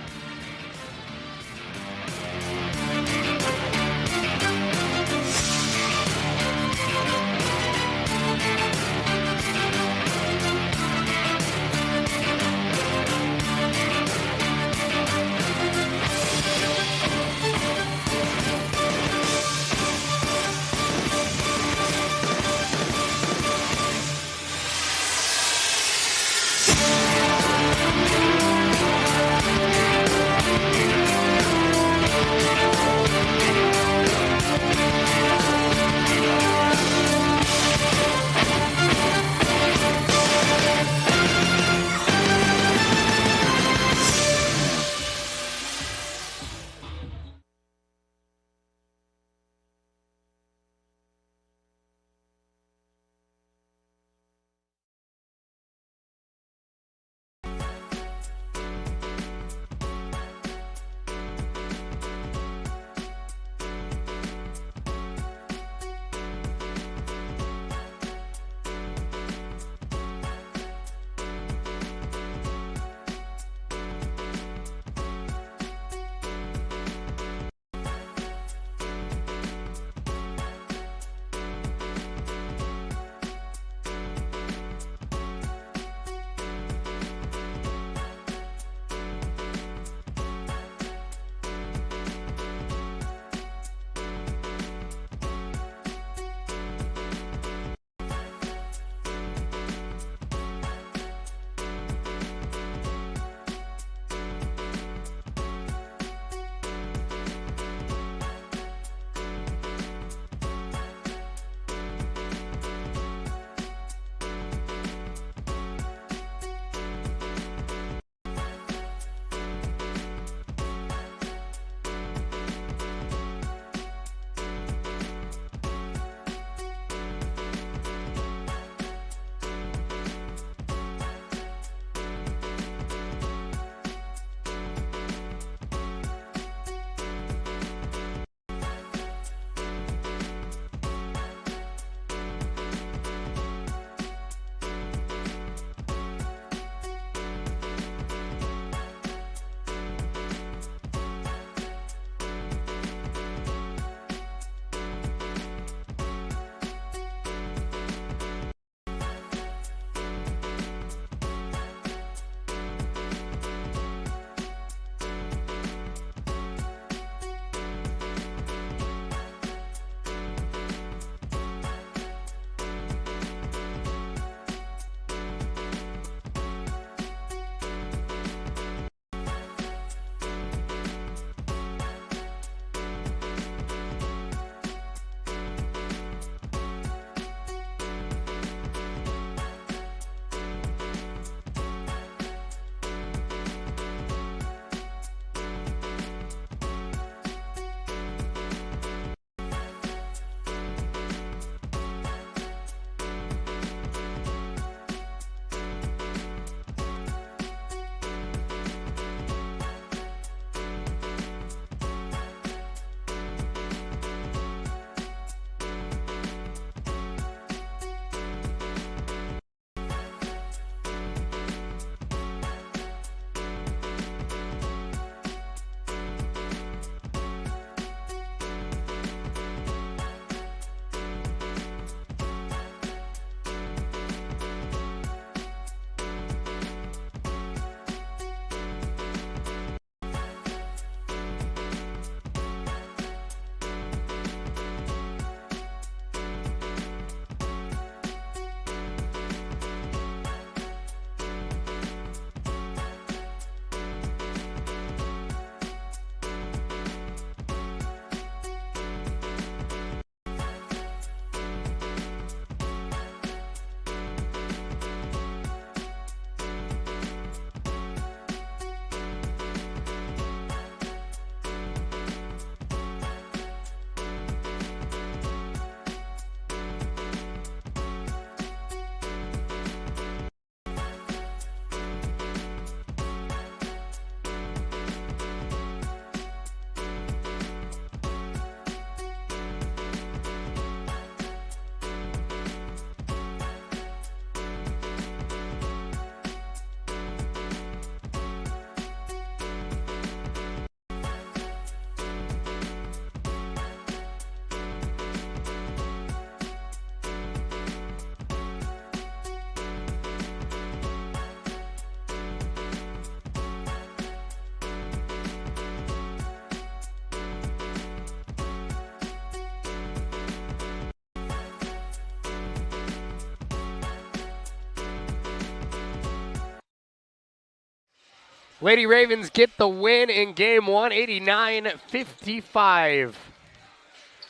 Lady Ravens get the win in game 1, 89-55.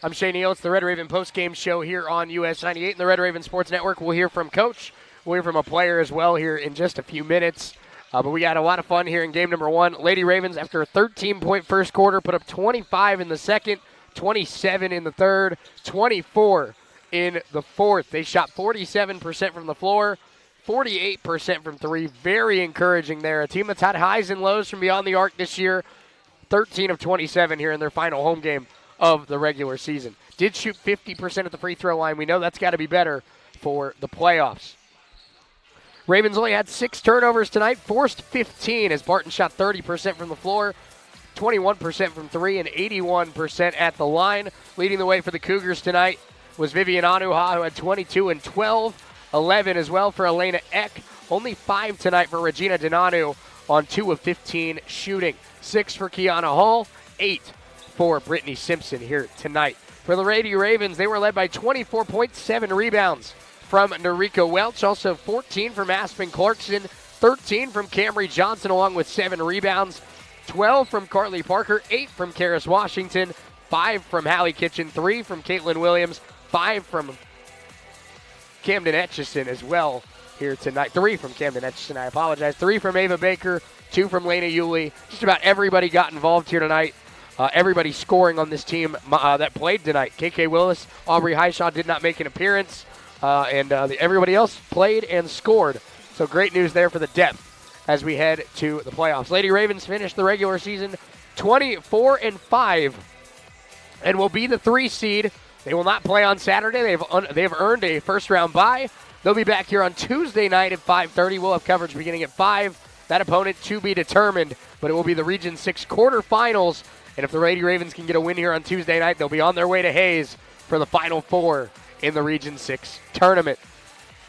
I'm Shane Neal. It's the Red Raven postgame show here on US 98 and the Red Raven Sports Network. We'll hear from Coach. We'll hear from a player as well here in just a few minutes. But we got a lot of fun here in game number 1. Lady Ravens, after a 13-point first quarter, put up 25 in the second, 27 in the third, 24 in the fourth. They shot 47% from the floor, 48% from three. Very encouraging there. A team that's had highs and lows from beyond the arc this year. 13 of 27 here in their final home game of the regular season. Did shoot 50% at the free throw line. We know that's got to be better for the playoffs. Ravens only had 6 turnovers tonight, forced 15 as Barton shot 30% from the floor, 21% from three, and 81% at the line. Leading the way for the Cougars tonight was Vivian Anuha, who had 22 and 12. 11 as well for Elena Eck. Only 5 tonight for Regina Donanu on 2 of 15 shooting. 6 for Kiana Hall, 8 for Brittany Simpson here tonight. For the Lady Ravens, they were led by 24.7 rebounds from Noriko Welch. Also 14 from Aspen Clarkson, 13 from Camry Johnson along with 7 rebounds. 12 from Carly Parker, 8 from Karis Washington, 5 from Hallie Kitchen, 3 from Caitlin Williams, 5 from Camden Etchison as well here tonight. 3 from Camden Etchison, I apologize. 3 from Ava Baker, 2 from Lena Yulee. Just about everybody got involved here tonight. Everybody scoring on this team that played tonight. KK Willis, Aubrey Highshaw did not make an appearance, and everybody else played and scored. So great news there for the depth as we head to the playoffs. Lady Ravens finished the regular season 24-5 and will be the 3 seed. They will not play on Saturday. They've earned a first-round bye. They'll be back here on Tuesday night at 5:30. We'll have coverage beginning at 5. That opponent to be determined, but it will be the Region 6 quarterfinals. And if the Lady Ravens can get a win here on Tuesday night, they'll be on their way to Hayes for the Final Four in the Region 6 tournament.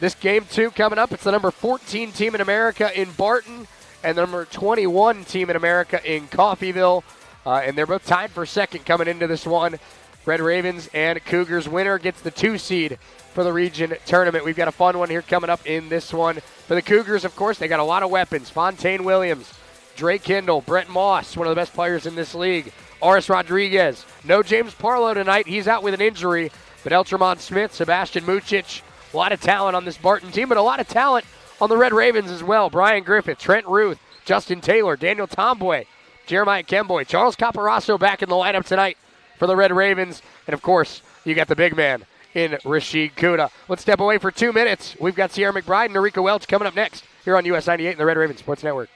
This game 2 coming up, it's the number 14 team in America in Barton and the number 21 team in America in Coffeyville. And they're both tied for second coming into this one. Red Ravens and Cougars winner gets the 2 seed for the region tournament. We've got a fun one here coming up in this one. For the Cougars, of course, they got a lot of weapons. Fontaine Williams, Drake Kindle, Brett Moss, one of the best players in this league. Aris Rodriguez. No James Parlow tonight. He's out with an injury. But Eltramon Smith, Sebastian Mucic, a lot of talent on this Barton team, but a lot of talent on the Red Ravens as well. Brian Griffith, Trent Ruth, Justin Taylor, Daniel Tomboy, Jeremiah Kemboy, Charles Caparasso back in the lineup tonight for the Red Ravens. And, of course, you got the big man in Rashid Kuda. Let's step away for 2 minutes. We've got Sierra McBride and Noriko Welch coming up next here on US 98 and the Red Raven Sports Network.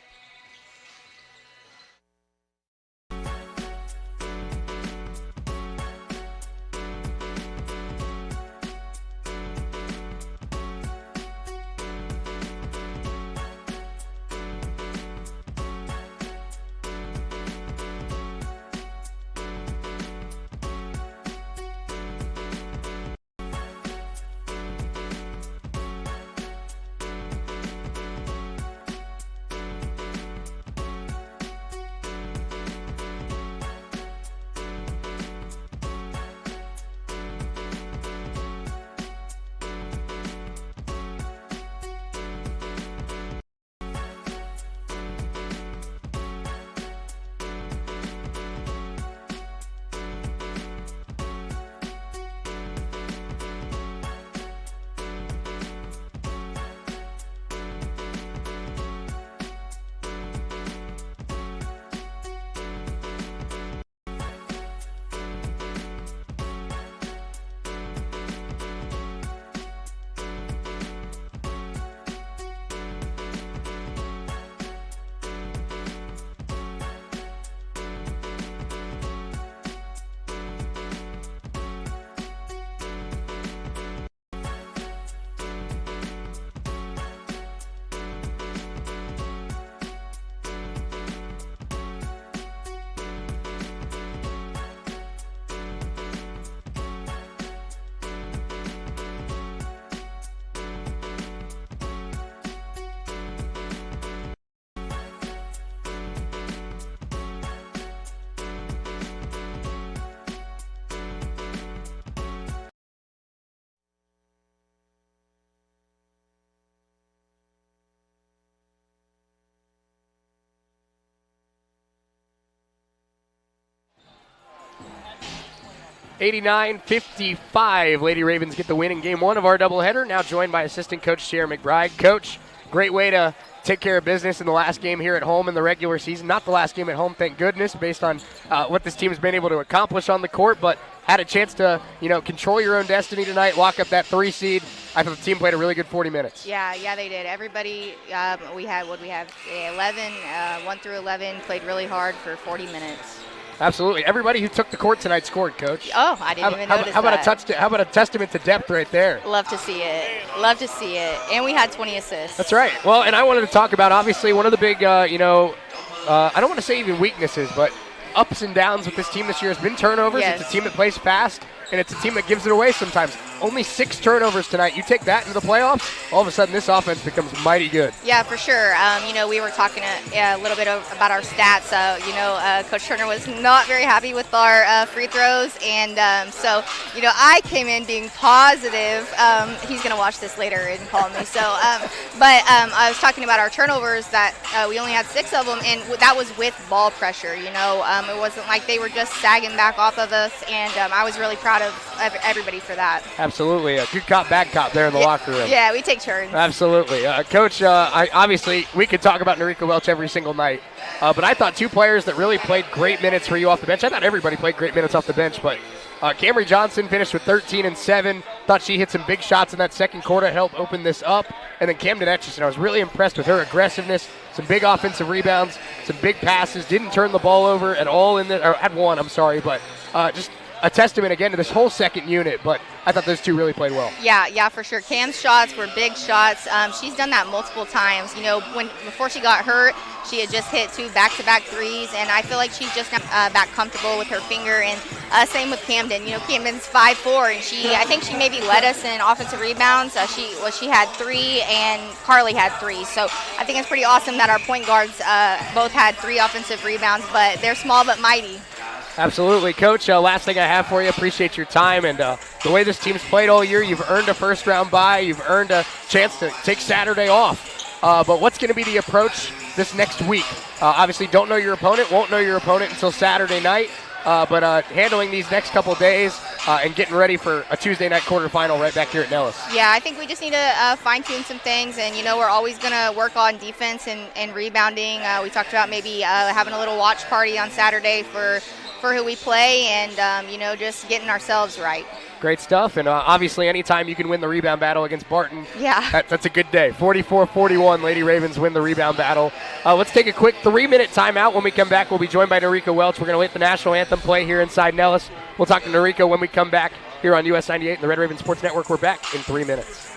89-55. Lady Ravens get the win in game 1 of our doubleheader. Now joined by assistant coach Sierra McBride. Coach, great way to take care of business in the last game here at home in the regular season. Not the last game at home, thank goodness, based on what this team has been able to accomplish on the court, but had a chance to, control your own destiny tonight, lock up that 3 seed. I thought the team played a really good 40 minutes. Yeah, they did. Everybody, we had 11, 1 through 11, played really hard for 40 minutes. Absolutely. Everybody who took the court tonight scored, Coach. Oh, I didn't even notice that. How about a testament to depth right there? Love to see it. And we had 20 assists. That's right. Well, and I wanted to talk about, obviously, one of the big, I don't want to say even weaknesses, but ups and downs with this team this year has been turnovers. Yes. It's a team that plays fast, and it's a team that gives it away sometimes. Only 6 turnovers tonight. You take that into the playoffs, all of a sudden this offense becomes mighty good. Yeah, for sure. We were talking a little bit about our stats. Coach Turner was not very happy with our free throws, and I came in being positive. He's going to watch this later and call me. I was talking about our turnovers, that we only had 6 of them, and that was with ball pressure. It wasn't like they were just sagging back off of us, and I was really proud of everybody for that. Absolutely. A good cop, bad cop there in the locker room. Yeah, we take turns. Absolutely. Coach, obviously, we could talk about Noriko Welch every single night, but I thought 2 players that really played great minutes for you off the bench. I thought everybody played great minutes off the bench, but Camry Johnson finished with 13 and 7. Thought she hit some big shots in that second quarter to help open this up. And then Camden Etchison, I was really impressed with her aggressiveness, some big offensive rebounds, some big passes, didn't turn the ball over at all had one, I'm sorry, but just a testament again to this whole second unit, but I thought those 2 really played well. Yeah, for sure. Cam's shots were big shots. She's done that multiple times. Before she got hurt, she had just hit 2 back-to-back threes, and I feel like she's just back comfortable with her finger. And same with Camden. Camden's 5'4", and I think she maybe led us in offensive rebounds. She had 3, and Carly had 3. So I think it's pretty awesome that our point guards both had 3 offensive rebounds, but they're small but mighty. Absolutely. Coach, last thing I have for you, appreciate your time, and the way this team's played all year, you've earned a first-round bye, you've earned a chance to take Saturday off. But what's going to be the approach this next week? Obviously, don't know your opponent, won't know your opponent until Saturday night, but handling these next couple days and getting ready for a Tuesday night quarterfinal right back here at Nellis. Yeah, I think we just need to fine-tune some things, and, we're always going to work on defense and rebounding. We talked about maybe having a little watch party on Saturday for who we play, and just getting ourselves right. Great stuff, and obviously anytime you can win the rebound battle against Barton, that's a good day. 44-41, Lady Ravens win the rebound battle. Let's take a quick 3-minute timeout. When we come back, we'll be joined by Noriko Welch. We're going to let the national anthem play here inside Nellis. We'll talk to Noriko when we come back here on US 98 and the Red Raven Sports Network. We're back in 3 minutes.